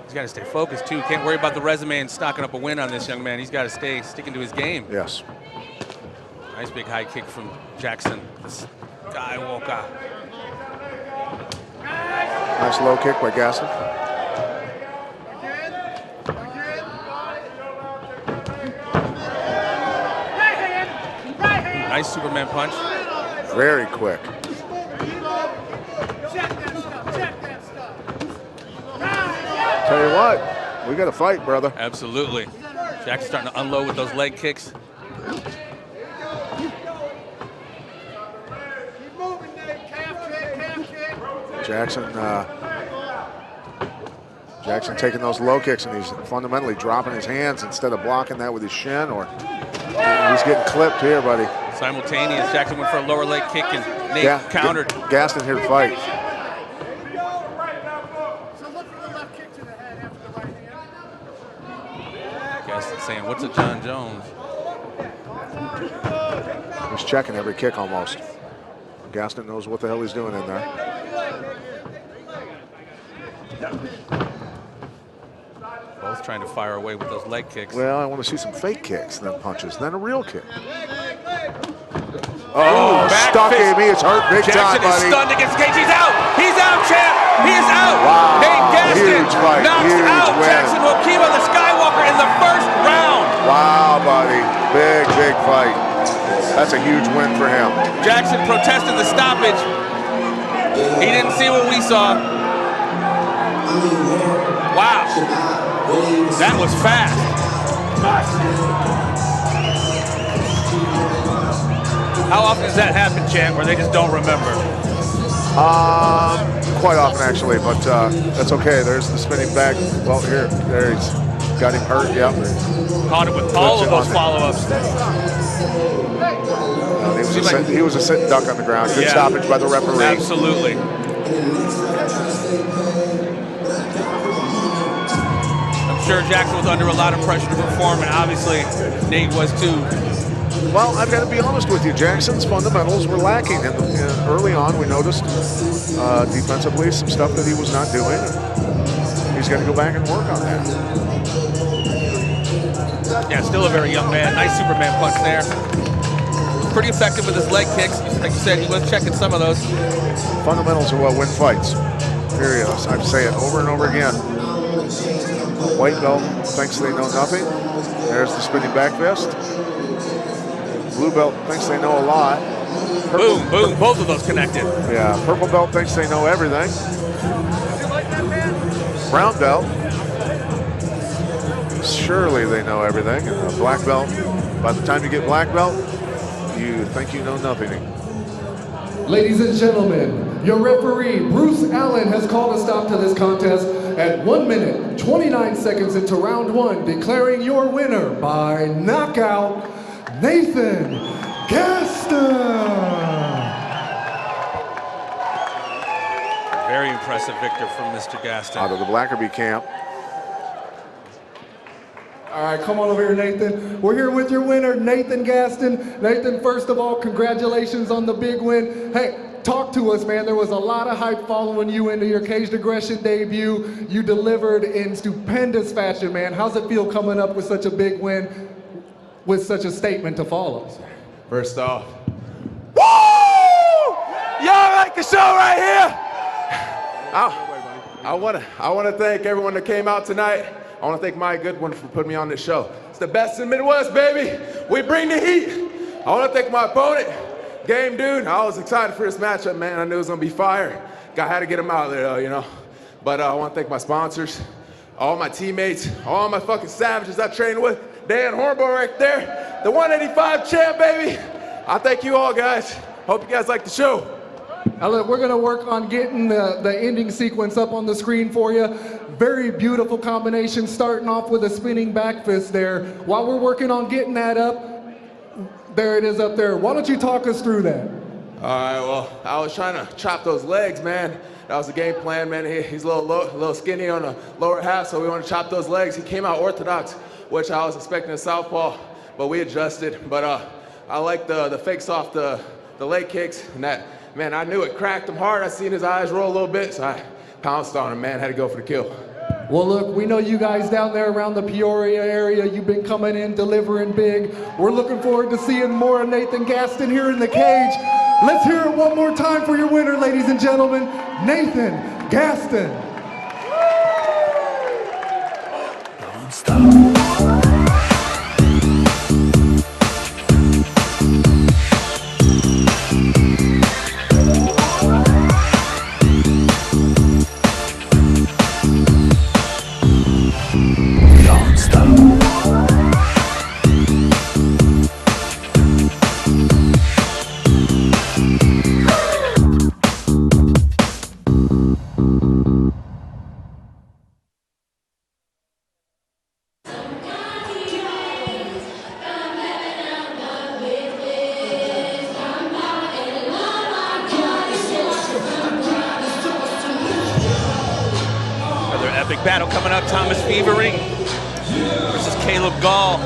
He's got to stay focused, too. Can't worry about the resume and stocking up a win on this young man. He's got to stay sticking to his game. Yes. Nice big high kick from Jackson. Skywalker. Nice low kick by Gaston. Nice Superman punch. Very quick. Tell you what, we got to fight, brother. Absolutely. Jackson's starting to unload with those leg kicks. Jackson taking those low kicks, and he's fundamentally dropping his hands instead of blocking that with his shin, or he's getting clipped here, buddy. Simultaneous, Jackson went for a lower leg kick and Nate countered. Gaston here to fight. Gaston saying, what's a John Jones? He's checking every kick almost. Gaston knows what the hell he's doing in there. Both trying to fire away with those leg kicks. Well, I want to see some fake kicks, then punches, then a real kick. Oh, stuck AME, it's hurt big time, buddy. Jackson is stunned against the cage. He's out! He's out, champ! He is out! Wow, Nate Gaston huge fight, knocks huge out win. Jackson NWOKEOMA, the Skywalker, in the first round. Wow, buddy, big, big fight. That's a huge win for him. Jackson protested the stoppage. He didn't see what we saw. Wow. That was fast. How often does that happen, champ, where they just don't remember? Quite often, actually, but that's okay. There's the spinning back. Well, here, there he's got him hurt, yep. Caught it with all of those follow-ups. He was a sitting duck on the ground. Good stoppage by the referee. Absolutely. I'm sure Jackson was under a lot of pressure to perform, and obviously Nate was too. Well, I've got to be honest with you. Jackson's fundamentals were lacking. Early on, we noticed defensively some stuff that he was not doing. He's got to go back and work on that. Yeah, still a very young man. Nice Superman punch there. Pretty effective with his leg kicks. Like you said, he was checking some of those. Fundamentals are what win fights. Period. I say it over and over again. White belt thinks they know nothing. There's the spinning back fist. Blue belt thinks they know a lot. Boom, boom, both of those connected. Yeah, purple belt thinks they know everything. Brown belt, surely they know everything. And a black belt, by the time you get black belt, you think you know nothing. Ladies and gentlemen, your referee, Bruce Allen, has called a stop to this contest at 1 minute, 29 seconds into round 1, declaring your winner by knockout, Nathan Gaston. Very impressive victor from Mr. Gaston. Out of the BLAKORBY camp. All right, come on over here, Nathan. We're here with your winner, Nathan Gaston. Nathan, first of all, congratulations on the big win. Hey, talk to us, man. There was a lot of hype following you into your Caged Aggression debut. You delivered in stupendous fashion, man. How's it feel coming up with such a big win, with such a statement to follow? First off, woo! Y'all like the show right here? I want to thank everyone that came out tonight. I want to thank my good one for putting me on this show. It's the best in the Midwest, baby. We bring the heat. I want to thank my opponent, Game Dude. I was excited for this matchup, man. I knew it was going to be fire. I had to get him out of there, though, you know. But I want to thank my sponsors, all my teammates, all my fucking savages I trained with. Dan Hornblower right there, the 185 champ, baby. I thank you all, guys. Hope you guys like the show. Now look, we're gonna work on getting the ending sequence up on the screen for you. Very beautiful combination, starting off with a spinning back fist there. While we're working on getting that up, there it is up there. Why don't you talk us through that? All right, well, I was trying to chop those legs, man. That was the game plan, man. He's a little skinny on the lower half, so we want to chop those legs. He came out orthodox, which I was expecting a southpaw, but we adjusted. But I like the fakes off the leg kicks, and that, man, I knew it cracked him hard. I seen his eyes roll a little bit, so I pounced on him, man. Had to go for the kill. Well, look, we know you guys down there around the Peoria area, you've been coming in, delivering big. We're looking forward to seeing more of Nathan Gaston here in the cage. Let's hear it one more time for your winner, ladies and gentlemen, Nathan Gaston. Don't stop. Battle coming up, Thomas VIEVERING versus Caleb Gall.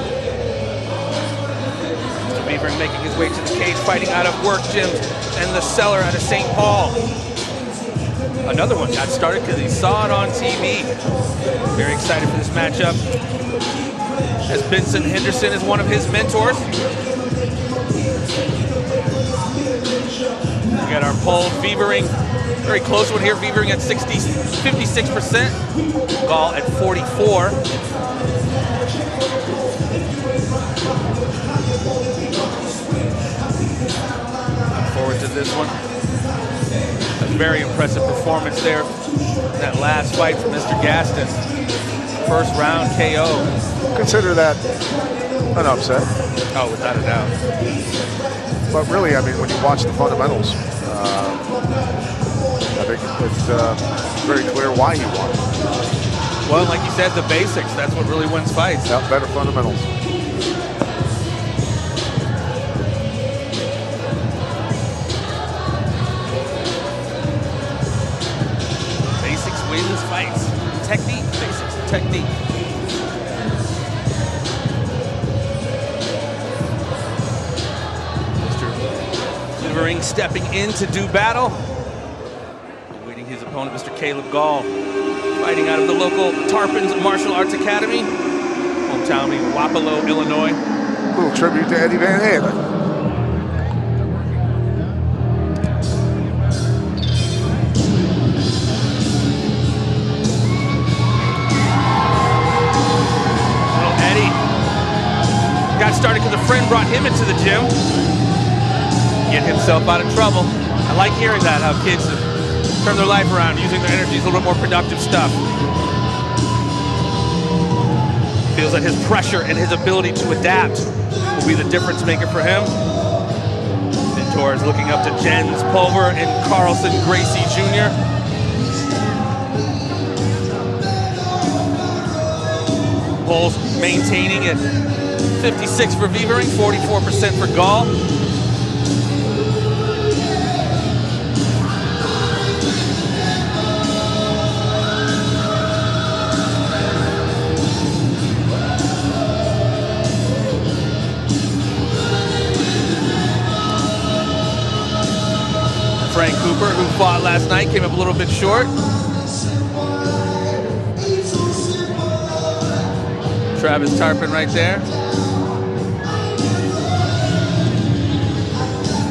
Mr. VIEVERING making his way to the cage, fighting out of Work Gym and the Cellar out of St. Paul. Another one got started because he saw it on TV. Very excited for this matchup, as Benson Henderson is one of his mentors. We got our poll, VIEVERING, very close one here. VIEVERING at 56%, Gall at 44%. Look forward to this one. A very impressive performance there. That last fight from Mr. Gaston. First round KO. Consider that an upset. Oh, without a doubt. But really, I mean, when you watch the fundamentals, I think it's very clear why he won. Well, like you said, the basics, that's what really wins fights. Yep, better fundamentals. Basics wins fights. Technique, basics, technique. Mr. VIEVERING stepping in to do battle. Awaiting his opponent, Mr. Caleb Gall, fighting out of the local Tarpons Martial Arts Academy, hometown in Wapello, Illinois. A little tribute to Eddie Van Halen. Started because a friend brought him into the gym, get himself out of trouble. I like hearing that, how kids turn their life around, using their energies, a little bit more productive stuff. Feels that his pressure and his ability to adapt will be the difference maker for him. Mentor is looking up to Jens Pulver and Carlson Gracie Jr. polls maintaining it. 56 for Vievering, 44% for Gall. Frank Cooper, who fought last night, came up a little bit short. Travis Tarpon right there.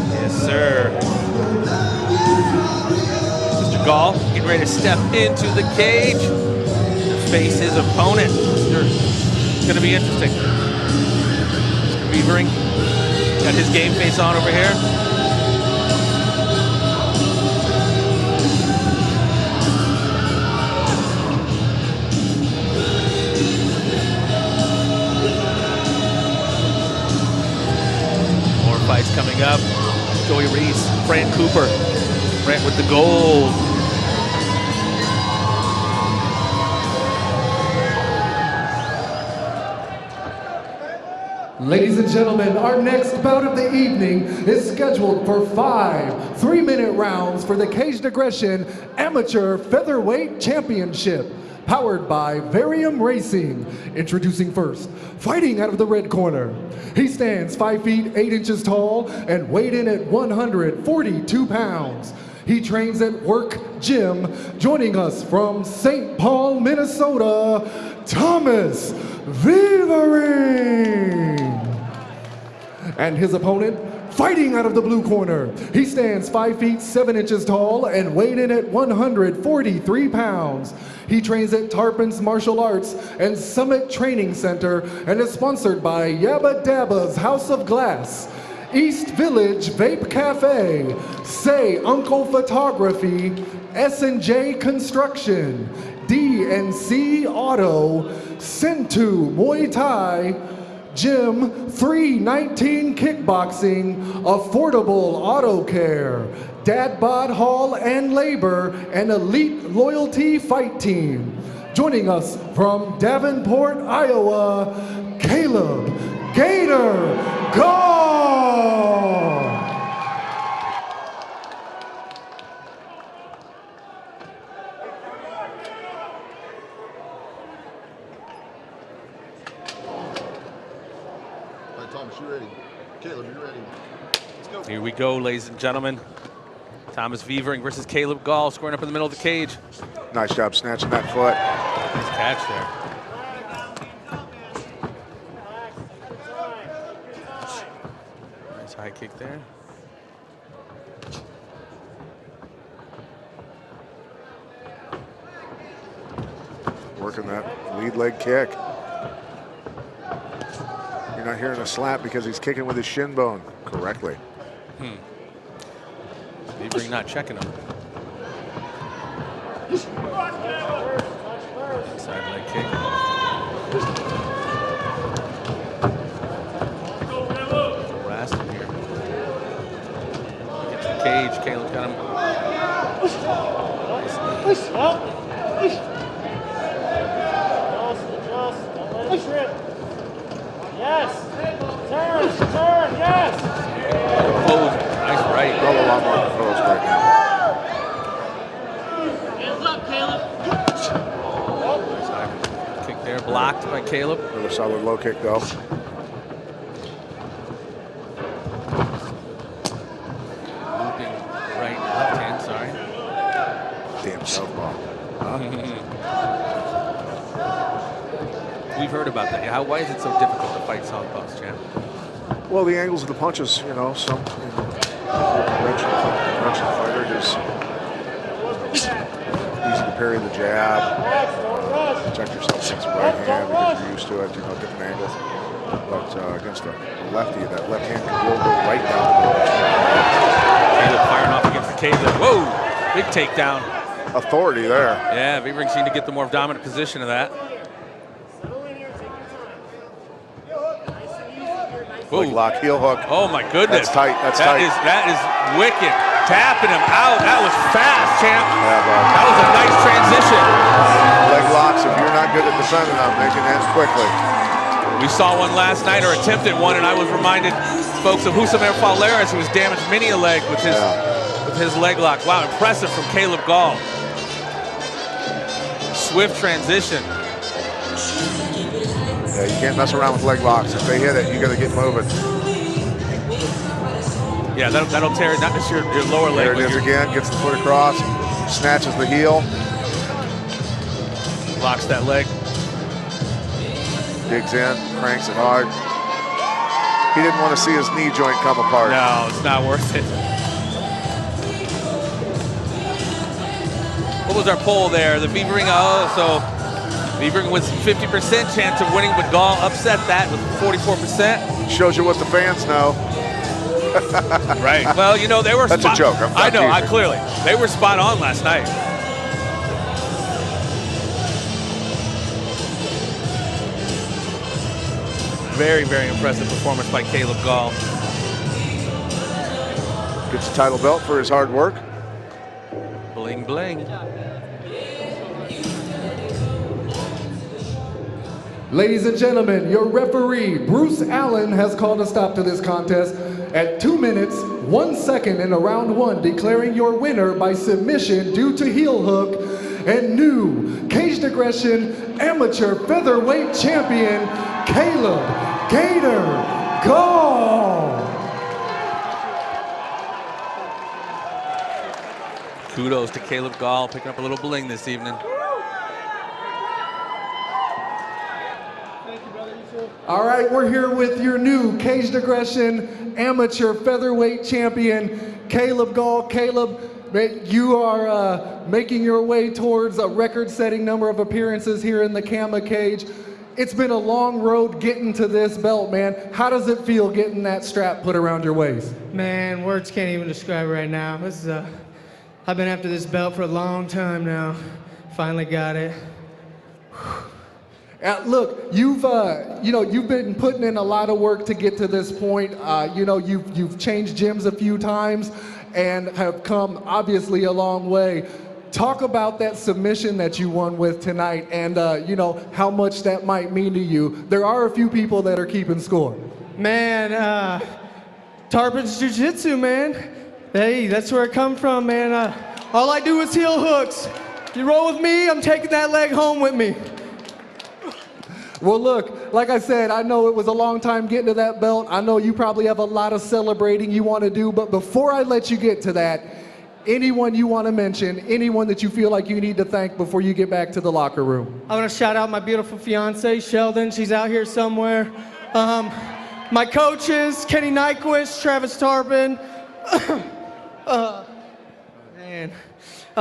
Yes, sir. Mr. Gall getting ready to step into the cage to face his opponent. It's going to be interesting. Mr. Vievering got his game face on over here. Fights coming up. Joey Reese, Frank Cooper. Brent with the gold. Ladies and gentlemen, our next bout of the evening is scheduled for 5 3-minute rounds for the Caged Aggression Amateur Featherweight Championship, powered by Varium Racing. Introducing first, fighting out of the red corner. He stands 5 feet 8 inches tall and weighed in at 142 pounds. He trains at Work Gym. Joining us from St. Paul, Minnesota, Thomas Vievering. And his opponent, fighting out of the blue corner. He stands 5 feet 7 inches tall and weighed in at 143 pounds. He trains at Tarpon's Martial Arts and Summit Training Center and is sponsored by Yabba Dabba's House of Glass, East Village Vape Cafe, Say Uncle Photography, S&J Construction, D&C Auto, Sentu Muay Thai, Gym 319 Kickboxing, Affordable Auto Care, Dad Bod Hall and Labor, and Elite Loyalty Fight Team. Joining us from Davenport, Iowa, Caleb Gator Gall. Thomas, you ready? Caleb, you ready? Let's go. Here we go, ladies and gentlemen. Thomas Vievering versus Caleb Gall, squaring up in the middle of the cage. Nice job snatching that foot. Nice catch there. Nice high kick there. Working that lead leg kick. You're not hearing a slap because he's kicking with his shin bone correctly. Vievering not checking him. Inside leg kick. Harassed him here. Gets the cage. Caleb's got him. Yes. Turn, yes. Oh, nice right. A lot more composed right now. Hands up, Caleb. Nice high kick there, blocked by Caleb. Another solid low kick though. Looping right, left hand, sorry. Damn southpaw. We've heard about that. Yeah, why is it so difficult to fight southpaws, champ? Well, the angles of the punches, you know, some conventional fighter just easy to parry the jab, protect yourself against the right hand because you're used to it, you know, different angles. But against a lefty, that left hand can roll right down the middle. Caleb firing off against the cage. Whoa, big takedown. Authority there. Yeah, Vievering seemed to get the more dominant position of that. Leg lock, heel hook. Oh my goodness. That's tight. That's tight. That is wicked. tapping him out. That was fast, champ. Yeah, bud. That was a nice transition. Leg locks, if you're not good at defending them, they can end quickly. We saw one last night, or attempted one, and I was reminded, folks, of Husamer Faleras, who has damaged many a leg with his leg lock. Wow, impressive from Caleb Gall. Swift transition. Yeah, you can't mess around with leg locks. If they hit it, you got to get moving. Yeah, that'll tear not just your lower leg. There it is again, gets the foot across, snatches the heel. Locks that leg. Digs in, cranks it hard. He didn't want to see his knee joint come apart. No, it's not worth it. What was our poll there? The VIEVERING, so VIEVERING was 50% chance of winning, but Gall upset that with 44%. Shows you what the fans know. Right. Well, you know, they were That's a joke. I know, clearly. They were spot on last night. Very, very impressive performance by Caleb Gall. Gets a title belt for his hard work. Bling, bling. Ladies and gentlemen, your referee, Bruce Allen, has called a stop to this contest at 2 minutes, 1 second in round 1, declaring your winner by submission due to heel hook and new Caged Aggression Amateur Featherweight Champion, Caleb Gator Gall. Kudos to Caleb Gall, picking up a little bling this evening. All right, we're here with your new Caged Aggression Amateur Featherweight Champion, Caleb Gall. Caleb, you are making your way towards a record-setting number of appearances here in the KAMA cage. It's been a long road getting to this belt, man. How does it feel getting that strap put around your waist? Man, words can't even describe it right now. This is I've been after this belt for a long time now. Finally got it. Look, you've been putting in a lot of work to get to this point. You've changed gyms a few times and have come obviously a long way. Talk about that submission that you won with tonight, and how much that might mean to you. There are a few people that are keeping score. Man, Tarpon's Jiu-Jitsu, man. Hey, that's where it come from, man. All I do is heel hooks. You roll with me, I'm taking that leg home with me. Well, look, like I said, I know it was a long time getting to that belt. I know you probably have a lot of celebrating you want to do, but before I let you get to that, anyone you want to mention, anyone that you feel like you need to thank before you get back to the locker room? I want to shout out my beautiful fiance, Sheldon. She's out here somewhere. My coaches, Kenny Nyquist, Travis Tarpon.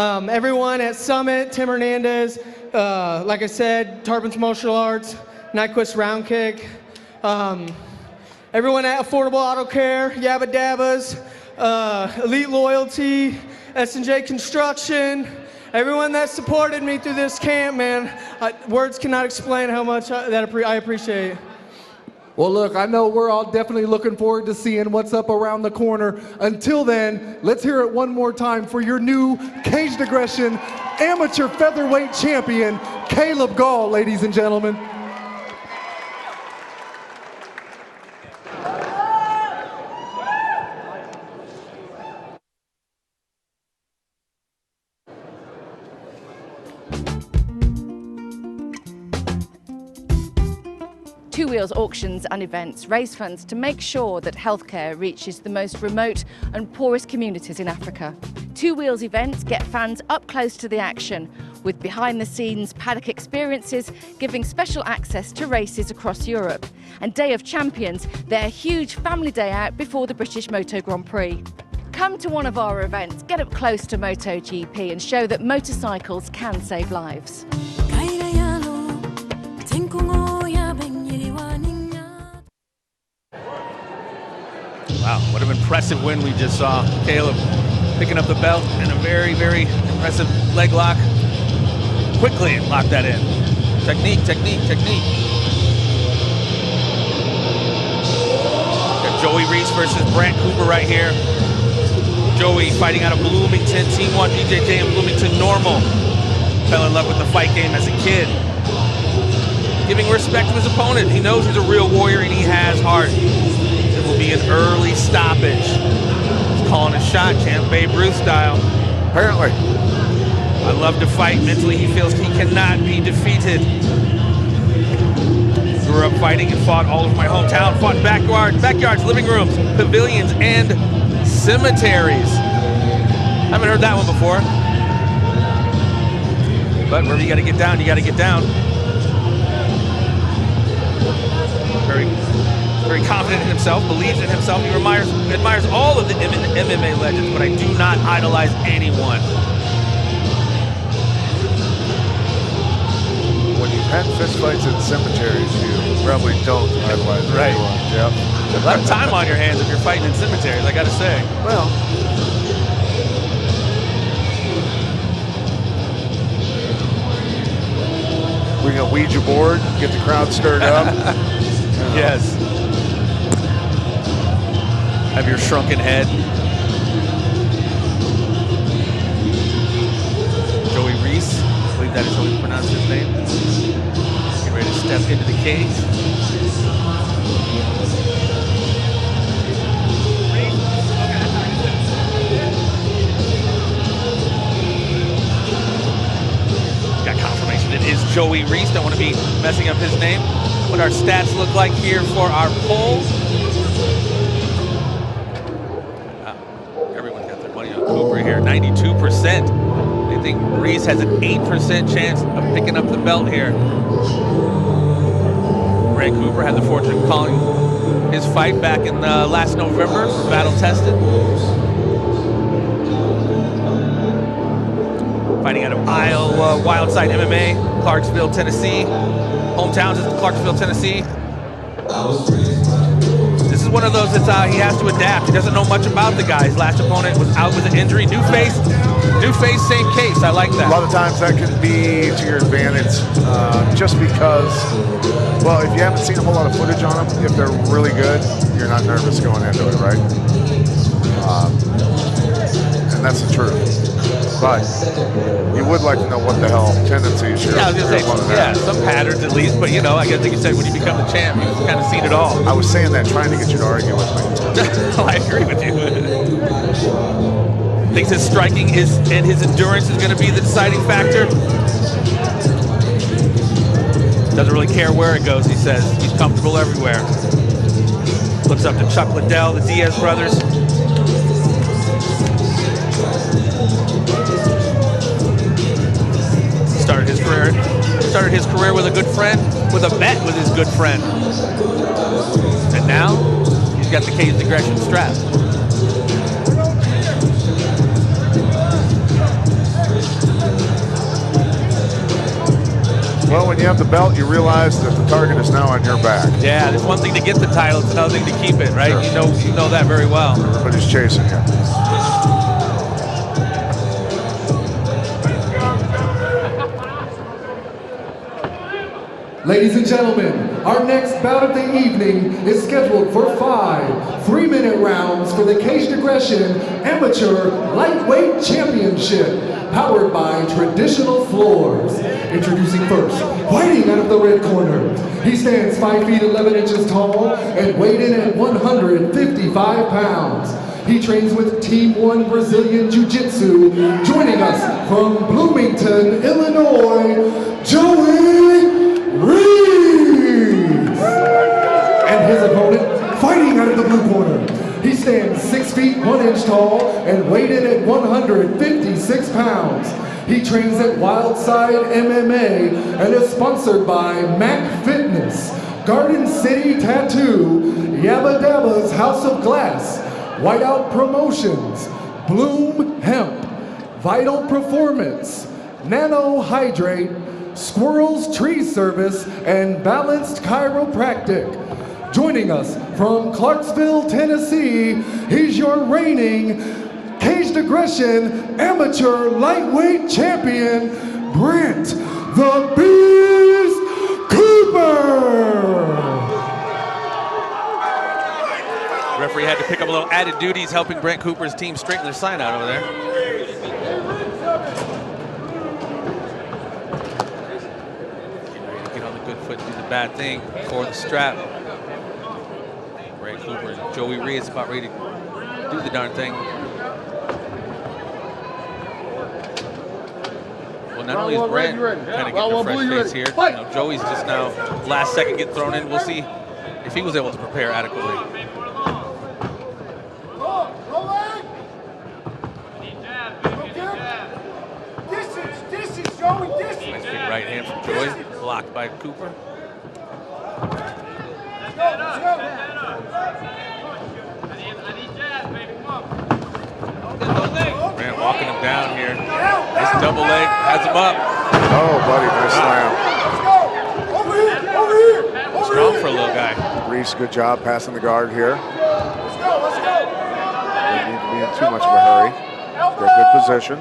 Everyone at Summit, Tim Hernandez, like I said, Tarpon's Martial Arts, Nyquist Round Kick, everyone at Affordable Auto Care, Yabba Dabbas, Elite Loyalty, S&J Construction, everyone that supported me through this camp, man. Words cannot explain how much I appreciate it. Well, look, I know we're all definitely looking forward to seeing what's up around the corner. Until then, let's hear it one more time for your new Caged Aggression Amateur Featherweight Champion, Caleb Gall, ladies and gentlemen. Two Wheels auctions and events raise funds to make sure that healthcare reaches the most remote and poorest communities in Africa. Two Wheels events get fans up close to the action, with behind-the-scenes paddock experiences giving special access to races across Europe. And Day of Champions, their huge family day out before the British Moto Grand Prix. Come to one of our events, get up close to MotoGP and show that motorcycles can save lives. Wow, what an impressive win we just saw. Caleb picking up the belt and a very, very impressive leg lock. Quickly lock that in. Technique, technique, technique. Got Joey Reese versus Brent Cooper right here. Joey fighting out of Bloomington, Team 1 BJJ in Bloomington Normal. Fell in love with the fight game as a kid. Giving respect to his opponent. He knows he's a real warrior and he has heart. It will be an early stoppage. He's calling a shot, champ Babe Ruth style. Apparently. I love to fight. Mentally, he feels he cannot be defeated. Grew up fighting and fought all over my hometown. Fought in backyards, living rooms, pavilions, and cemeteries. Haven't heard that one before. But wherever you gotta get down, you gotta get down. Very confident in himself, believes in himself. He admires all of the MMA legends, but I do not idolize anyone. When you've had fist fights in cemeteries, you probably don't idolize anyone. Yep. A lot of time on your hands if you're fighting in cemeteries, I gotta say. Well, bring a Ouija board, get the crowd stirred up. Yes. Have your shrunken head. Joey Reese, I believe that is how we pronounce his name. Get ready to step into the cage. Got confirmation it is Joey Reese. Don't want to be messing up his name. What our stats look like here for our poll. Everyone's got their money on Cooper here, 92%. They think Reese has an 8% chance of picking up the belt here. Ray Cooper had the fortune of calling his fight back in last November, battle tested. Fighting out of Iowa, Wildside MMA, Clarksville, Tennessee. Hometowns is Clarksville, Tennessee. This is one of those that he has to adapt. He doesn't know much about the guy. His last opponent was out with an injury. New face, same case. I like that. A lot of times that can be to your advantage just because, well, if you haven't seen a whole lot of footage on them, if they're really good, you're not nervous going into it, right? And that's the truth. But you would like to know what the hell tendencies you're I was gonna say, some patterns at least, but you know, I guess like you said, when you become the champ, you've kind of seen it all. I was saying that trying to get you to argue with me. I agree with you. Thinks his striking and his endurance is going to be the deciding factor. Doesn't really care where it goes, he says. He's comfortable everywhere. Looks up to Chuck Liddell, the Diaz brothers. Started his career with a good friend, with a bet with his good friend. And now, he's got the Caged Aggression strap. Well, when you have the belt, you realize that the target is now on your back. Yeah, it's one thing to get the title, it's another thing to keep it, right? Sure. You know that very well. Everybody's chasing you. Ladies and gentlemen, our next bout of the evening is scheduled for 5 3-minute rounds for the Caged Aggression Amateur Lightweight Championship, powered by Traditional Floors. Introducing first, fighting out of the red corner. He stands 5 feet 11 inches tall and weighed in at 155 pounds. He trains with Team 1 Brazilian Jiu-Jitsu. Joining us from Bloomington, Illinois, Joey Reese! And his opponent, fighting out of the blue corner. He stands 6 feet 1 inch tall and weighed in at 156 pounds. He trains at Wildside MMA and is sponsored by Mac Fitness, Garden City Tattoo, Yabba Dabba's House of Glass, Whiteout Promotions, Bloom Hemp, Vital Performance, Nano Hydrate, Squirrels Tree Service, and Balanced Chiropractic. Joining us from Clarksville, Tennessee, he's your reigning Caged Aggression Amateur Lightweight Champion, BRENT the Beast Cooper. referee had to pick up a little added duties helping Brent Cooper's team straighten their sign out over there. Getting ready to get on the good foot and do the bad thing for the strap. Brent Cooper and Joey Reese about ready to do the darn thing. Well, not only is Brent kind of getting a fresh face here, you know, Joey's just now last second get thrown in. We'll see if he was able to prepare adequately. Distance, Joey, distance. Nice big right hand from Joey, blocked by Cooper. Brent walking him down here. Nice double leg, has him up. Oh, buddy, nice slam. Strong for a little guy. Reese, good job passing the guard here. Don't need to be in too much of a hurry. Got good position.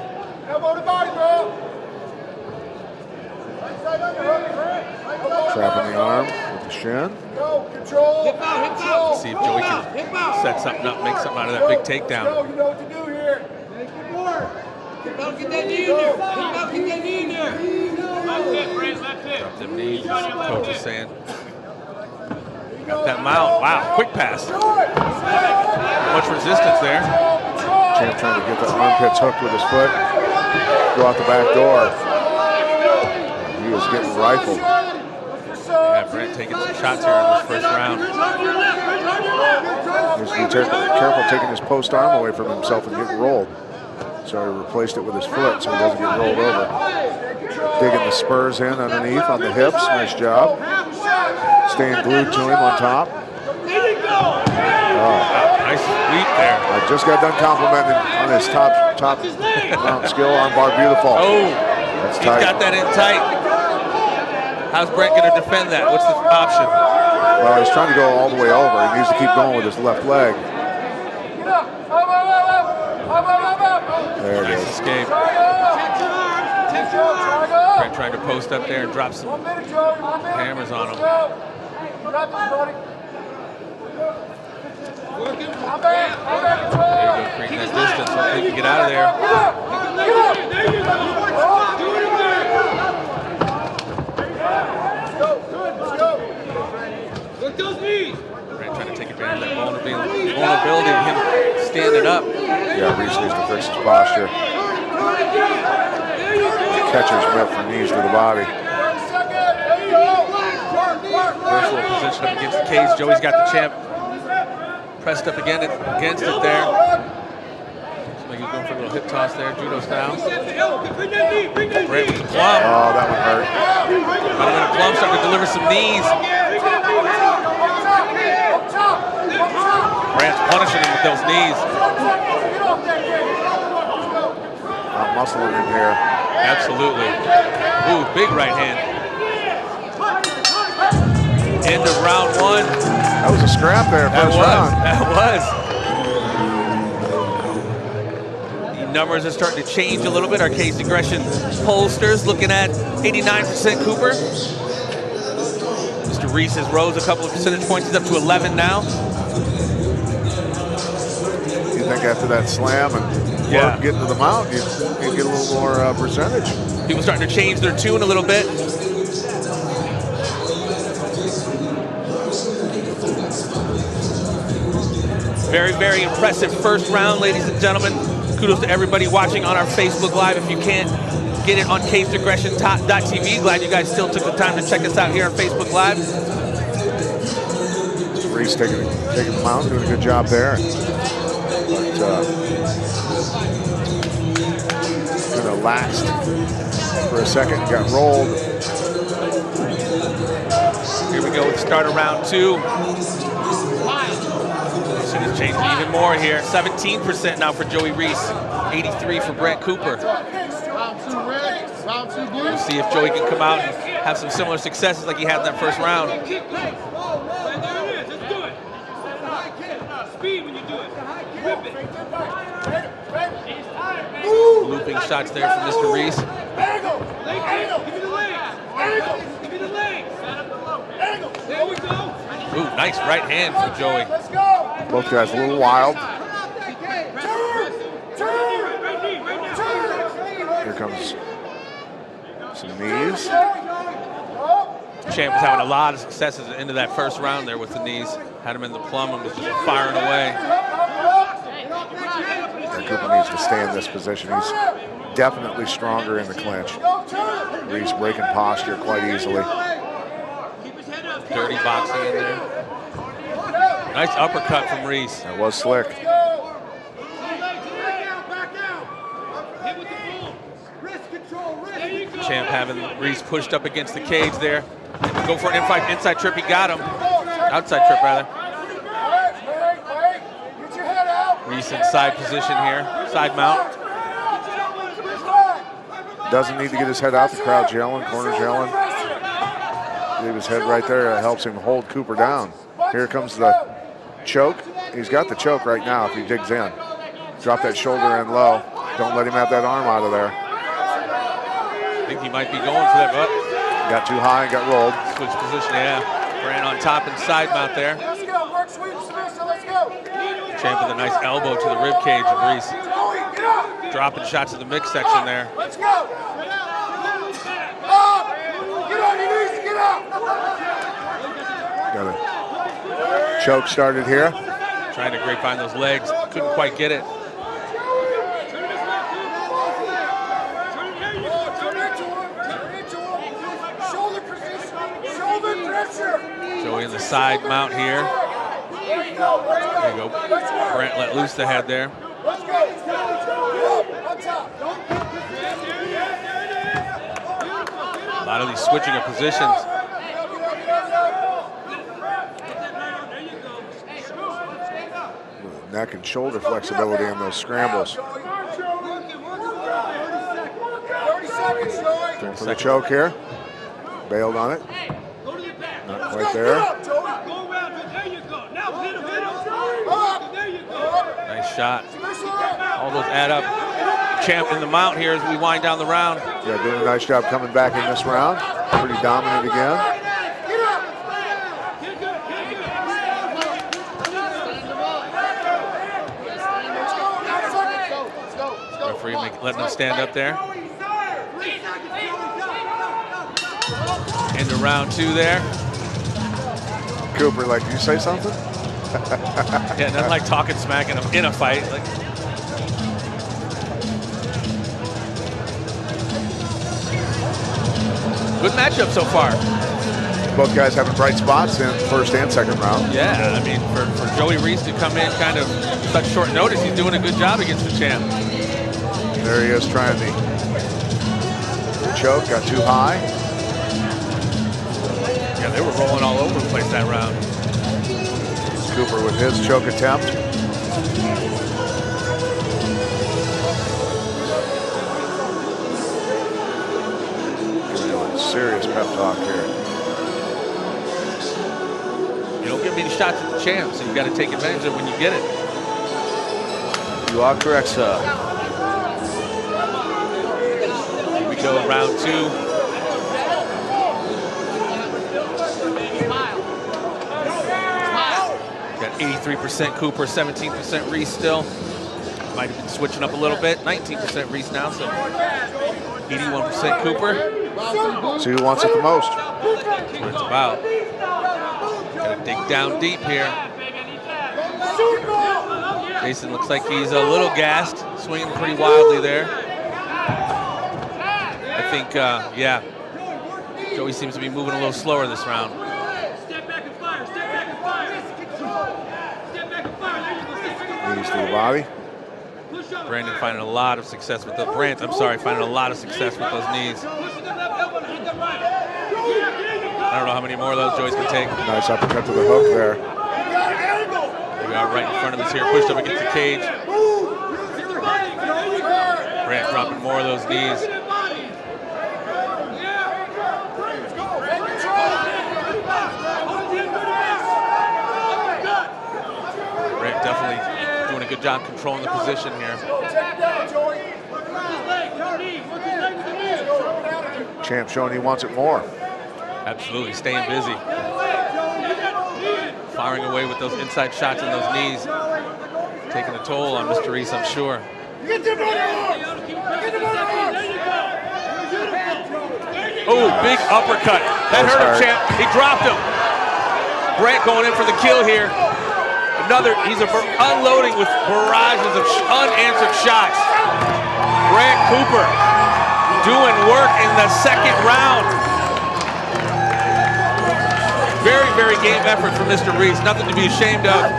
Trapping the arm with the shin. See if Joey can set something up, make something out of that big takedown. You know what to do here. Get that knee in there. Get that knee in there. Left hip, Brent, left hip. Drop them knees, as the coach is saying. Got that mount. Wow, quick pass. Much resistance there. Champ trying to get the armpits hooked with his foot. Go out the back door. He was getting rifled. Yeah, Brent taking some shots here in this first round. He has to be careful taking his post arm away from himself and getting rolled. So he replaced it with his foot so he doesn't get rolled over. Digging the spurs in underneath on the hips. Nice job. Staying glued to him on top. Oh, nice sweep there. I just got done complimenting on his top mount skill, armbar beautiful. Oh, that's he's tight. got that in tight. How's Brent going to defend that? What's the option? Well, he's trying to go all the way over. He needs to keep going with his left leg. There it Nice is. escape. Brent trying to post up there and drop some hammers on him. There you go, creating that distance. Hopefully he can get out of there. Brent trying to take advantage of that vulnerability of him standing up. Yeah, Reese needs to fix his posture. Catcher's meant for knees to the body. Versatile position up against the cage. Joey's got the champ pressed up against it there. Looks like he's going for a little hip toss there, judo style. Brent with the plum. Oh, that one hurt. Plum starting to deliver some knees. Brent's punishing him with those knees. Not muscling him here. Absolutely. Ooh, big right hand. End of round one. That was a scrap there, first round. That was. The numbers are starting to change a little bit. Our Caged Aggression pollsters looking at 89% Cooper. Mr. Reese has rose a couple of percentage points. He's up to 11 now. You think after that slam and getting to the mount, you get a little more percentage? People starting to change their tune a little bit. Very, very impressive first round, ladies and gentlemen. Kudos to everybody watching on our Facebook Live. If you can't get it on CagedAggression.tv, glad you guys still took the time to check us out here on Facebook Live. Reese taking the mount, doing a good job there. But kind of laxed for a second, got rolled. Here we go, start of round two. Should have changed even more here. 17% now for Joey Reese, 83 for Brent Cooper. Round two red, round two blue. We'll see if Joey can come out and have some similar successes like he had in that first round. Speed when you do it. Whip it. Looping shots there from Mr. Reese. Give me the legs. Give me the legs. There we go. Ooh, nice right hand from Joey. Let's go. Both guys a little wild. Here comes some knees. Champ was having a lot of success at the end of that first round there with the knees. Had him in the plum and was just firing away. And Cooper needs to stay in this position. He's definitely stronger in the clinch. Reese breaking posture quite easily. Dirty boxing in there. Nice uppercut from Reese. That was slick. Champ having Reese pushed up against the cage there. Go for an inside trip, he got him. Outside trip, rather. Reese in side position here, side mount. Doesn't need to get his head out, the crowd's yelling, corner's yelling. Leave his head right there, it helps him hold Cooper down. Here comes the choke. He's got the choke right now if he digs in. Drop that shoulder in low. Don't let him have that arm out of there. I think he might be going for that, but got too high and got rolled. Switch position, yeah. BRENT on top and side mount there. Let's go, work sweep, submission, let's go. Champ with a nice elbow to the rib cage of Reese. Dropping shots in the midsection there. Let's go. Up. Get on your knees, get up. Got a choke started here. Trying to grapevine those legs, couldn't quite get it. Joey in the side mount here. There you go. BRENT let loose the head there. A lot of these switching of positions. Neck and shoulder flexibility in those scrambles. Going for the choke here. Bailed on it. Not quite there. Nice shot. All those add up. Champ in the mount here as we wind down the round. Yeah, doing a nice job coming back in this round. Pretty dominant again. Referee letting him stand up there. Into round two there. Cooper, like, did you say something? Yeah, nothing like talking smack in a fight. Like, good matchup so far. Both guys having bright spots in first and second round. Yeah, I mean, for Joey Reese to come in kind of such short notice, he's doing a good job against the champ. There he is trying the choke, got too high. Yeah, they were rolling all over the place that round. Cooper with his choke attempt. Serious pep talk here. You don't get many shots at the champ, so you got to take advantage of it when you get it. You are correct, sir. Here we go, round two. Got 83% Cooper, 17% Reese still. Might have been switching up a little bit. 19% Reese now, so 81% Cooper. See who wants it the most. That's what it's about. Gotta dig down deep here. Jason looks like he's a little gassed, swinging pretty wildly there. I think, yeah, Joey seems to be moving a little slower this round. Knees to the body. Brandon finding a lot of success with the BRENT. I'm sorry, finding a lot of success with those knees. I don't know how many more of those Joey's can take. Nice uppercut to the hook there. We are right in front of us here, pushed up against the cage. BRENT dropping more of those knees. BRENT definitely doing a good job controlling the position here. Champ showing he wants it more. Absolutely, staying busy. firing away with those inside shots and those knees. Taking a toll on Mr. Reese, I'm sure. Oh, big uppercut. That hurt him, champ. He dropped him. BRENT going in for the kill here. He's unloading with barrages of unanswered shots. BRENT Cooper doing work in the second round. Very, very game effort from Mr. Reese. Nothing to be ashamed of.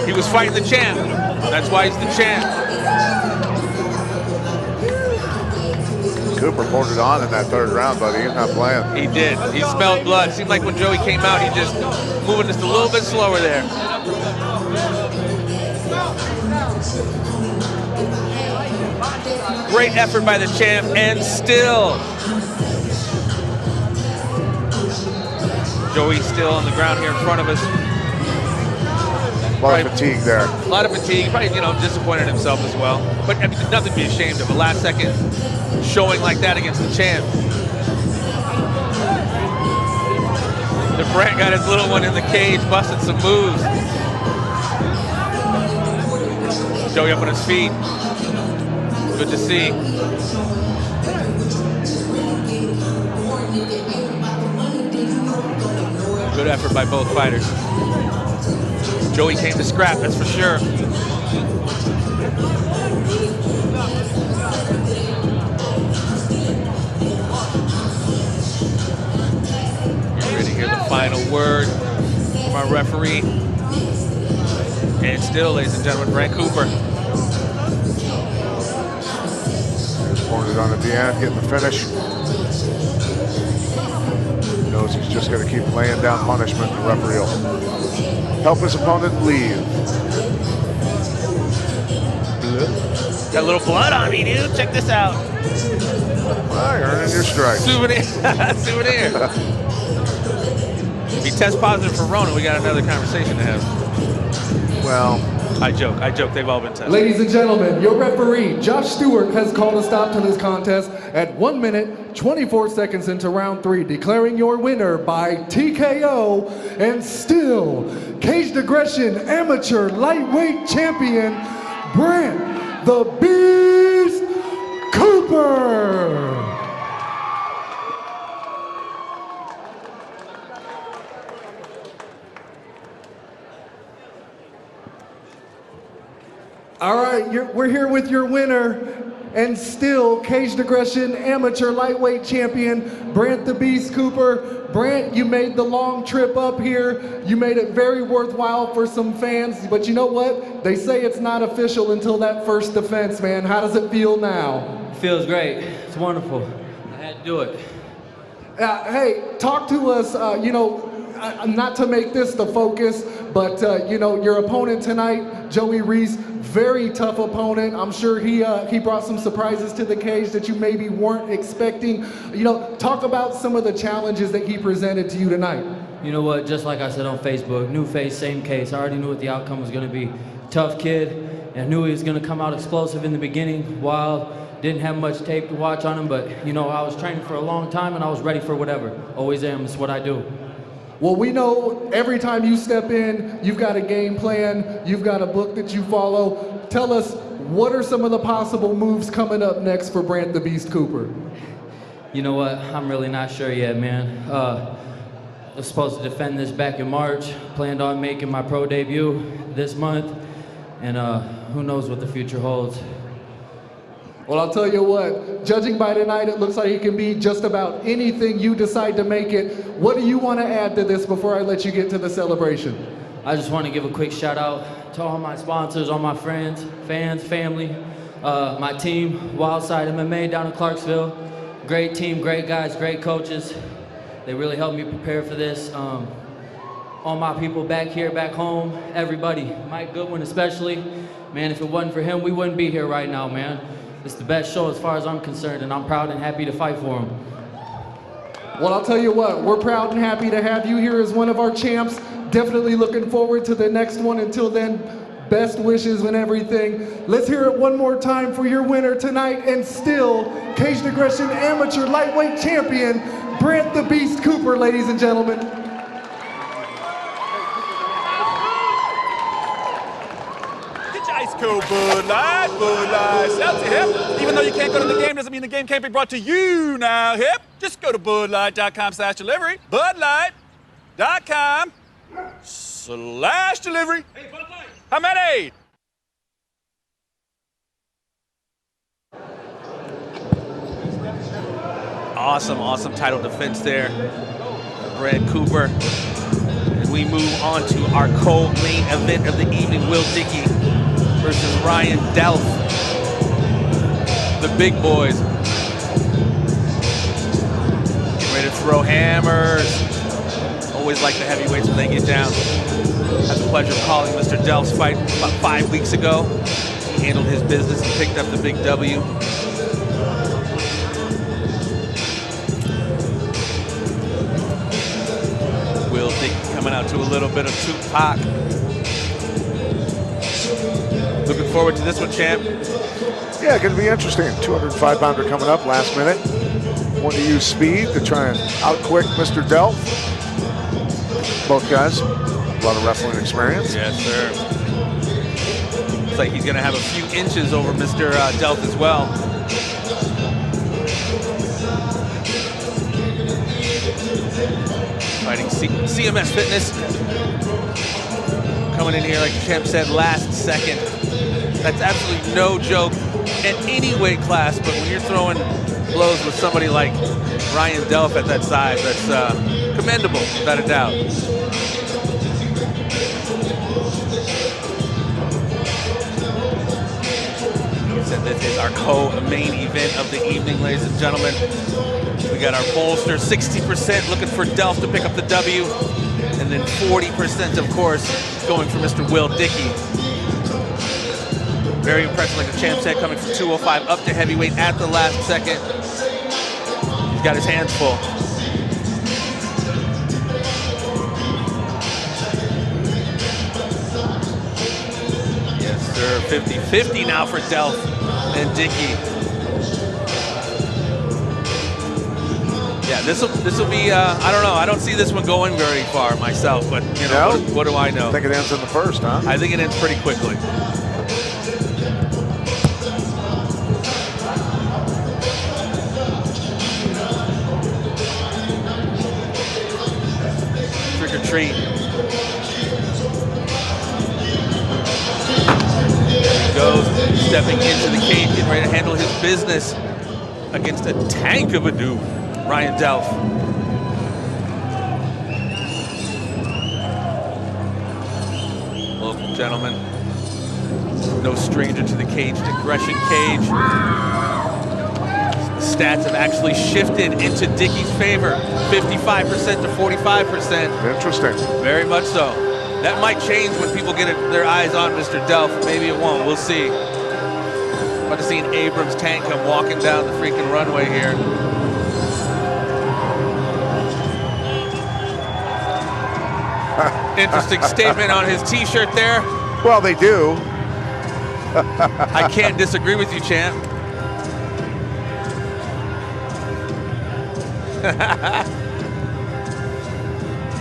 He was fighting the champ. That's why he's the champ. Cooper poured it on in that third round, buddy. He's not playing. He did. He smelled blood. Seemed like when Joey came out, he just moving just a little bit slower there. Great effort by the champ, and still Joey still on the ground here in front of us. A lot of fatigue there. A lot of fatigue. Probably, disappointed himself as well. But I mean, nothing to be ashamed of. A last second showing like that against the champ. The BRENT got his little one in the cage, busting some moves. Joey up on his feet. Good to see. Good effort by both fighters. Joey came to scrap, that's for sure. Get ready to hear the final word from our referee. And still, ladies and gentlemen, BRENT Cooper. Poured it on at the end, getting the finish. Knows he's just going to keep laying down punishment. The referee will help his opponent leave. Got a little blood on me, dude. Check this out. Well, you're earning your stripes. Souvenir. Souvenir. If he tests positive for Rona, we got another conversation to have. Well, I joke. They've all been tested. Ladies and gentlemen, your referee, Josh Stewart, has called a stop to this contest at 1 minute, 24 seconds into round 3, declaring your winner by TKO and still Caged Aggression Amateur Lightweight Champion, BRENT the Beast Cooper. All right, we're here with your winner and still Caged Aggression Amateur Lightweight Champion, BRENT the Beast Cooper. BRENT, you made the long trip up here. You made it very worthwhile for some fans, but you know what? They say it's not official until that first defense, man. How does it feel now? It feels great. It's wonderful. I had to do it. Hey, talk to us, not to make this the focus, but your opponent tonight, Joey Reese, very tough opponent. I'm sure he brought some surprises to the cage that you maybe weren't expecting. Talk about some of the challenges that he presented to you tonight. You know what, just like I said on Facebook, new face, same case. I already knew what the outcome was gonna be. Tough kid, and I knew he was gonna come out explosive in the beginning, wild. Didn't have much tape to watch on him, but I was training for a long time and I was ready for whatever. Always am, it's what I do. Well, we know every time you step in, you've got a game plan, you've got a book that you follow. Tell us, what are some of the possible moves coming up next for BRENT the Beast Cooper? You know what, I'm really not sure yet, man. I was supposed to defend this back in March, planned on making my pro debut this month, and who knows what the future holds. Well, I'll tell you what, judging by tonight, it looks like it can be just about anything you decide to make it. What do you want to add to this before I let you get to the celebration? I just want to give a quick shout out to all my sponsors, all my friends, fans, family, my team, Wildside MMA down in Clarksville. Great team, great guys, great coaches. They really helped me prepare for this. All my people back here, back home, everybody, Mike Goodwin especially. Man, if it wasn't for him, we wouldn't be here right now, man. It's the best show as far as I'm concerned, and I'm proud and happy to fight for him. Well, I'll tell you what, we're proud and happy to have you here as one of our champs. Definitely looking forward to the next one. Until then, best wishes and everything. Let's hear it one more time for your winner tonight, and still Caged Aggression Amateur Lightweight Champion, BRENT the Beast Cooper, ladies and gentlemen. Ice Cold Bud Light, Seltzer, hip. Even though you can't go to the game, doesn't mean the game can't be brought to you now, hip. Just go to budlight.com/delivery, budlight.com/delivery. Hey, Bud Light. How many? Awesome title defense there. Brad Cooper. And we move on to our co-main event of the evening, Will Dickey versus Ryan DELF. The big boys. Getting ready to throw hammers. Always like the heavyweights when they get down. Had the pleasure of calling Mr. DELF's fight about 5 weeks ago. He handled his business and picked up the big W. Will Dickey coming out to a little bit of Tupac. Looking forward to this one, champ. Yeah, going to be interesting. 205-pounder coming up last minute. Want to use speed to try and outquick Mr. DELF. Both guys, a lot of wrestling experience. Yes, sir. Looks like he's going to have a few inches over Mr. DELF as well. Fighting CMS Fitness. Coming in here, like the champ said, last second. That's absolutely no joke at any weight class, but when you're throwing blows with somebody like Ryan DELF at that size, that's commendable, without a doubt. Said this is our co-main event of the evening, ladies and gentlemen. We got our bolster, 60% looking for DELF to pick up the W, and then 40%, of course, going for Mr. Will Dickey. Very impressive, like the champ said, coming from 205 up to heavyweight at the last second. He's got his hands full. Yes, sir, 50-50 now for DELF and Dickey. Yeah, this will be, I don't know, I don't see this one going very far myself, but, you know, what do I know? I think it ends in the first, huh? I think it ends pretty quickly. Trick or treat. There he goes, stepping into the cage, getting ready to handle his business against a tank of a dude, Ryan DELF. Local gentleman, no stranger to the cage, aggression cage. The stats have actually shifted into Dickey's favor, 55% to 45%. Interesting. Very much so. That might change when people get their eyes on Mr. DELF. Maybe it won't. We'll see. About to see an Abrams tank come walking down the freaking runway here. Interesting statement on his t-shirt there. Well, they do. I can't disagree with you, champ.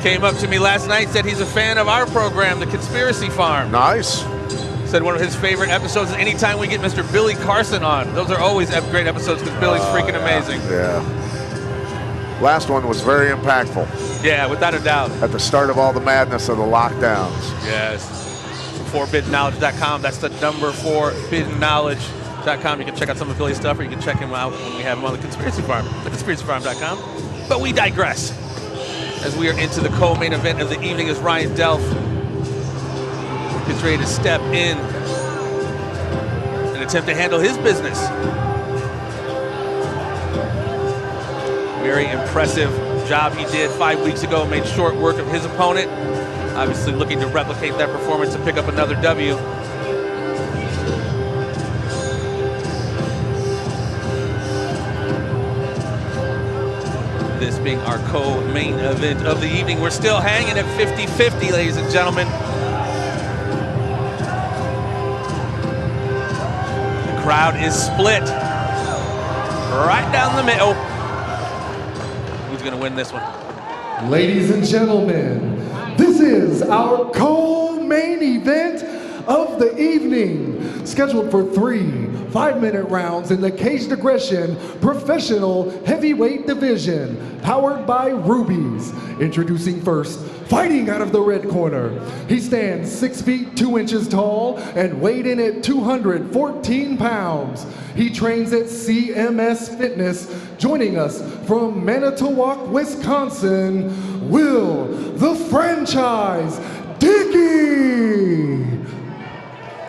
Came up to me last night, said he's a fan of our program, The Conspiracy Farm. Nice. Said one of his favorite episodes is anytime we get Mr. Billy Carson on. Those are always great episodes because Billy's freaking amazing. Yeah. Last one was very impactful. Yeah, without a doubt. At the start of all the madness of the lockdowns. Yes. ForbiddenKnowledge.com. That's the number, ForbiddenKnowledge.com. You can check out some of Billy's stuff, or you can check him out when we have him on The Conspiracy Farm, theconspiracyfarm.com. But we digress. As we are into the co-main event of the evening, as Ryan DELF gets ready to step in and attempt to handle his business. Very impressive job he did 5 weeks ago, made short work of his opponent. Obviously looking to replicate that performance and pick up another W. This being our co-main event of the evening. We're still hanging at 50-50, ladies and gentlemen. The crowd is split right down the middle. Who's gonna win this one? Ladies and gentlemen, this is our co-main event of the evening, scheduled for 3 5-minute rounds in the Caged Aggression Professional Heavyweight Division, powered by Rubies. Introducing first, fighting out of the red corner. He stands 6 feet 2 inches tall and weighed in at 214 pounds. He trains at CMS Fitness. Joining us from Manitowoc, Wisconsin, Will the Franchise DICKE.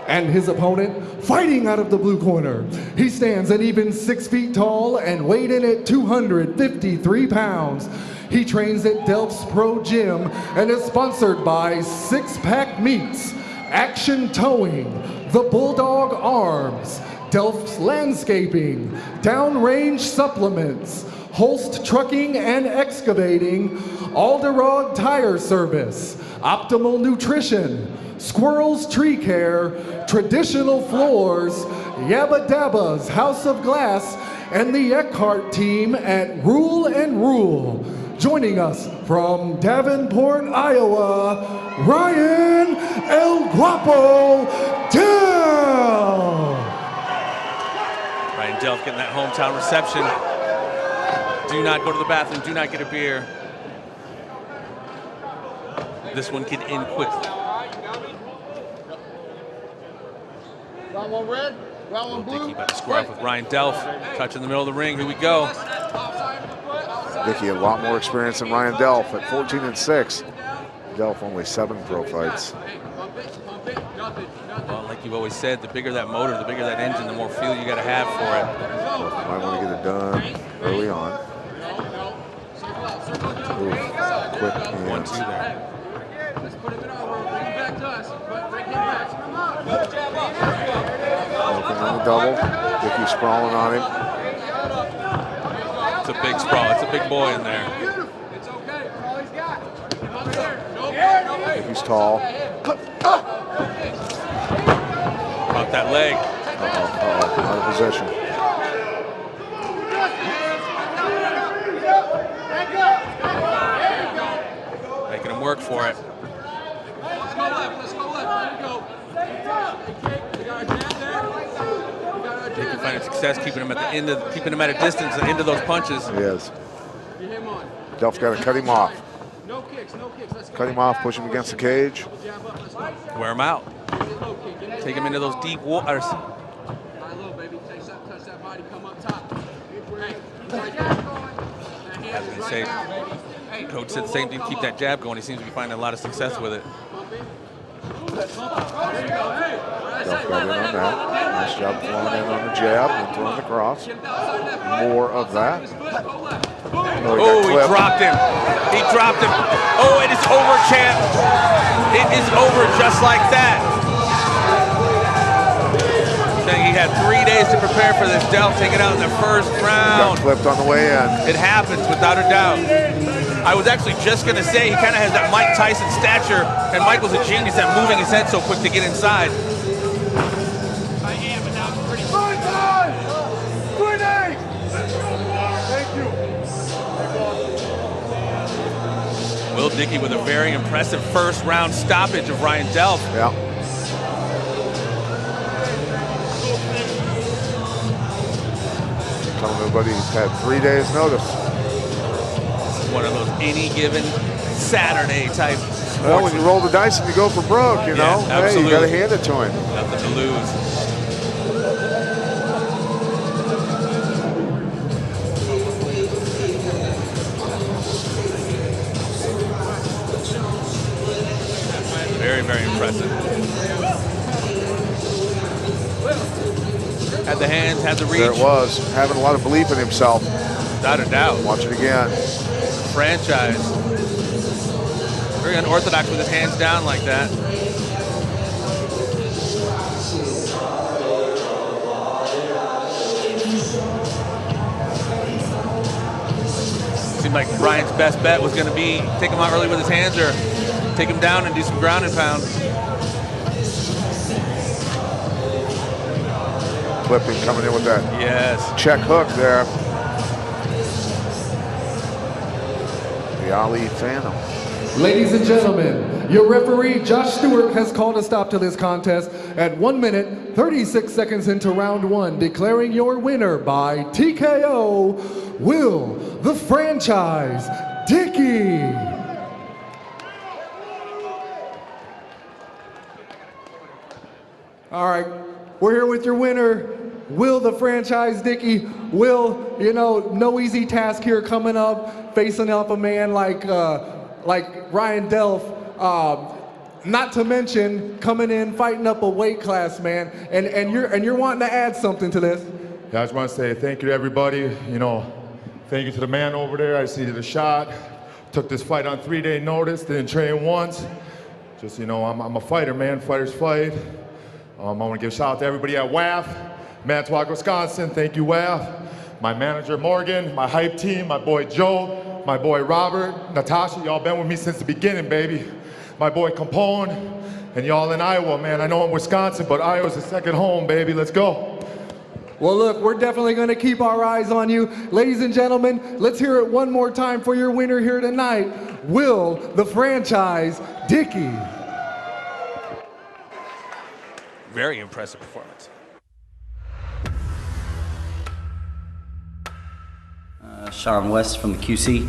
And his opponent, fighting out of the blue corner. He stands at even 6 feet tall and weighed in at 253 pounds. He trains at DELF's Pro Gym and is sponsored by Six Pack Meats, Action Towing, The Bulldog Arms, DELF's Landscaping, Downrange Supplements, Holst Trucking and Excavating, Alderog Tire Service, Optimal Nutrition, Squirrels Tree Care, Traditional Floors, Yabba Dabba's House of Glass, and the Eckhart team at Rule and Rule. Joining us from Davenport, Iowa, Ryan El Guapo DELF. Ryan DELF getting that hometown reception. Do not go to the bathroom, do not get a beer. This one can end quickly. Round one red, round one blue. Dickey about to square off with Ryan DELF. Touch in the middle of the ring, here we go. Dickey a lot more experience than Ryan DELF at 14-6. DELF only 7 pro fights. Well, like you've always said, the bigger that motor, the bigger that engine, the more fuel you got to have for it. Might want to get it done early on. Ooh, quick hands. 1-2 there. Looking on the double. Dickey sprawling on him. It's a big sprawl. It's a big boy in there. Dickey's tall. About that leg. Uh-oh, out of position. Making him work for it. Let's go left. Let's go left. There you go. We got a jab there. Dickey finding success, keeping him at the end of, keeping him at a distance, the end of those punches. He is. DELF's got to cut him off. No kicks, no kicks. Let's go. Cut him off, push him against the cage. Wear him out. Take him into those deep waters. Touch that body, come up top. I was going to say, Coach said the same thing, keep that jab going. He seems to be finding a lot of success with it. DELF got in on that. Nice job throwing in on the jab and throwing the cross. More of that. Oh, he dropped him. He dropped him. Oh, it is over, champ. It is over just like that. Saying he had 3 days to prepare for this. DELF taking out in the first round. Got clipped on the way in. It happens without a doubt. I was actually just going to say he kind of has that Mike Tyson stature, and Michael's a genius at moving his head so quick to get inside. I am, but now it's pretty. Grenade! Thank you. Will Dickey with a very impressive first round stoppage of Ryan DELF. Yeah. Telling everybody he's had 3 days notice. One of those any given Saturday type. Well, when you roll the dice and you go for broke, you know, hey, you got to hand it to him. Nothing to lose. Very, very impressive. Had the hands, had the reach. There it was, having a lot of belief in himself. Without a doubt. Watch it again. Franchise. Very unorthodox with his hands down like that. Seemed like Ryan's best bet was going to be take him out early with his hands or take him down and do some ground and pound. Clipping coming in with that check hook there. The Ali Phantom. Ladies and gentlemen, your referee, Josh Stewart, has called a stop to this contest at 1 minute, 36 seconds into round one, declaring your winner by TKO, Will the Franchise Dickey. All right, we're here with your winner, Will the Franchise Dickey. Will, you know, no easy task here coming up, facing up a man like Ryan DELF. Not to mention coming in, fighting up a weight class, man, and you're wanting to add something to this. Yeah, I just want to say thank you to everybody. You know, thank you to the man over there. I see the shot. Took this fight on 3-day notice. Didn't train once. Just, you know, I'm a fighter, man. Fighters fight. I want to give a shout out to everybody at WAF, Manitowoc, Wisconsin. Thank you, WAF. My manager, Morgan, my hype team, my boy Joe, my boy Robert, Natasha, y'all been with me since the beginning, baby. My boy Capone, and y'all in Iowa, man. I know I'm Wisconsin, but Iowa's the second home, baby. Let's go. Well, look, we're definitely going to keep our eyes on you. Ladies and gentlemen, let's hear it one more time for your winner here tonight, Will the Franchise Dickey. Very impressive performance. Shawn West from the QC,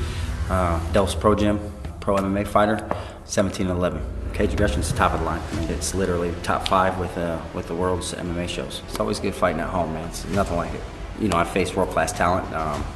DELF's Pro Gym, Pro MMA fighter, 17-11. Cage aggression's top of the line. I mean, it's literally top 5 with the world's MMA shows. It's always good fighting at home, man. It's nothing like it. You know, I face world-class talent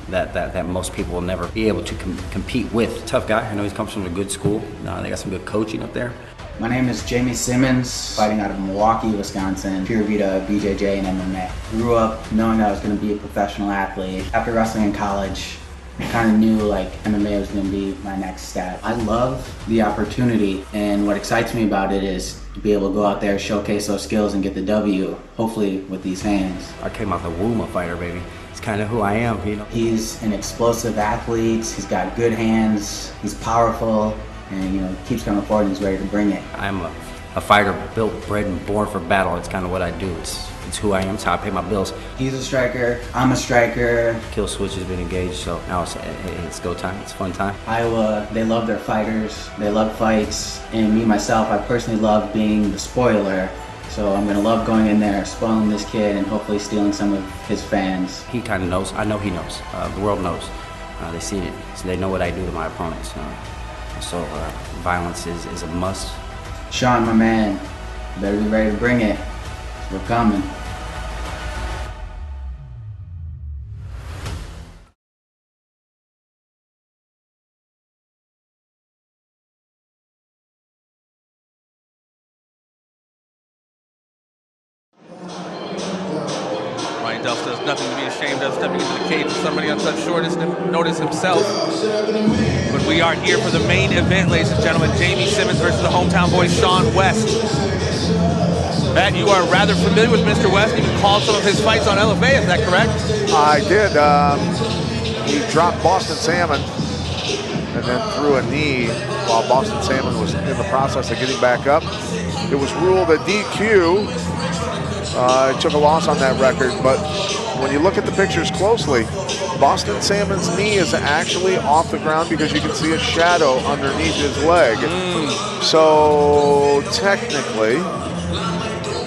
that most people will never be able to compete with. Tough guy. I know he comes from a good school. They got some good coaching up there. My name is JAMEY Simmons, fighting out of Milwaukee, Wisconsin, Pure Vita, BJJ, and MMA. Grew up knowing that I was going to be a professional athlete. After wrestling in college, I kind of knew like MMA was going to be my next step. I love the opportunity, and what excites me about it is to be able to go out there, showcase those skills, and get the W, hopefully with these hands. I came out the womb a fighter, baby. It's kind of who I am, you know. He's an explosive athlete. He's got good hands. He's powerful. And, you know, keeps coming forward and he's ready to bring it. I'm a fighter built, bred, and born for battle. It's kind of what I do. It's who I am. It's how I pay my bills. He's a striker. I'm a striker. Kill switch has been engaged, so now it's go time. It's fun time. Iowa, they love their fighters. They love fights. And me, myself, I personally love being the spoiler. So I'm going to love going in there, spoiling this kid, and hopefully stealing some of his fans. He kind of knows. I know he knows. The world knows. They see it. So they know what I do to my opponents. So violence is a must. Shawn, my man, better be ready to bring it. We're coming. Ryan DELF does nothing to be ashamed of, stepping into the cage with somebody on such short notice himself. But we are here for the main event, ladies and gentlemen. JAMEY Simmons versus the hometown boy, Shawn West. Matt, you are rather familiar with Mr. West, even called some of his fights on LFA, is that correct? I did. He dropped Boston Salmon and then threw a knee while Boston Salmon was in the process of getting back up. It was ruled a DQ. It took a loss on that record, but when you look at the pictures closely, Boston Salmon's knee is actually off the ground because you can see a shadow underneath his leg. So technically,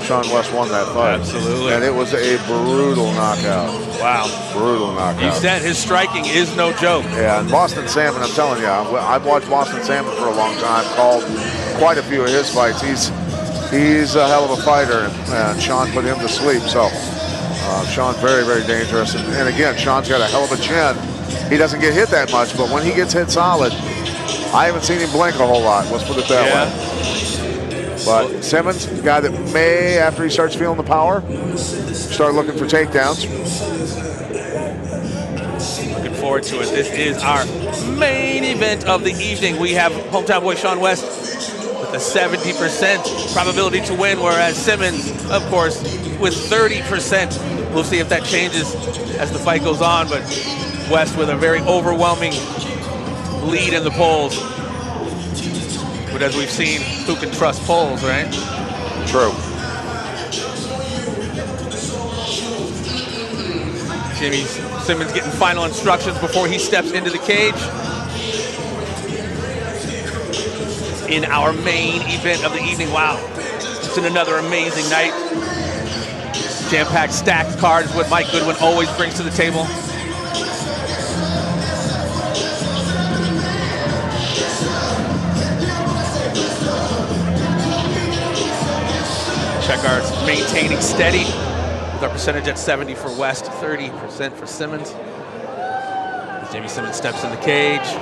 Shawn West won that fight. Absolutely. And it was a brutal knockout. Wow. Brutal knockout. You said his striking is no joke. Yeah, and Boston Salmon, I'm telling you, I've watched Boston Salmon for a long time, called quite a few of his fights. He's a hell of a fighter, and Shawn put him to sleep. So Shawn very, very dangerous. And again, Shawn's got a hell of a chin. He doesn't get hit that much, but when he gets hit solid, I haven't seen him blink a whole lot. Let's put it that way. But Simmons, the guy that may, after he starts feeling the power, start looking for takedowns. Looking forward to it. This is our main event of the evening. We have hometown boy Shawn West with a 70% probability to win, whereas Simmons, of course, with 30%. We'll see if that changes as the fight goes on, but West with a very overwhelming lead in the polls. But as we've seen, who can trust polls, right? True. JAMEY Simmons getting final instructions before he steps into the cage. in our main event of the evening. Wow, it's been another amazing night. Jam-packed, stacked card is what Mike Goodwin always brings to the table. Check ours maintaining steady with our percentage at 70 for West, 30% for Simmons. As Jamie Simmons steps in the cage.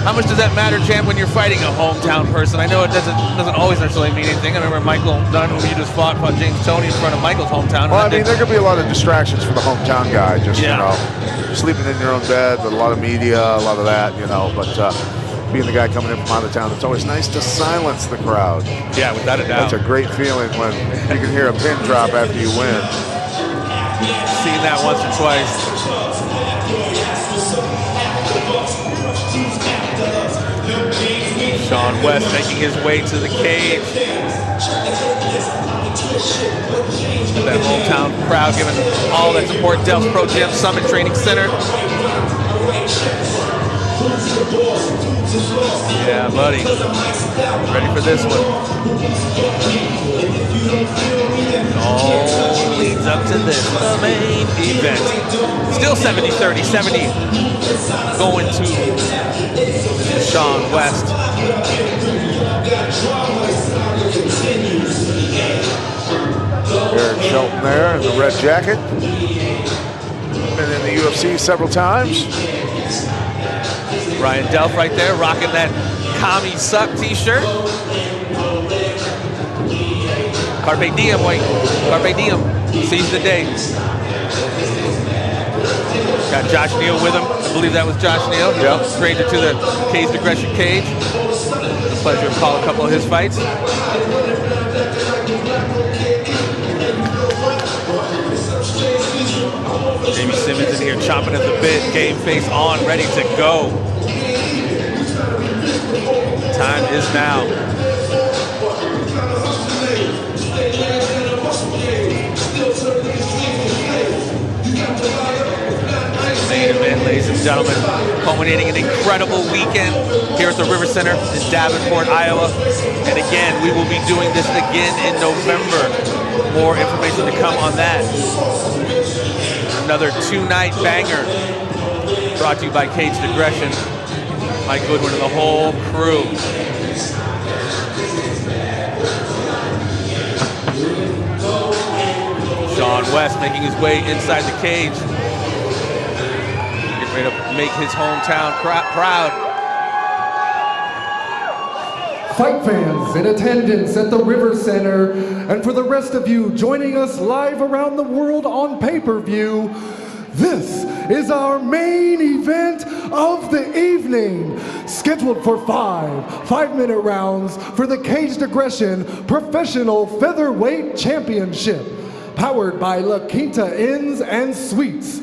How much does that matter, Jam, when you're fighting a hometown person? I know it doesn't always necessarily mean anything. I remember Michael Dunn, who you just fought James Toney in front of Michael's hometown. Well, I mean, there could be a lot of distractions for the hometown guy. Just, you know, sleeping in your own bed, but a lot of media, a lot of that, you know. But being the guy coming in from out of town, it's always nice to silence the crowd. Yeah, without a doubt. That's a great feeling when you can hear a pin drop after you win. Seen that once or twice. Shawn West making his way to the cage. That hometown crowd giving all that support. DELF Pro Gym Summit Training Center. Yeah, buddy. Ready for this one. It all leads up to this, the main event. Still 70-30, 70 going to Shawn West. Eric Shelton there in the red jacket. Been in the UFC several times. Ryan DELF right there, rocking that Commie Suck t-shirt. Carpe diem, wait. Carpe diem. Seize the day. Got Josh Neal with him. I believe that was Josh Neal. Yep. Stranger to the Caged Aggression cage. It's a pleasure to call a couple of his fights. Jamie Simmons in here chomping at the bit. Game face on, ready to go. Time is now. Main event, ladies and gentlemen, culminating an incredible weekend here at the River Center in Davenport, Iowa. And again, we will be doing this again in November. More information to come on that. Another two-night banger brought to you by Caged Aggression. Mike Goodwin and the whole crew. Shawn West making his way inside the cage. Getting ready to make his hometown proud. Fight fans in attendance at the River Center, and for the rest of you joining us live around the world on pay-per-view, this is our main event of the evening, scheduled for 5-minute rounds for the Caged Aggression Professional Featherweight Championship, powered by La Quinta Inns and Suites.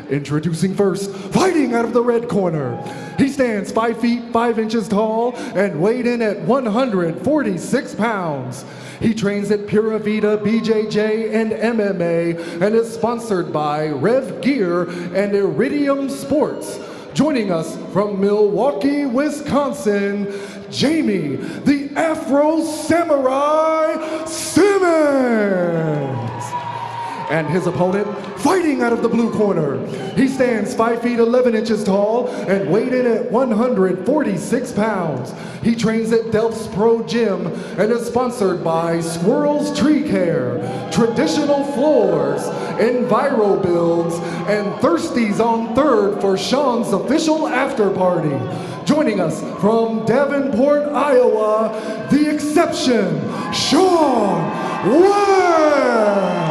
Introducing first, fighting out of the red corner. He stands 5 feet 5 inches tall and weighed in at 146 pounds. He trains at Pura Vida, BJJ, and MMA, and is sponsored by Rev Gear and Iridium Sports. Joining us from Milwaukee, Wisconsin, Jamie, the Afro Samurai Simmons. And his opponent, fighting out of the blue corner. He stands 5 feet 11 inches tall and weighed in at 146 pounds. He trains at DELF's Pro Gym and is sponsored by Squirrels Tree Care, Traditional Floors, Enviro Builds, and Thirsties on Third for Sean's official after party. Joining us from Davenport, Iowa, the exception, Shawn West.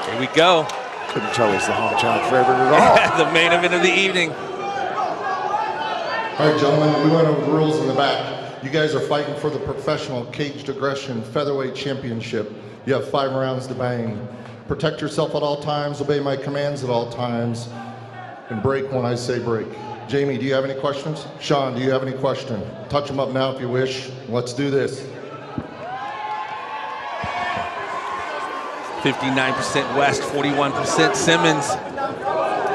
Here we go. Couldn't tell us the hometown favorite at all. The main event of the evening. All right, gentlemen, we went over the rules in the back. You guys are fighting for the Professional Caged Aggression Featherweight Championship. You have 5 rounds to bang. Protect yourself at all times, obey my commands at all times, and break when I say break. Jamie, do you have any questions? Shawn, do you have any question? Touch them up now if you wish. Let's do this. 59% West, 41% Simmons.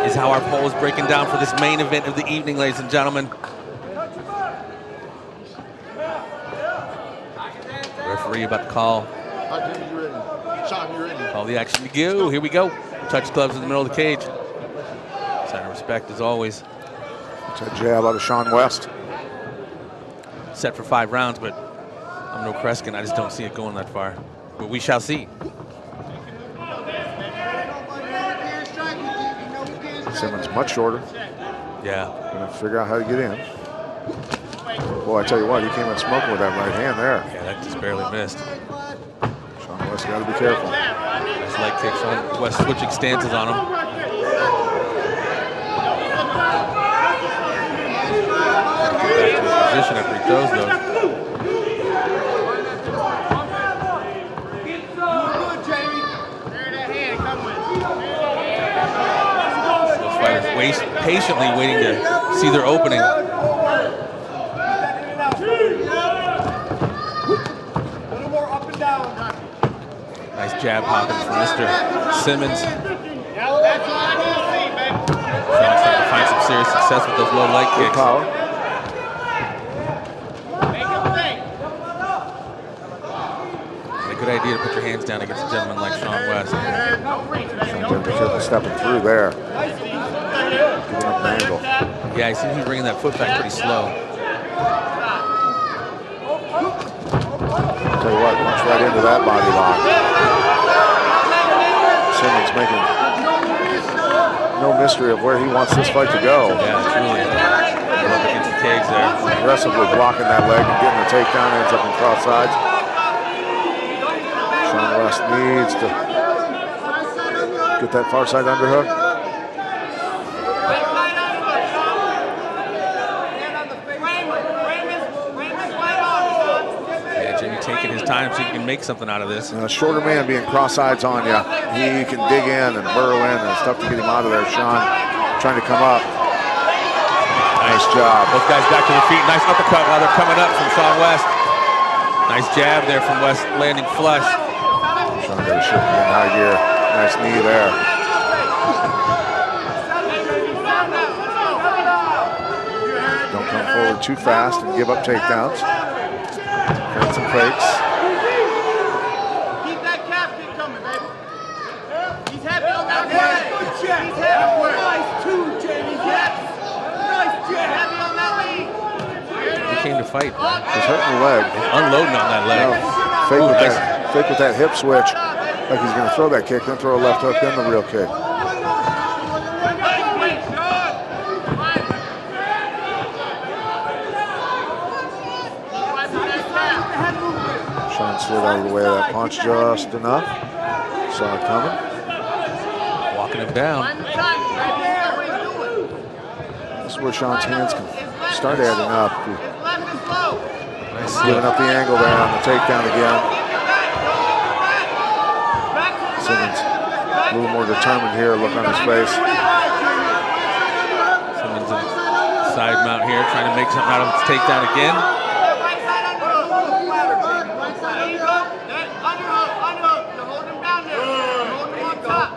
is how our poll is breaking down for this main event of the evening, ladies and gentlemen. Referee about to call. Call the action to go. Here we go. Touch gloves in the middle of the cage. Sign of respect as always. It's a jab out of Sean West. Set for 5 rounds, but I'm no Kreskin. I just don't see it going that far. But we shall see. Simmons much shorter. Yeah. Gonna figure out how to get in. Boy, I tell you what, he came in smoking with that right hand there. Yeah, that just barely missed. Sean West got to be careful. Nice leg kicks on West, switching stances on him. Back to his position after he throws those. Those fighters patiently waiting to see their opening. Nice jab popping from Mr. Simmons. That's all I need to see, baby. Sean's starting to find some serious success with those low leg kicks. Power. A good idea to put your hands down against a gentleman like Sean West. Sean's got to be careful stepping through there. Giving up an angle. Yeah, I see him bringing that foot back pretty slow. Tell you what, punch right into that body lock. Simmons making no mystery of where he wants this fight to go. Yeah, truly. Up against the cage there. Aggressively blocking that leg and getting the takedown, ends up in cross sides. Sean West needs to get that far side underhook. Taking his time so he can make something out of this. A shorter man being cross-sides on you, he can dig in and burrow in, and it's tough to get him out of there. Sean trying to come up. Nice job. Both guys back to their feet. Nice uppercut while they're coming up from Sean West. Nice jab there from West, landing flush. Sean got a shift in high gear. Nice knee there. Don't come forward too fast and give up takedowns. And some fakes. Keep that calf kick coming, baby. He's happy on that leg. He's happy. Nice too, Jamie. Yes. Nice jab. Happy on that lead. He came to fight. He's hurting the leg. Unloading on that leg. No, fake with that hip switch. Like he's going to throw that kick, then throw a left hook, then the real kick. Sean slid out of the way of that punch just enough. Saw it coming. Walking him down. This is where Sean's hands can start adding up. Nice giving up the angle there on the takedown again. Simmons a little more determined here, look on his face. Simmons in side mount here, trying to make something out of this takedown again.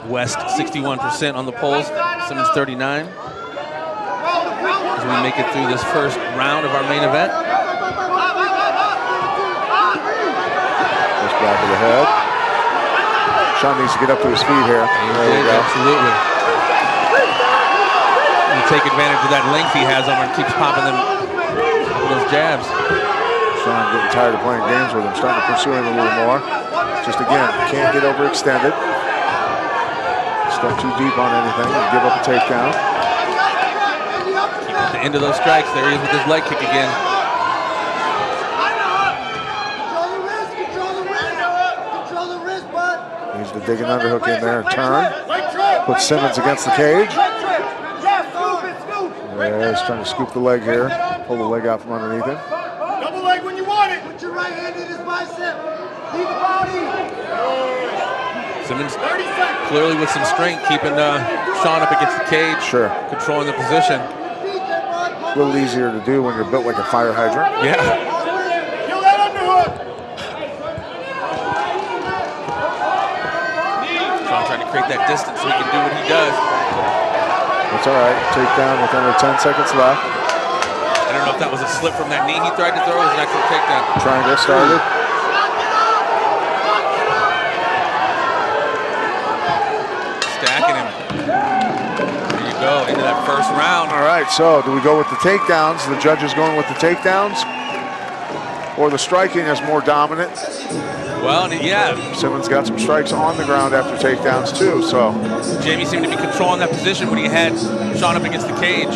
West 61% on the polls, Simmons 39. As we make it through this first round of our main event. First back of the head. Sean needs to get up to his feet here. There we go. Absolutely. And take advantage of that length he has on him and keeps popping those jabs. Sean getting tired of playing games with him, starting to pursue him a little more. Just again, can't get overextended. Step too deep on anything and give up a takedown. Keep at the end of those strikes. There he is with his leg kick again. Needs to dig an underhook in there and turn. Put Simmons against the cage. Yeah, he's trying to scoop the leg here. Pull the leg out from underneath him. Double leg when you want it. Put your right hand in his bicep. Leave the body. Simmons clearly with some strength, keeping Sean up against the cage. Sure. Controlling the position. A little easier to do when you're built like a fire hydrant. Yeah. Kill that underhook. Sean trying to create that distance so he can do what he does. That's all right. Takedown with only 10 seconds left. I don't know if that was a slip from that knee he tried to throw. It was an actual takedown. Triangle started. Stacking him. There you go, into that first round. All right, so do we go with the takedowns? The judges going with the takedowns? Or the striking is more dominant? Well, yeah. Simmons got some strikes on the ground after takedowns too, so. Jamie seemed to be controlling that position when he had Shawn up against the cage.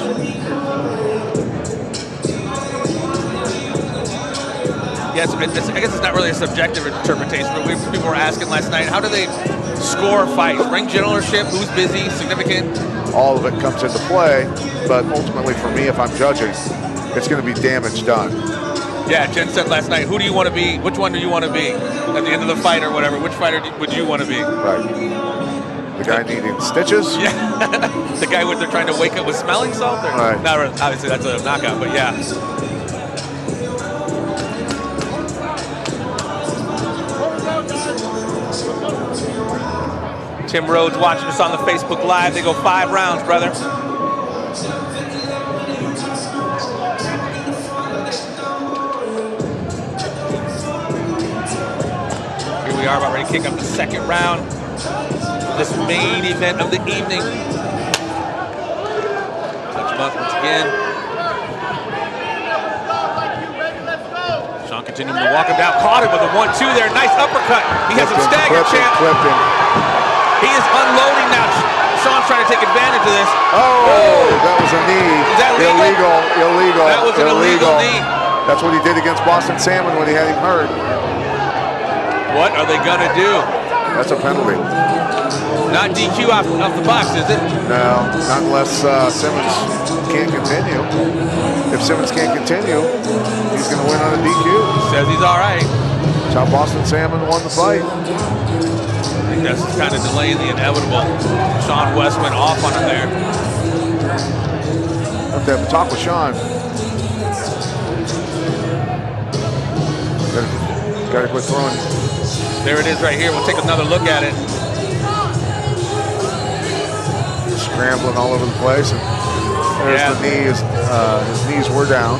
Yes, I guess it's not really a subjective interpretation, but people were asking last night, how do they score fights? Ring generalship, who's busy, significant? All of it comes into play, but ultimately for me, if I'm judging, it's going to be damage done. Yeah, Jen said last night, who do you want to be? Which one do you want to be? At the end of the fight or whatever, which fighter would you want to be? Right. The guy needing stitches? Yeah. The guy they're trying to wake up with smelling salt? Or, right. Not really, obviously, that's a knockout, but yeah. Tim Rhodes watching us on the Facebook Live. They go 5 rounds, brother. Here we are about ready to kick up the second round. This main event of the evening. Touch him up once again. Shawn continuing to walk him down. Caught him with a 1-2 there. Nice uppercut. He has some stagger, champ. He is unloading now. Shawn's trying to take advantage of this. Oh, that was a knee. Is that legal? Illegal. That was an illegal knee. That's what he did against Boston Salmon when he had him hurt. What are they gonna do? That's a penalty. Not DQ off the box, is it? No, not unless Simmons can't continue. If Simmons can't continue, he's gonna win on a DQ. Says he's all right. That's how Boston Salmon won the fight. I think that's kind of delaying the inevitable. Shawn West went off on him there. Have to have a talk with Shawn. Gotta quit throwing. There it is right here. We'll take another look at it. Scrambling all over the place. And there's the knee. His knees were down.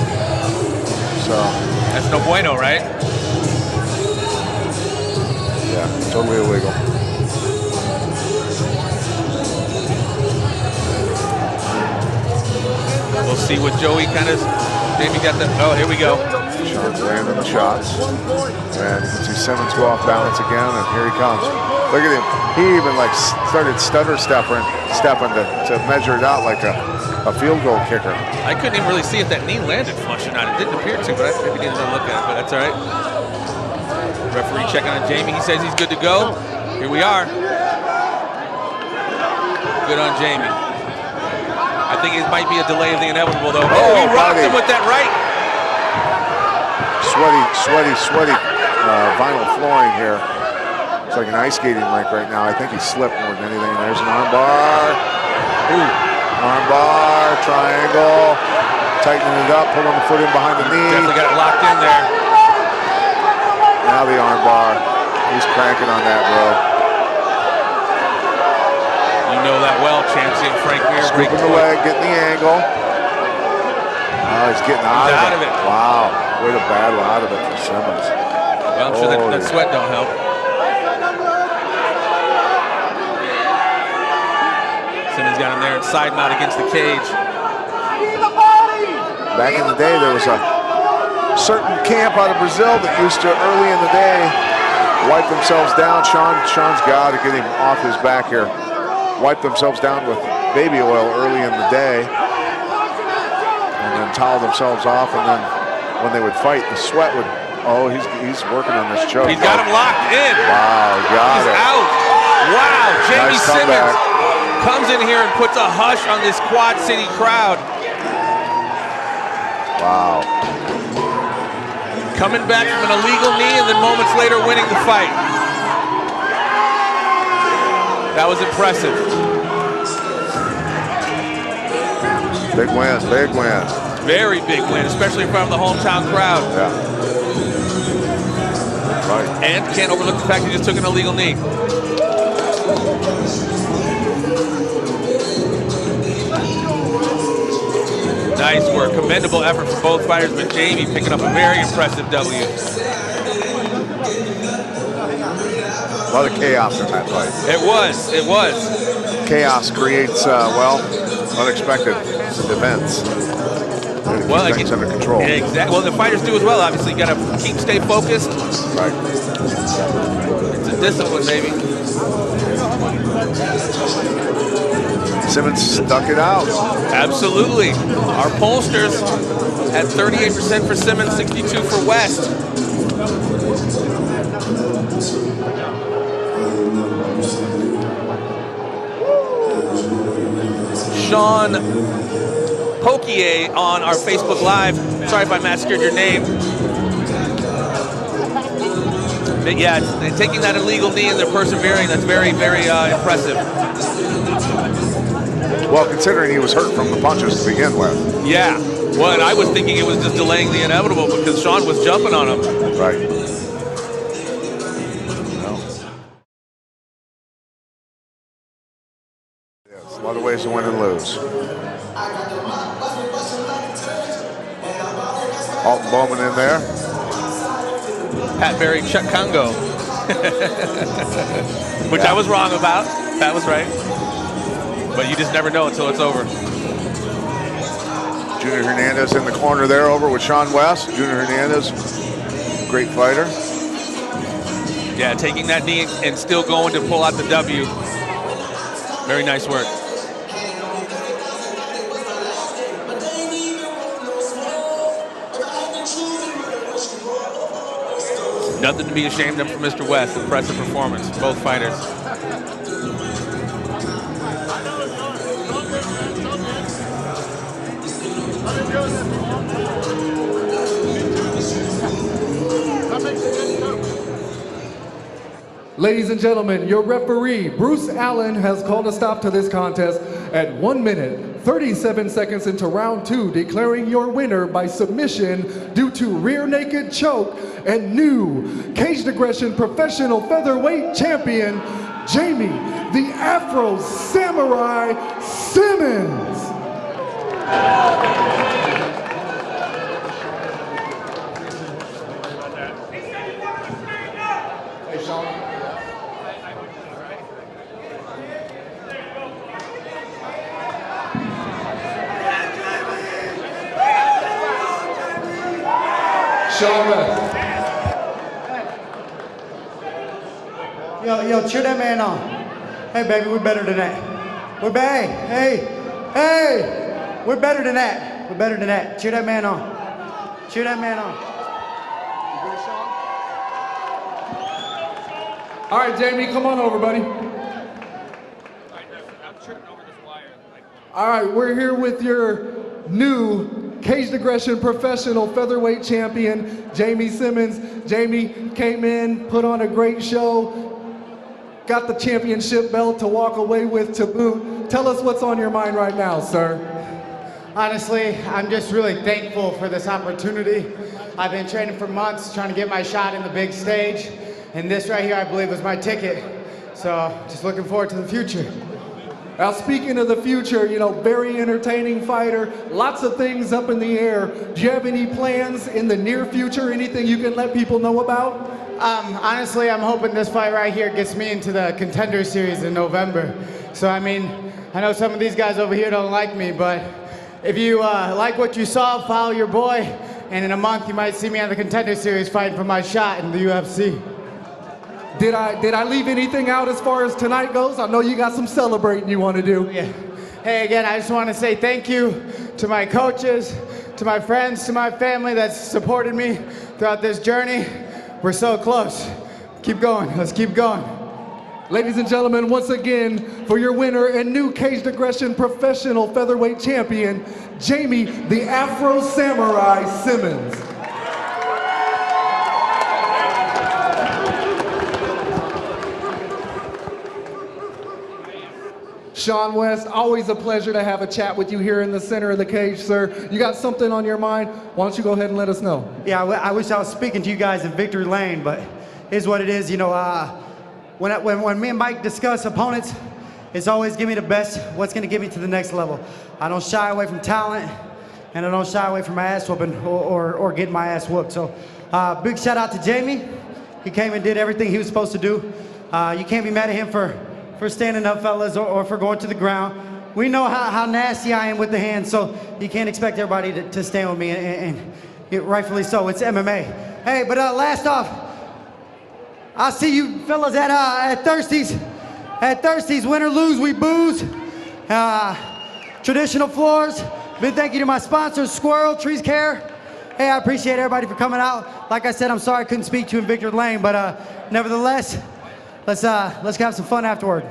So that's no bueno, right? Yeah, totally illegal. We'll see what Joey kind of. Jamie got the. Oh, here we go. Shawn's landing the shots. And you can see Simmons go off balance again, and here he comes. Look at him. He even like started stutter stepping to measure it out like a field goal kicker. I couldn't even really see if that knee landed flush or not. It didn't appear to, but I maybe didn't look at it, but that's all right. Referee checking on Jamie. He says he's good to go. Here we are. Good on Jamie. I think it might be a delay of the inevitable, though. Oh, he rocked him with that right. Sweaty vinyl flooring here. It's like an ice skating rink right now. I think he slipped more than anything. There's an arm bar. Ooh. Arm bar, triangle. Tightening it up, pulling the foot in behind the knee. Definitely got it locked in there. Now the arm bar. He's cranking on that, bro. You know that well, champion Frank Mir. Scooping the leg, getting the angle. Oh, he's getting out of it. Wow, way to battle out of it for Simmons. Well, I'm sure that sweat don't help. Simmons got him there and side mount against the cage. Back in the day, there was a certain camp out of Brazil that used to, early in the day, wipe themselves down. Shawn's got to get him off his back here. Wipe themselves down with baby oil early in the day, and then towel themselves off, and then when they would fight, the sweat would, he's working on this choke. He's got him locked in. Wow, got it. He's out. Wow, Jamie Nice Simmons comeback. comes in here and puts a hush on this Quad City crowd. Wow. Coming back from an illegal knee and then moments later winning the fight. That was impressive. Big win, big win. Very big win, especially from the hometown crowd. Yeah. Right. And can't overlook the fact he just took an illegal knee. Nice work. Commendable effort for both fighters, but Jamey picking up a very impressive W. A lot of chaos in that fight. It was. It was. Chaos creates, well, unexpected events. Well, keep things under control. Exactly. Well, the fighters do as well. Obviously, you got to stay focused. Right. It's a discipline, baby. Simmons stuck it out. Absolutely. Our pollsters at 38% for Simmons, 62 for West. Sean Pokier on our Facebook Live. Sorry if I massacred your name. But yeah, taking that illegal knee and they're persevering, that's very, very impressive. Well, considering he was hurt from the punches to begin with. Yeah. Well, and I was thinking it was just delaying the inevitable because Sean was jumping on him. Right. Yes, a lot of ways to win and lose. Alton Bowman in there. Pat Barry, Chuck Congo. Which I was wrong about. Pat was right. But you just never know until it's over. Junior Hernandez in the corner there over with Sean West. Junior Hernandez, great fighter. Yeah, taking that knee and still going to pull out the W. Very nice work. Nothing to be ashamed of for Mr. West. Impressive performance, both fighters. Ladies and gentlemen, your referee, Bruce Allen, has called a stop to this contest at 1 minute, 37 seconds into round 2, declaring your winner by submission due to rear naked choke and new Caged Aggression Professional Featherweight Champion, Jamey, the Afro Samurai Simmons. Hey, Sean. Sean West. Yo, cheer that man on. Hey, baby, we're better than that. We're better. Hey, we're better than that. We're better than that. Cheer that man on. Cheer that man on. All right, Jamey, come on over, buddy. All right, we're here with your new Caged Aggression Professional Featherweight Champion, Jamey Simmons. Jamey came in, put on a great show, got the championship belt to walk away with to boot. Tell us what's on your mind right now, sir. Honestly, I'm just really thankful for this opportunity. I've been training for months, trying to get my shot in the big stage. And this right here, I believe, was my ticket. So just looking forward to the future. Now, speaking of the future, you know, very entertaining fighter, lots of things up in the air. Do you have any plans in the near future, anything you can let people know about? Honestly, I'm hoping this fight right here gets me into the Contender Series in November. So, I mean, I know some of these guys over here don't like me, but if you like what you saw, follow your boy, and in a month you might see me on the Contender Series fighting for my shot in the UFC. Did I leave anything out as far as tonight goes? I know you got some celebrating you want to do. Yeah. Hey, again, I just want to say thank you to my coaches, to my friends, to my family that's supported me throughout this journey. We're so close. Keep going. Let's keep going. Ladies and gentlemen, once again, for your winner and new Caged Aggression Professional Featherweight Champion, Jamey, the Afro Samurai Simmons. Sean West, always a pleasure to have a chat with you here in the center of the cage, sir. You got something on your mind? Why don't you go ahead and let us know? Yeah, I wish I was speaking to you guys in victory lane, but here's what it is. You know, when me and Mike discuss opponents, it's always give me the best, what's going to get me to the next level. I don't shy away from talent. and I don't shy away from my ass whooping or getting my ass whooped. So big shout out to Jamey. He came and did everything he was supposed to do. You can't be mad at him for standing up, fellas, or for going to the ground. We know how nasty I am with the hands, so you can't expect everybody to stand with me, and rightfully so. It's MMA. Hey, but last off, I'll see you fellas at Thirsty's. At Thirsty's, win or lose, we booze. Traditional floors. Big thank you to my sponsors, Squirrel, Trees Care. Hey, I appreciate everybody for coming out. Like I said, I'm sorry I couldn't speak to you in Victory Lane, but nevertheless, let's have some fun afterward.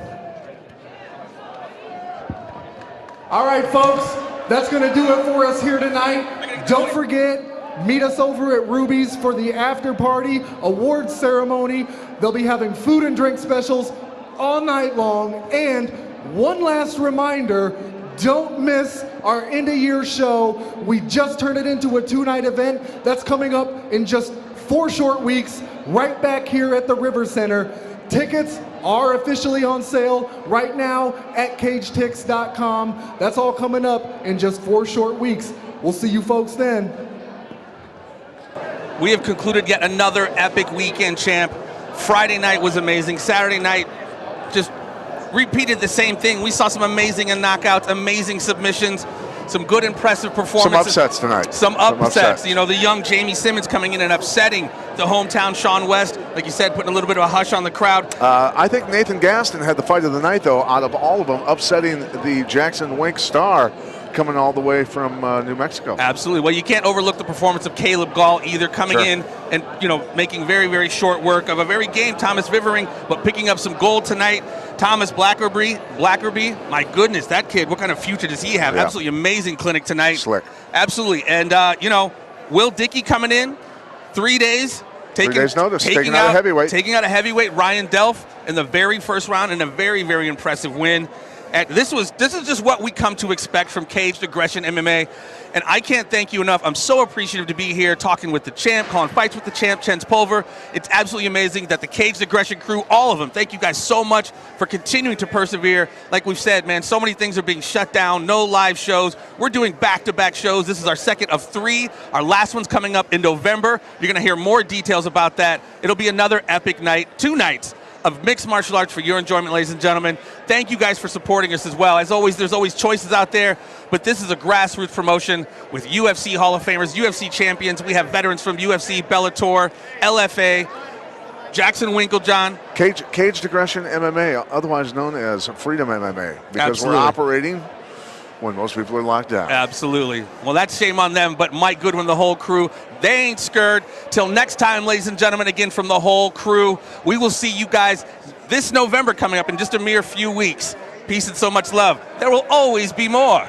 All right, folks, that's going to do it for us here tonight. Don't forget, meet us over at Ruby's for the after party awards ceremony. They'll be having food and drink specials all night long. And one last reminder, don't miss our end of year show. We just turned it into a 2-night event. That's coming up in just 4 short weeks, right back here at the River Center. Tickets are officially on sale right now at cagetix.com. That's all coming up in just 4 short weeks. We'll see you folks then. We have concluded yet another epic weekend, champ. Friday night was amazing. Saturday night just repeated the same thing. We saw some amazing knockouts, amazing submissions, some good, impressive performances. Some upsets tonight. Some upsets. You know, the young Jamey Simmons coming in and upsetting the hometown Shawn West. Like you said, putting a little bit of a hush on the crowd. I think Nathan Gaston had the fight of the night, though, out of all of them, upsetting the Jackson Wink star coming all the way from New Mexico. Absolutely. Well, you can't overlook the performance of Caleb Gall either, coming in and, you know, making very, very short work of a very game Thomas Vievering, but picking up some gold tonight. Thomas BLAKORBY, my goodness, that kid, what kind of future does he have? Absolutely amazing clinic tonight. Slick. Absolutely. And, you know, Will Dickey coming in, 3 days. 3 days notice, taking out a heavyweight. Taking out a heavyweight, Ryan DELF, in the very first round, and a very, very impressive win. And this is just what we come to expect from Caged Aggression MMA, and I can't thank you enough. I'm so appreciative to be here talking with the champ, calling fights with the champ, Chens Pulver. It's absolutely amazing that the Caged Aggression crew, all of them, thank you guys so much for continuing to persevere. Like we've said, man, so many things are being shut down, no live shows. We're doing back-to-back shows. This is our second of 3. Our last one's coming up in November. You're gonna hear more details about that. It'll be another epic night, 2 nights of mixed martial arts for your enjoyment, ladies and gentlemen. Thank you guys for supporting us as well. As always, there's always choices out there, but this is a grassroots promotion with UFC Hall of Famers, UFC champions. We have veterans from UFC, Bellator, LFA, Jackson Winklejohn. Caged Aggression MMA, otherwise known as Freedom MMA, because Absolutely. we're operating when most people are locked down. Absolutely. Well, that's shame on them, but Mike Goodwin, the whole crew, they ain't scared. Till next time, ladies and gentlemen, again from the whole crew, we will see you guys this November coming up in just a mere few weeks. Peace and so much love. There will always be more.